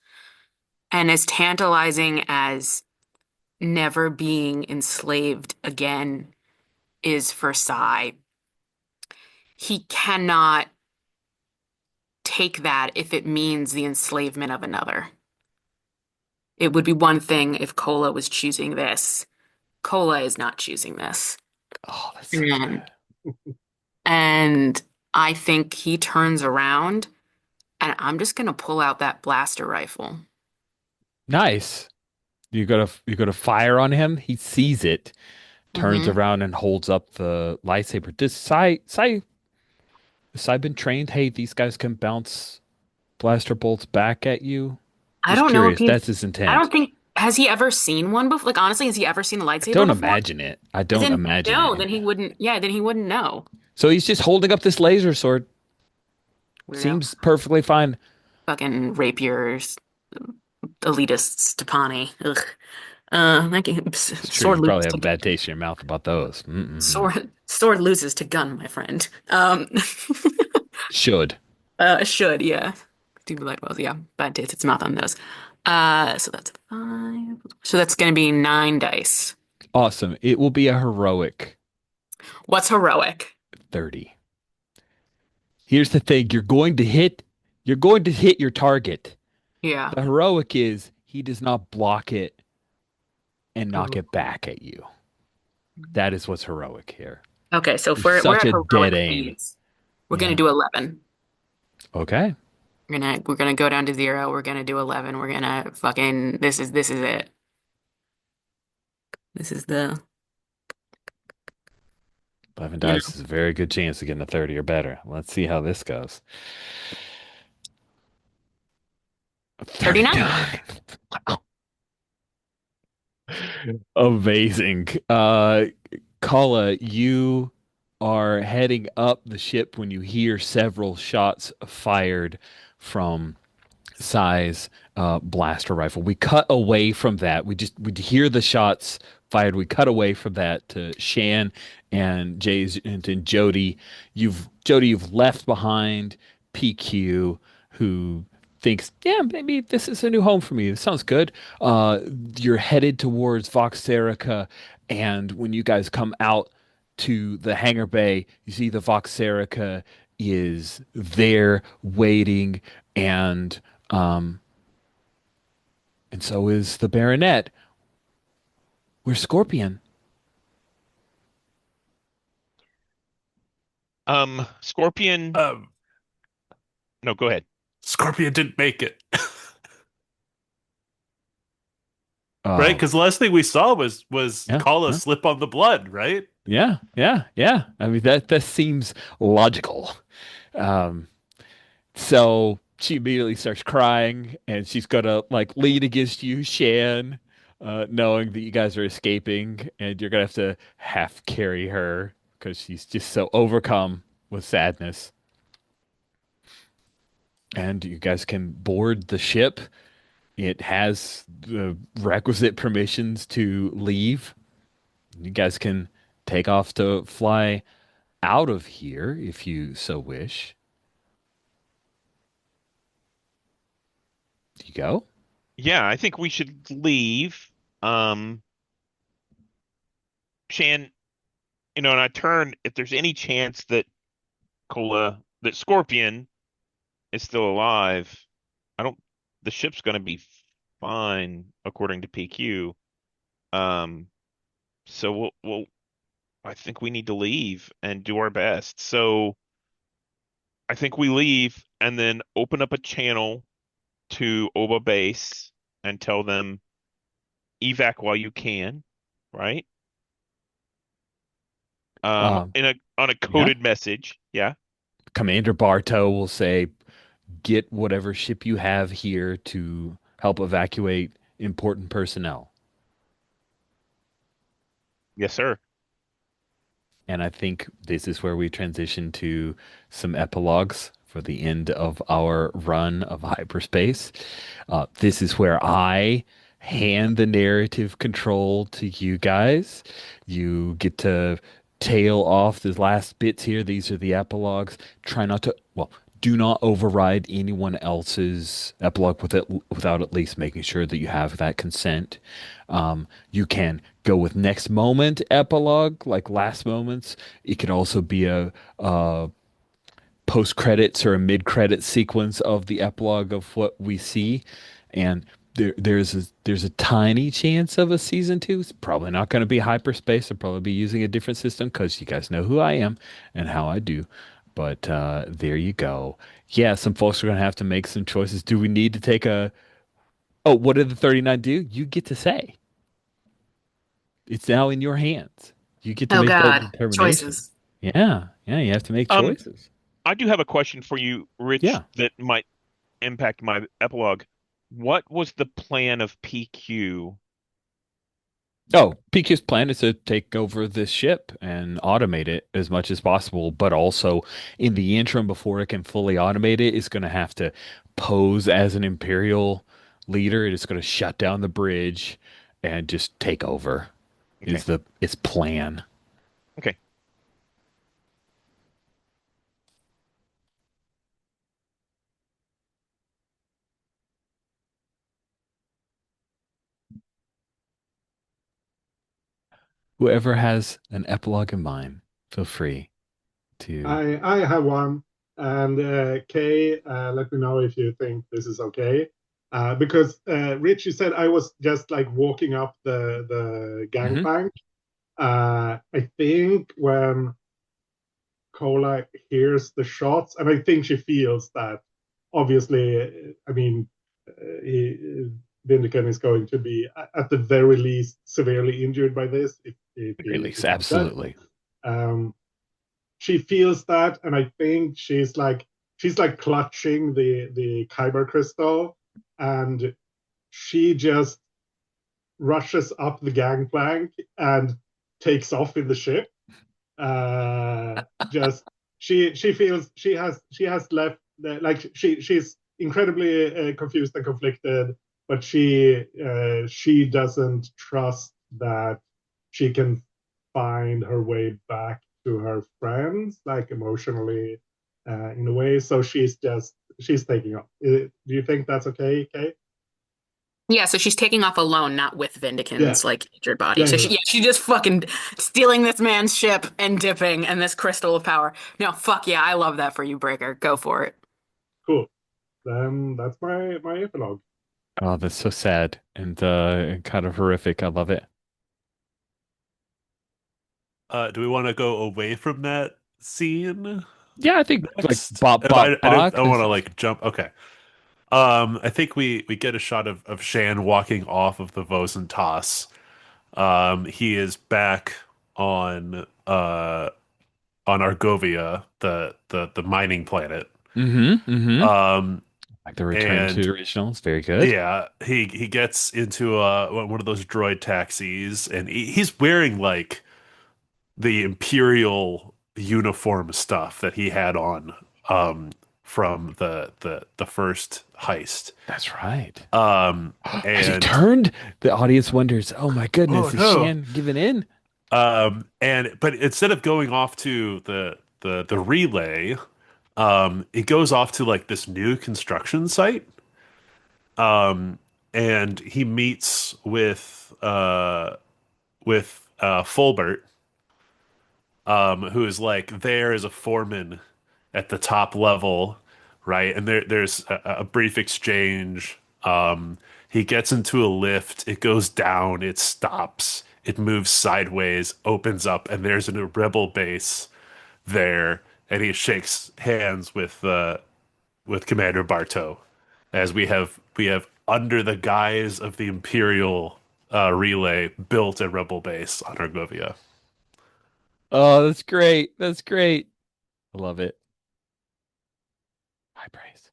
[SPEAKER 2] And as tantalizing as never being enslaved again is for Sai, he cannot take that if it means the enslavement of another. It would be one thing if Cola was choosing this, Cola is not choosing this.
[SPEAKER 1] Oh, that's so
[SPEAKER 2] And
[SPEAKER 1] good.
[SPEAKER 2] and I think he turns around and I'm just gonna pull out that blaster rifle.
[SPEAKER 1] Nice. You got to fire on him. He sees it, turns
[SPEAKER 2] Hmm.
[SPEAKER 1] around and holds up the lightsaber. Does Sai been trained? Hey, these guys can bounce blaster bolts back at you.
[SPEAKER 2] I
[SPEAKER 1] Just
[SPEAKER 2] don't know if
[SPEAKER 1] curious.
[SPEAKER 2] he's
[SPEAKER 1] That's his
[SPEAKER 2] I
[SPEAKER 1] intent.
[SPEAKER 2] don't think has he ever seen one before? Like honestly, has he ever seen a
[SPEAKER 1] I
[SPEAKER 2] lightsaber
[SPEAKER 1] don't
[SPEAKER 2] before?
[SPEAKER 1] imagine it. I
[SPEAKER 2] Because
[SPEAKER 1] don't
[SPEAKER 2] then
[SPEAKER 1] imagine
[SPEAKER 2] no,
[SPEAKER 1] it.
[SPEAKER 2] then he wouldn't then he wouldn't know.
[SPEAKER 1] So he's just holding up this laser sword.
[SPEAKER 2] Weirdo.
[SPEAKER 1] Seems perfectly fine.
[SPEAKER 2] Fucking rapiers, elitists, Tapani. Ugh.
[SPEAKER 1] It's true.
[SPEAKER 2] Sword
[SPEAKER 1] You probably
[SPEAKER 2] loses
[SPEAKER 1] have a
[SPEAKER 2] to
[SPEAKER 1] bad taste in your mouth about those. Mm-mm-mm.
[SPEAKER 2] sword loses to gun, my friend.
[SPEAKER 1] Should.
[SPEAKER 2] Should, yeah. Do light wells, yeah. Bad taste its mouth on those. So that's five. So that's gonna be 9 dice.
[SPEAKER 1] Awesome. It will be a heroic
[SPEAKER 2] What's heroic?
[SPEAKER 1] 30. Here's the thing. You're going to hit your target.
[SPEAKER 2] Yeah.
[SPEAKER 1] The heroic is he does not block it and knock
[SPEAKER 2] Ooh.
[SPEAKER 1] it back at you. That is what's heroic here.
[SPEAKER 2] Okay, so if
[SPEAKER 1] You're
[SPEAKER 2] we're
[SPEAKER 1] such
[SPEAKER 2] at
[SPEAKER 1] a
[SPEAKER 2] heroic
[SPEAKER 1] dead aim.
[SPEAKER 2] feats, we're gonna
[SPEAKER 1] Yeah.
[SPEAKER 2] do 11.
[SPEAKER 1] Okay.
[SPEAKER 2] We're gonna go down to 0. We're gonna do 11. We're gonna fucking this is it. This is the
[SPEAKER 1] 11
[SPEAKER 2] you
[SPEAKER 1] dice
[SPEAKER 2] know
[SPEAKER 1] is a very good chance of getting a 30 or better. Let's see how this goes.
[SPEAKER 2] 39.
[SPEAKER 1] 39. Amazing. Kala, you are heading up the ship when you hear several shots fired from size blaster rifle. We cut away from that. We hear the shots fired. We cut away from that to Shan and Jay's and Jody. You've left behind PQ, who thinks, yeah, maybe this is a new home for me. This sounds good. Uh, you're headed towards Voxerica, and when you guys come out to the hangar bay, you see the Voxerica is there waiting, and um, and so is the Baronet. We're Scorpion.
[SPEAKER 5] Scorpion.
[SPEAKER 4] Um,
[SPEAKER 5] No, go ahead.
[SPEAKER 4] Scorpion didn't make it, right?
[SPEAKER 1] Oh,
[SPEAKER 4] Because the last thing we saw was
[SPEAKER 1] yeah,
[SPEAKER 4] Kala
[SPEAKER 1] yeah,
[SPEAKER 4] slip on the blood, right?
[SPEAKER 1] yeah, yeah, yeah. I mean that seems logical. Um, so she immediately starts crying, and she's gonna like lean against you, Shan, knowing that you guys are escaping, and you're gonna have to half carry her because she's just so overcome with sadness. And you guys can board the ship. It has the requisite permissions to leave. You guys can take off to fly out of here if you so wish. You go?
[SPEAKER 5] Yeah, I think we should leave. Um, Shan, and I turn if there's any chance that that Scorpion is still alive. I don't. The ship's going to be fine according to PQ. Um, so I think we need to leave and do our best. So I think we leave and then open up a channel to Oba Base and tell them evac while you can, right?
[SPEAKER 1] Um,
[SPEAKER 5] In a on a
[SPEAKER 1] yeah.
[SPEAKER 5] coded message. Yeah.
[SPEAKER 1] Commander Bartow will say, get whatever ship you have here to help evacuate important personnel.
[SPEAKER 5] Yes, sir.
[SPEAKER 1] And I think this is where we transition to some epilogues for the end of our run of hyperspace. This is where I hand the narrative control to you guys. You get to tail off the last bits here. These are the epilogues. Try not to, well, do not override anyone else's epilogue without at least making sure that you have that consent. You can go with next moment epilogue, like last moments. It could also be a post credits or a mid credit sequence of the epilogue of what we see. And there's a tiny chance of a season two. It's probably not going to be hyperspace. I'll probably be using a different system because you guys know who I am and how I do. But there you go. Yeah, some folks are going to have to make some choices. Do we need to take a? Oh, what did the 39 do? You get to say. It's now in your hands. You get to
[SPEAKER 2] Oh
[SPEAKER 1] make that
[SPEAKER 2] God,
[SPEAKER 1] determination.
[SPEAKER 2] choices.
[SPEAKER 1] Yeah, yeah, you have to make
[SPEAKER 5] Um,
[SPEAKER 1] choices.
[SPEAKER 5] I do have a question for you, Rich,
[SPEAKER 1] Yeah.
[SPEAKER 5] that might impact my epilogue. What was the plan of PQ?
[SPEAKER 1] Oh, PQ's plan is to take over this ship and automate it as much as possible, but also in the interim, before it can fully automate it, it's going to have to pose as an Imperial leader. It is going to shut down the bridge and just take over.
[SPEAKER 5] Okay.
[SPEAKER 1] Is the its plan.
[SPEAKER 5] Okay.
[SPEAKER 1] Whoever has an epilogue in mind, feel free to.
[SPEAKER 3] I have one, and Kay, let me know if you think this is okay. Because Rich, you said I was just like walking up the
[SPEAKER 1] Hmm.
[SPEAKER 3] gangplank. I think when Cola hears the shots, and I think she feels that. Obviously, I mean, Vindican is going to be at the very least severely injured by this if he
[SPEAKER 1] Release,
[SPEAKER 3] becomes dead.
[SPEAKER 1] absolutely.
[SPEAKER 3] Um, she feels that, and I think she's like clutching the kyber crystal, and she just rushes up the gangplank and takes off in the ship. Just she feels she has left like she's incredibly confused and conflicted, but she doesn't trust that she can find her way back to her friends, like emotionally, in a way. So she's taking off. Do you think that's okay, Kate?
[SPEAKER 2] Yeah, so she's taking off alone, not with
[SPEAKER 3] Yeah,
[SPEAKER 2] Vindican's like injured body.
[SPEAKER 3] yeah,
[SPEAKER 2] So
[SPEAKER 3] yeah,
[SPEAKER 2] she,
[SPEAKER 3] yeah.
[SPEAKER 2] yeah, she just fucking stealing this man's ship and dipping and this crystal of power. No, fuck yeah, I love that for you, Breaker. Go for it.
[SPEAKER 3] Cool. Then that's my epilogue.
[SPEAKER 1] Oh, that's so sad and kind of horrific. I love it.
[SPEAKER 4] Do we want to go away from that scene
[SPEAKER 1] Yeah, I think like
[SPEAKER 4] next?
[SPEAKER 1] Bob Bop
[SPEAKER 4] I
[SPEAKER 1] Bach.
[SPEAKER 4] want to like jump. Okay. I think we get a shot of Shan walking off of the Vosentas. He is back on on Argovia, the mining planet.
[SPEAKER 1] Mm-hmm. Mm-hmm.
[SPEAKER 4] Um,
[SPEAKER 1] Like the return to
[SPEAKER 4] and
[SPEAKER 1] originals. Very good.
[SPEAKER 4] yeah, he gets into one of those droid taxis, and he's wearing like the Imperial uniform stuff that he had on from the first heist.
[SPEAKER 1] That's right.
[SPEAKER 4] Um,
[SPEAKER 1] Has he
[SPEAKER 4] and
[SPEAKER 1] turned? The audience wonders, oh my
[SPEAKER 4] oh
[SPEAKER 1] goodness, is
[SPEAKER 4] no.
[SPEAKER 1] Shan giving in?
[SPEAKER 4] And but instead of going off to the relay, it goes off to like this new construction site. Um, and he meets with Fulbert, who is like there as a foreman at the top level, right? And there's a brief exchange. He gets into a lift, it goes down, it stops, it moves sideways, opens up, and there's a rebel base there, and he shakes hands with Commander Bartow, as we have under the guise of the Imperial relay built a rebel base on Argovia.
[SPEAKER 1] Oh, that's great. That's great. I love it. High praise.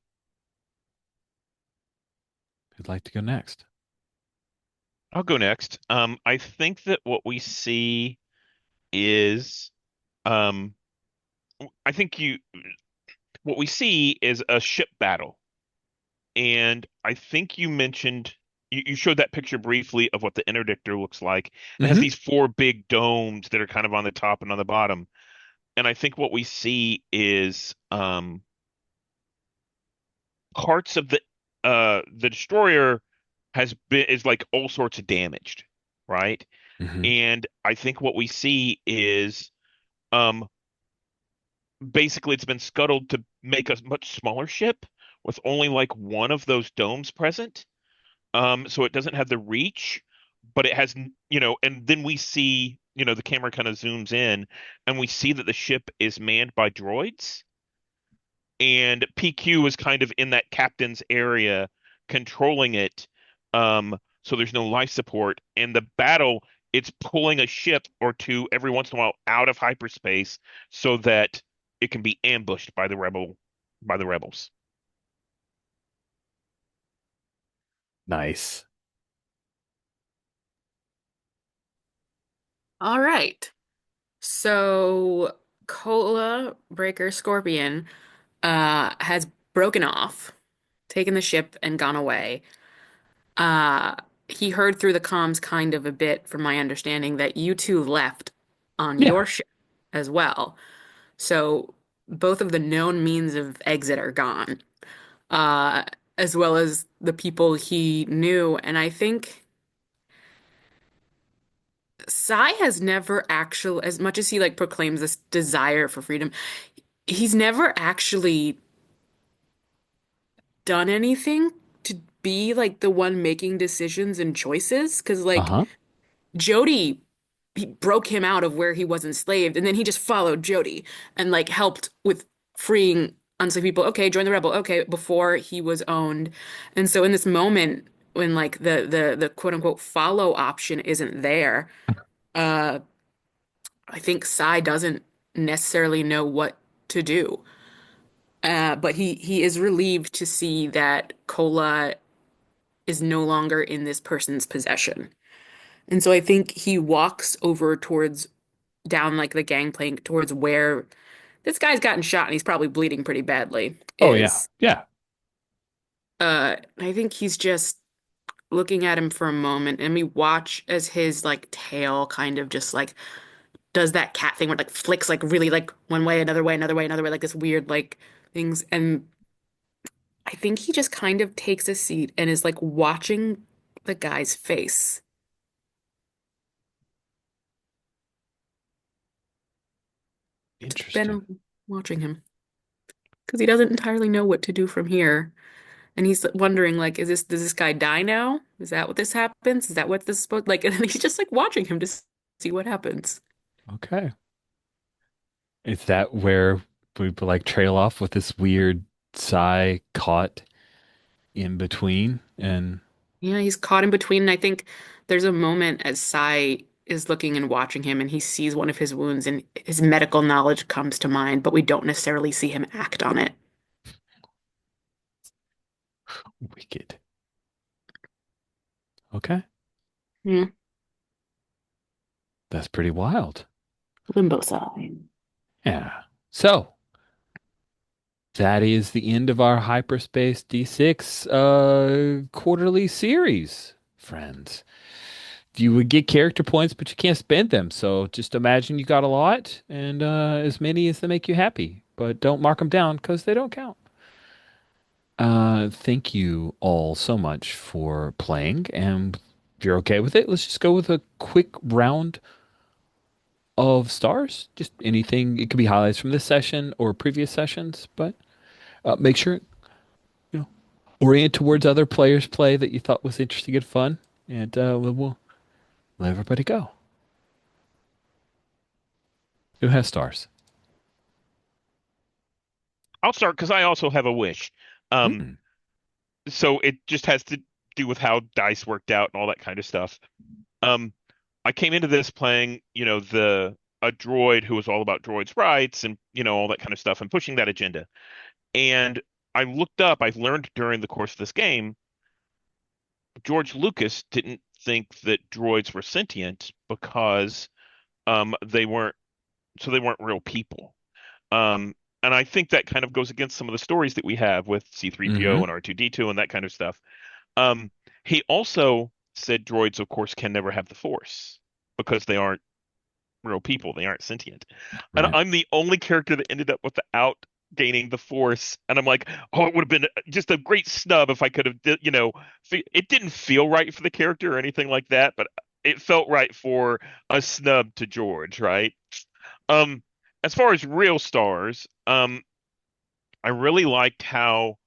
[SPEAKER 1] Who'd like to go next?
[SPEAKER 5] I'll go next. I think that what we see is, um, I think what we see is a ship battle. And I think you mentioned, you showed that picture briefly of what the interdictor looks like. And it has
[SPEAKER 1] Mm-hmm.
[SPEAKER 5] these four big domes that are kind of on the top and on the bottom. And I think what we see is, parts of the destroyer is like all sorts of damaged, right?
[SPEAKER 1] Mm-hmm.
[SPEAKER 5] And I think what we see is, um basically it's been scuttled to make a much smaller ship with only like one of those domes present. So it doesn't have the reach, but it has, and then we see, the camera kind of zooms in and we see that the ship is manned by droids, and PQ is kind of in that captain's area controlling it. So there's no life support, and the battle, it's pulling a ship or two every once in a while out of hyperspace so that it can be ambushed by the rebels.
[SPEAKER 1] Nice.
[SPEAKER 2] All right. So Cola Breaker Scorpion has broken off, taken the ship and gone away. Uh he heard through the comms kind of a bit, from my understanding, that you two left on
[SPEAKER 1] Yeah.
[SPEAKER 2] your ship as well. So both of the known means of exit are gone, uh, as well as the people he knew. And I think Sai has never actually, as much as he like proclaims this desire for freedom, he's never actually done anything to be like the one making decisions and choices. Because like
[SPEAKER 1] Uh-huh.
[SPEAKER 2] Jody, he broke him out of where he was enslaved, and then he just followed Jody and like helped with freeing enslaved people. Okay, join the rebel. Okay, before he was owned. And so in this moment when like the quote unquote follow option isn't there, uh I think Sai doesn't necessarily know what to do. But he is relieved to see that Cola is no longer in this person's possession. And so I think he walks over towards down like the gangplank towards where this guy's gotten shot and he's probably bleeding pretty badly
[SPEAKER 1] Oh yeah.
[SPEAKER 2] is.
[SPEAKER 1] Yeah.
[SPEAKER 2] I think he's just looking at him for a moment, and we watch as his like tail kind of just like does that cat thing where it like flicks like really like one way, another way, another way, another way, like this weird like things. And I think he just kind of takes a seat and is like watching the guy's face. Just
[SPEAKER 1] Interesting.
[SPEAKER 2] been watching him because he doesn't entirely know what to do from here. And he's wondering, like, does this guy die now? Is that what this happens? Is that what this is supposed like? And he's just like watching him to see what happens.
[SPEAKER 1] Okay. Is that where we like trail off with this weird sigh caught in between? And
[SPEAKER 2] Yeah, he's caught in between. And I think there's a moment as Sai is looking and watching him, and he sees one of his wounds, and his medical knowledge comes to mind, but we don't necessarily see him act on it.
[SPEAKER 1] wicked. Okay.
[SPEAKER 2] Yeah,
[SPEAKER 1] That's pretty wild.
[SPEAKER 2] limbo Sai.
[SPEAKER 1] Yeah. So that is the end of our Hyperspace D6 quarterly series, friends. You would get character points, but you can't spend them. So just imagine you got a lot and as many as they make you happy. But don't mark them down because they don't count. Thank you all so much for playing. And if you're okay with it, let's just go with a quick round of stars. Just anything. It could be highlights from this session or previous sessions, but make sure you know orient towards other players' play that you thought was interesting and fun, and we'll let everybody go. Who has stars?
[SPEAKER 5] I'll start because I also have a wish. Um,
[SPEAKER 1] Mm,
[SPEAKER 5] so it just has to do with how dice worked out and all that kind of stuff. Um, I came into this playing, the a droid who was all about droids' rights and all that kind of stuff and pushing that agenda. And I've learned during the course of this game, George Lucas didn't think that droids were sentient because they weren't they weren't real people. Um, and I think that kind of goes against some of the stories that we have with C-3PO
[SPEAKER 1] hmm
[SPEAKER 5] and R2-D2 and that kind of stuff. Um, he also said droids, of course, can never have the Force because they aren't real people. They aren't sentient. And
[SPEAKER 1] Right.
[SPEAKER 5] I'm the only character that ended up without gaining the Force. And I'm like, oh, it would have been just a great snub if I could have, it didn't feel right for the character or anything like that, but it felt right for a snub to George, right? Um, as far as real stars, I really liked how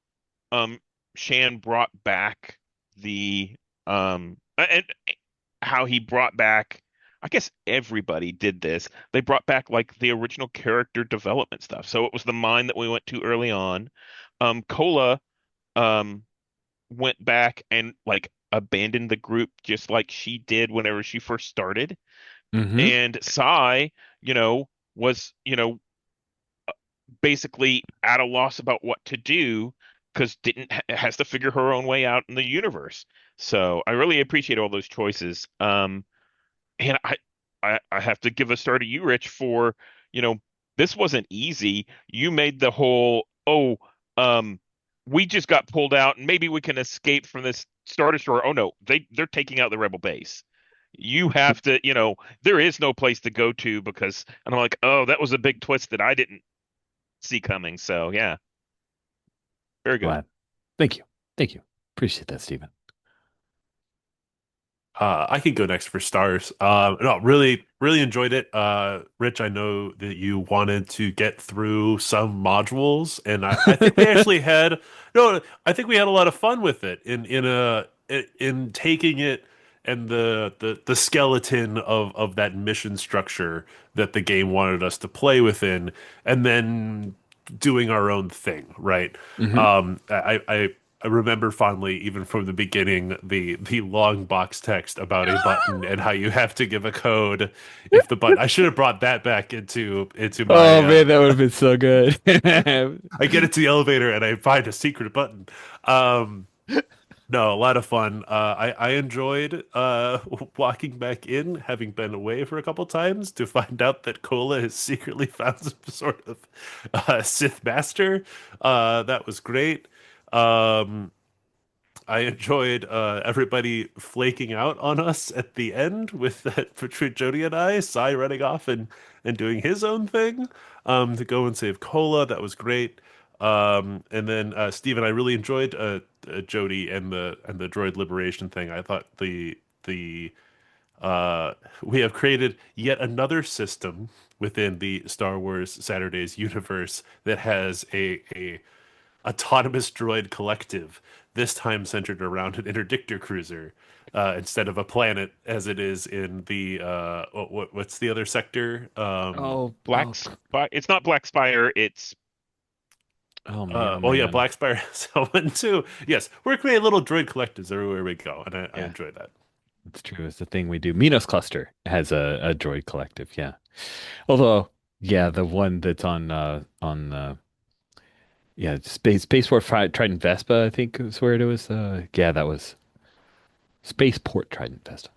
[SPEAKER 5] um Shan brought back the and how he brought back, I guess everybody did this. They brought back like the original character development stuff. So it was the mine that we went to early on. Cola um went back and like abandoned the group just like she did whenever she first started.
[SPEAKER 1] Hmm.
[SPEAKER 5] And Sai, was, basically at a loss about what to do because didn't has to figure her own way out in the universe. So I really appreciate all those choices. And I have to give a star to you, Rich, for, you know, this wasn't easy. You made the whole, um, we just got pulled out and maybe we can escape from this Star Destroyer. Oh no, they're taking out the rebel base. You have to, there is no place to go to because, and I'm like, oh, that was a big twist that I didn't see coming. So yeah, very good.
[SPEAKER 1] Glad. Thank you. Thank you. Appreciate that, Stephen.
[SPEAKER 4] I can go next for stars. No, really, really enjoyed it. Rich, I know that you wanted to get through some modules, and I think we actually had no, I think we had a lot of fun with it in taking it and the skeleton of that mission structure that the game wanted us to play within, and then doing our own thing, right?
[SPEAKER 1] Hmm.
[SPEAKER 4] I remember fondly, even from the beginning, the long box text about a button and how you have to give a code if the button. I should have brought that back into my.
[SPEAKER 1] Oh man, that would have been so good.
[SPEAKER 4] I get into the elevator and I find a secret button. Um, no, a lot of fun. I enjoyed walking back in, having been away for a couple times, to find out that Cola has secretly found some sort of Sith master. That was great. Um, I enjoyed everybody flaking out on us at the end with that between Jody and I, Sai running off and doing his own thing to go and save Cola. That was great. And then Steven, I really enjoyed Jody and the droid liberation thing. I thought the we have created yet another system within the Star Wars Saturdays universe that has a autonomous droid collective, this time centered around an interdictor cruiser instead of a planet as it is in the what's the other sector?
[SPEAKER 1] Oh,
[SPEAKER 5] Black Spire. It's not Black Spire. It's
[SPEAKER 1] oh man, oh
[SPEAKER 4] Oh yeah,
[SPEAKER 1] man.
[SPEAKER 4] Black Spire has one too. Yes, we're creating little droid collectives everywhere we go, and I
[SPEAKER 1] Yeah,
[SPEAKER 4] enjoy that.
[SPEAKER 1] it's true. It's the thing we do. Minos Cluster has a droid collective. Yeah. Although, yeah, the one that's on yeah, Spaceport Trident Vespa, I think is where it was. Yeah, that was Spaceport Trident Vespa.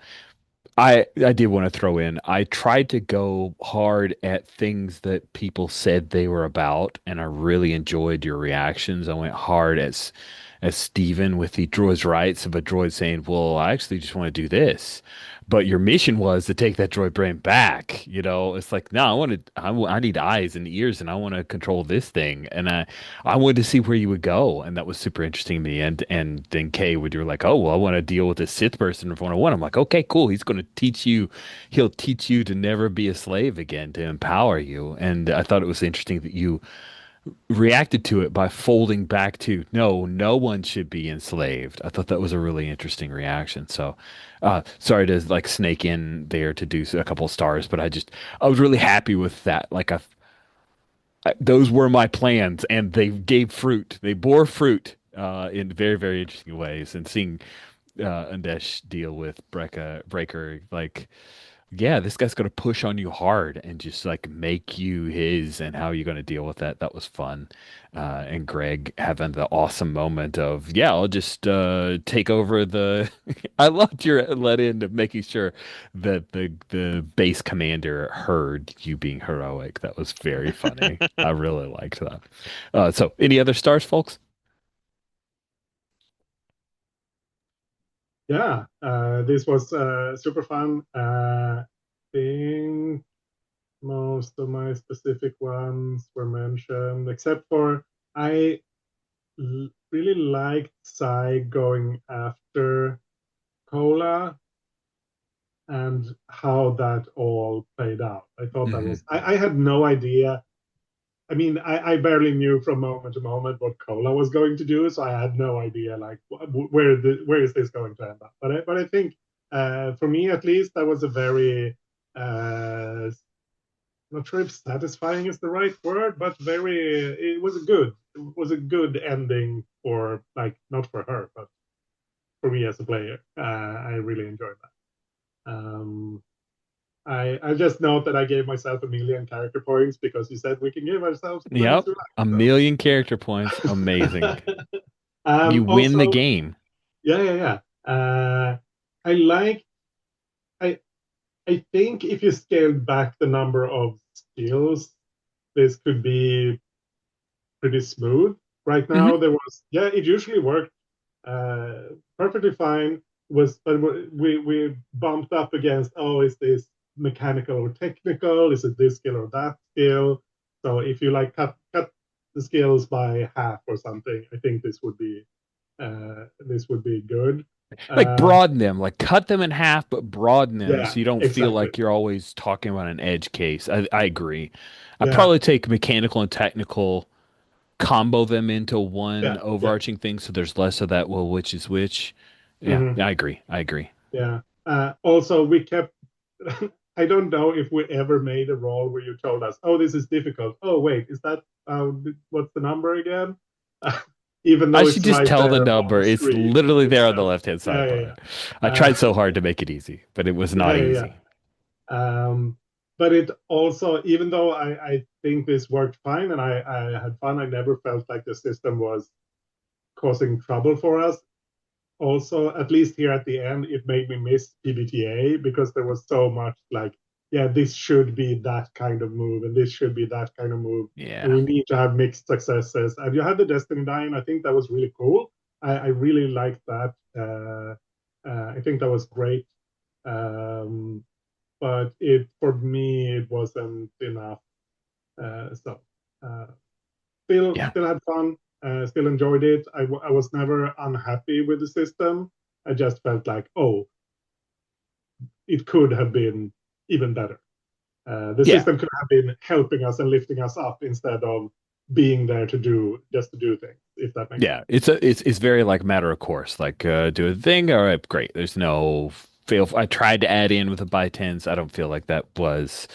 [SPEAKER 1] I did want to throw in. I tried to go hard at things that people said they were about, and I really enjoyed your reactions. I went hard as Steven with the droid's rights of a droid saying, "Well, I actually just want to do this." But your mission was to take that droid brain back. It's like, no, I need eyes and ears, and I want to control this thing. And I wanted to see where you would go, and that was super interesting to me. And then Kay would you're like, oh well, I want to deal with this Sith person in 101. I'm like, okay, cool. He'll teach you to never be a slave again, to empower you. And I thought it was interesting that you reacted to it by folding back to no one should be enslaved. I thought that was a really interesting reaction. So, sorry to like snake in there to do a couple stars, but I was really happy with that. Like those were my plans, and they gave fruit. They bore fruit in very, very interesting ways. And seeing Undesh deal with Breaker, like, yeah, this guy's gonna push on you hard and just like make you his. And how are you gonna deal with that? That was fun. And Greg having the awesome moment of, yeah, I'll just take over the. I loved your let in of making sure that the base commander heard you being heroic. That was very funny. I really liked that. So, any other stars, folks?
[SPEAKER 3] Yeah, this was super fun. Think most of my specific ones were mentioned, except for I really liked Sai going after Cola and how that all played out. I thought that
[SPEAKER 1] Hmm.
[SPEAKER 3] was, I had no idea I mean, I barely knew from moment to moment what Cola was going to do, so I had no idea like where is this going to end up. But I think for me at least that was a very not sure if satisfying is the right word, but very it was a good ending for like not for her, but for me as a player. I really enjoyed that. I just note that I gave myself 1,000,000 character points because you said we can give ourselves as many as
[SPEAKER 1] Yep.
[SPEAKER 3] we
[SPEAKER 1] A
[SPEAKER 3] like.
[SPEAKER 1] million character points. Amazing.
[SPEAKER 3] So.
[SPEAKER 1] You win the
[SPEAKER 3] Also,
[SPEAKER 1] game.
[SPEAKER 3] yeah, yeah, yeah. I like. I I think if you scaled back the number of skills, this could be pretty smooth. Right now,
[SPEAKER 1] Hmm.
[SPEAKER 3] there was yeah, it usually worked uh, perfectly fine. Was but we bumped up against is this mechanical or technical? Is it this skill or that skill? So if you like cut the skills by half or something, I think this would be good.
[SPEAKER 1] Like
[SPEAKER 3] Um,
[SPEAKER 1] broaden them, like cut them in half, but broaden them
[SPEAKER 3] yeah,
[SPEAKER 1] so you don't feel
[SPEAKER 3] exactly.
[SPEAKER 1] like you're always talking about an edge case. I agree. I'd
[SPEAKER 3] Yeah,
[SPEAKER 1] probably take mechanical and technical, combo them into one
[SPEAKER 3] yeah, yeah.
[SPEAKER 1] overarching thing so there's less of that, well, which is which. Yeah,
[SPEAKER 3] Mhm.
[SPEAKER 1] I agree. I agree.
[SPEAKER 3] Yeah. Also, we kept. I don't know if we ever made a roll where you told us, "Oh, this is difficult." Oh, wait, is that what's the number again? Even
[SPEAKER 1] I
[SPEAKER 3] though
[SPEAKER 1] should
[SPEAKER 3] it's
[SPEAKER 1] just
[SPEAKER 3] right
[SPEAKER 1] tell the
[SPEAKER 3] there on
[SPEAKER 1] number.
[SPEAKER 3] the
[SPEAKER 1] It's
[SPEAKER 3] screen,
[SPEAKER 1] literally
[SPEAKER 3] it's
[SPEAKER 1] there on the
[SPEAKER 3] just
[SPEAKER 1] left-hand
[SPEAKER 3] yeah, yeah,
[SPEAKER 1] sidebar.
[SPEAKER 3] yeah.
[SPEAKER 1] I tried so hard to make it easy, but it was
[SPEAKER 3] Yeah,
[SPEAKER 1] not
[SPEAKER 3] yeah,
[SPEAKER 1] easy.
[SPEAKER 3] yeah. But it also, even though I think this worked fine and I had fun, I never felt like the system was causing trouble for us. Also, at least here at the end, it made me miss PBTA because there was so much like, yeah, this should be that kind of move, and this should be that kind of move, and
[SPEAKER 1] Yeah.
[SPEAKER 3] we need to have mixed successes. And you had the Destiny Dying, I think that was really cool. I really liked that. I think that was great. Um, but it for me it wasn't enough. So uh,
[SPEAKER 1] Yeah.
[SPEAKER 3] still had fun, still enjoyed it. I was never unhappy with the system. I just felt like, oh, it could have been even better. The
[SPEAKER 1] Yeah.
[SPEAKER 3] system could have been helping us and lifting us up instead of being there to do things. If that makes sense.
[SPEAKER 1] Yeah. It's very like matter of course. Like do a thing. All right, great. There's no fail. I tried to add in with a by tens. I don't feel like that was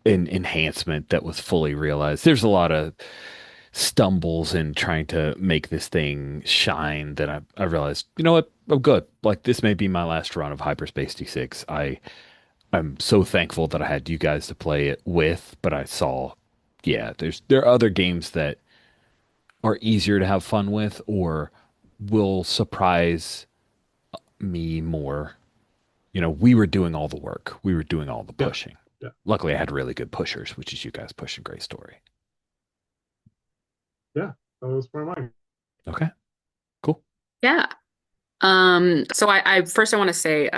[SPEAKER 1] an enhancement that was fully realized. There's a lot of stumbles in trying to make this thing shine that I realized, you know what? I'm good. Like this may be my last run of Hyperspace D6. I'm so thankful that I had you guys to play it with, but I saw, yeah, there are other games that are easier to have fun with or will surprise me more. You know, we were doing all the work. We were doing all the
[SPEAKER 3] Yeah,
[SPEAKER 1] pushing.
[SPEAKER 3] yeah,
[SPEAKER 1] Luckily, I had really good pushers, which is you guys pushing Great Story.
[SPEAKER 3] yeah. That was for mine.
[SPEAKER 1] Okay, cool.
[SPEAKER 2] Yeah. So I first I want to say,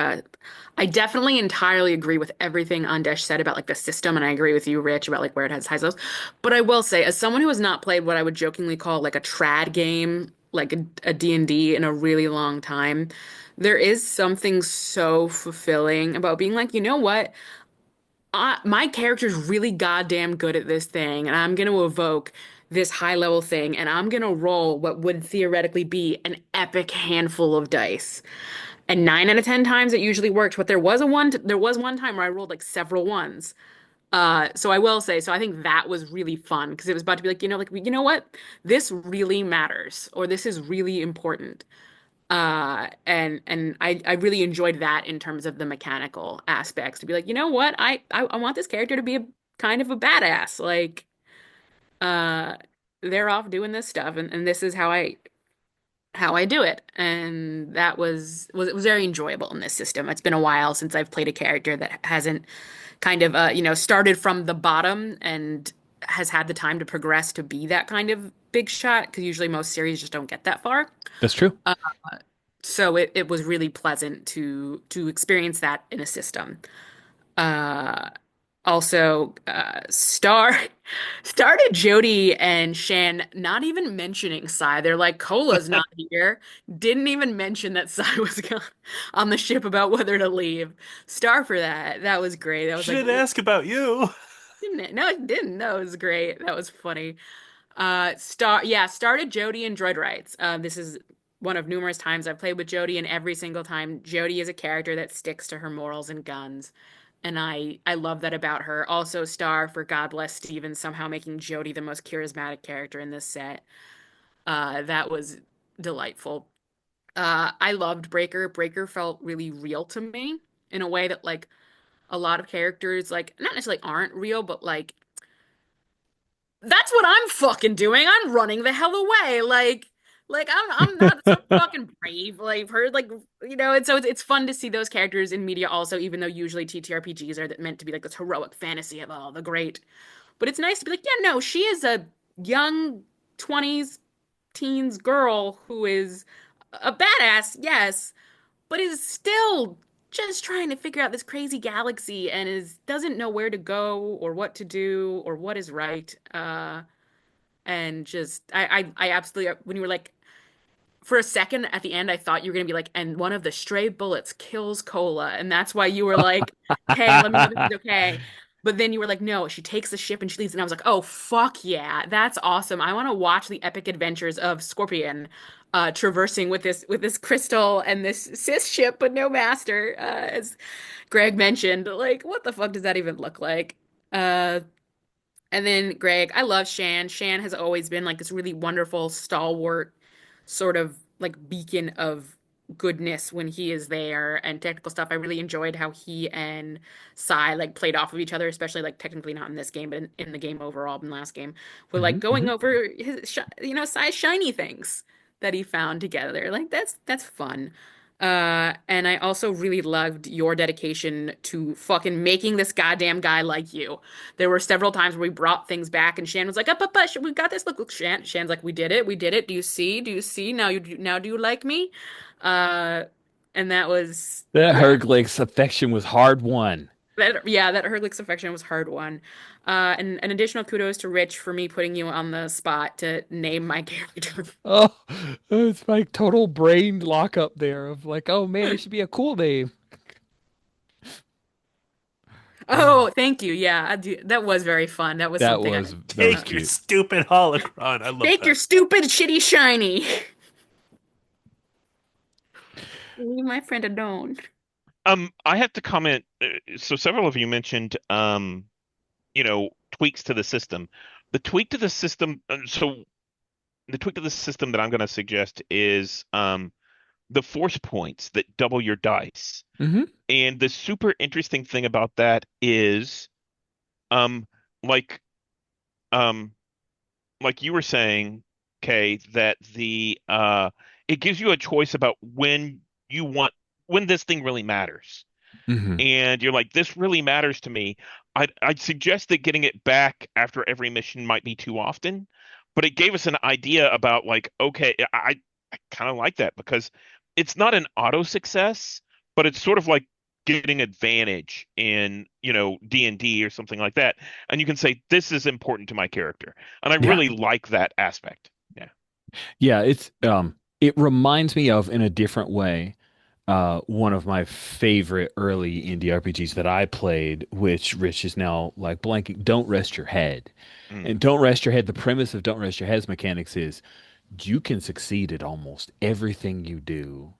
[SPEAKER 2] I definitely entirely agree with everything Andesh said about like the system, and I agree with you, Rich, about like where it has highs lows. But I will say, as someone who has not played what I would jokingly call like a trad game, like a D&D in a really long time, there is something so fulfilling about being like, you know what? My character's really goddamn good at this thing, and I'm gonna evoke this high level thing, and I'm gonna roll what would theoretically be an epic handful of dice. And 9 out of 10 times it usually worked, but there was one time where I rolled like several ones. So I will say, so I think that was really fun because it was about to be like, you know what? This really matters, or this is really important. And I really enjoyed that in terms of the mechanical aspects to be like, you know what? I want this character to be a kind of a badass. Like, uh, they're off doing this stuff, and this is how I do it. And that it was very enjoyable in this system. It's been a while since I've played a character that hasn't kind of started from the bottom and has had the time to progress to be that kind of big shot, because usually most series just don't get that far.
[SPEAKER 1] That's true.
[SPEAKER 2] So it was really pleasant to experience that in a system. Uh, Also, started Jody and Shan not even mentioning Sai. They're like, Cola's not here. Didn't even mention that Sai was gone on the ship about whether to leave. Star for that. That was great. That was
[SPEAKER 4] She
[SPEAKER 2] like,
[SPEAKER 4] didn't ask about you.
[SPEAKER 2] No, it didn't. That was great. That was funny. Started Jody and Droid Rights. This is one of numerous times I've played with Jody, and every single time Jody is a character that sticks to her morals and guns. And I love that about her. Also, star for God Bless Steven somehow making Jody the most charismatic character in this set. That was delightful. I loved Breaker. Breaker felt really real to me in a way that like a lot of characters like not necessarily aren't real, but like that's what I'm fucking doing. I'm running the hell away. Like I'm not so fucking brave. Like I've heard like and so it's fun to see those characters in media also, even though usually TTRPGs are meant to be like this heroic fantasy of all the great. But it's nice to be like, yeah, no, she is a young 20s teens girl who is a badass, yes, but is still just trying to figure out this crazy galaxy and is doesn't know where to go or what to do or what is right. And just I absolutely when you were like for a second at the end I thought you were gonna be like, and one of the stray bullets kills Cola, and that's why you were like, hey, let me know that he's okay. But then you were like, no, she takes the ship and she leaves, and I was like, oh fuck yeah, that's awesome. I want to watch the epic adventures of Scorpion traversing with this crystal and this Sith ship, but no master, as Greg mentioned. Like, what the fuck does that even look like? Uh, and then Greg, I love Shan. Shan has always been like this really wonderful, stalwart, sort of like beacon of goodness when he is there and technical stuff. I really enjoyed how he and Sai like played off of each other, especially like technically not in this game, but in the game overall, in the last game, with like
[SPEAKER 1] Hmm.
[SPEAKER 2] going over his, Sai's shiny things that he found together. Like that's fun. And I also really loved your dedication to fucking making this goddamn guy like you. There were several times where we brought things back, and Shan was like, "Up, we got this. Look, Shan." Shan's like, "We did it, we did it. Do you see? Do you see? Now do you like me?" Uh, and that was,
[SPEAKER 1] That
[SPEAKER 2] yeah,
[SPEAKER 1] Herglick's affection was hard won.
[SPEAKER 2] that Herglick's affection was hard won. And an additional kudos to Rich for me putting you on the spot to name my character.
[SPEAKER 1] Oh, it's like total brain lockup there of like, oh man, it should be a cool name.
[SPEAKER 2] Oh, thank you. Yeah, that was very fun. That was something I.
[SPEAKER 1] That was
[SPEAKER 2] Uh,
[SPEAKER 4] Take your
[SPEAKER 1] cute.
[SPEAKER 4] stupid holocron. I love
[SPEAKER 2] Take your
[SPEAKER 4] that.
[SPEAKER 2] stupid shitty shiny. Leave my friend alone.
[SPEAKER 5] I have to comment. So several of you mentioned, tweaks to the system. The tweak to the system. So the tweak to the system that I'm going to suggest is the force points that double your dice.
[SPEAKER 1] Hmm.
[SPEAKER 5] And the super interesting thing about that is, um, like, um, like you were saying, Kay, that the it gives you a choice about when this thing really matters.
[SPEAKER 1] Hmm.
[SPEAKER 5] And you're like, this really matters to me. I'd suggest that getting it back after every mission might be too often, but it gave us an idea about like, okay, I kind of like that because it's not an auto success, but it's sort of like getting advantage in, D&D or something like that. And you can say, this is important to my character. And I
[SPEAKER 1] Yeah.
[SPEAKER 5] really like that aspect. Yeah.
[SPEAKER 1] Yeah, it reminds me of in a different way, one of my favorite early indie RPGs that I played, which Rich is now like blanking. Don't Rest Your Head.
[SPEAKER 5] Mm.
[SPEAKER 1] And Don't Rest Your Head, the premise of Don't Rest Your Head's mechanics is you can succeed at almost everything you do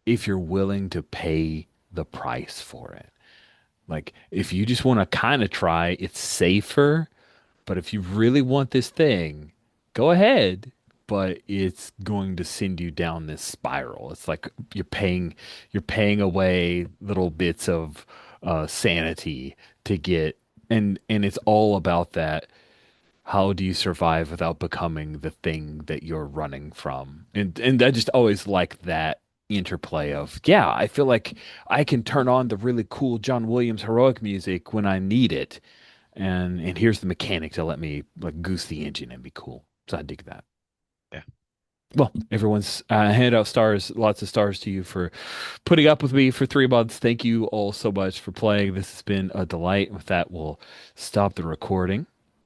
[SPEAKER 1] if you're willing to pay the price for it. Like if you just want to kind of try, it's safer. But if you really want this thing, go ahead. But it's going to send you down this spiral. It's like you're paying away little bits of sanity to get, and it's all about that. How do you survive without becoming the thing that you're running from? And I just always like that interplay of, yeah, I feel like I can turn on the really cool John Williams heroic music when I need it, and here's the mechanic to let me like goose the engine and be cool. So I dig that.
[SPEAKER 5] Yeah.
[SPEAKER 1] Well, everyone's hand out stars, lots of stars to you for putting up with me for 3 months. Thank you all so much for playing. This has been a delight. With that, we'll stop the recording.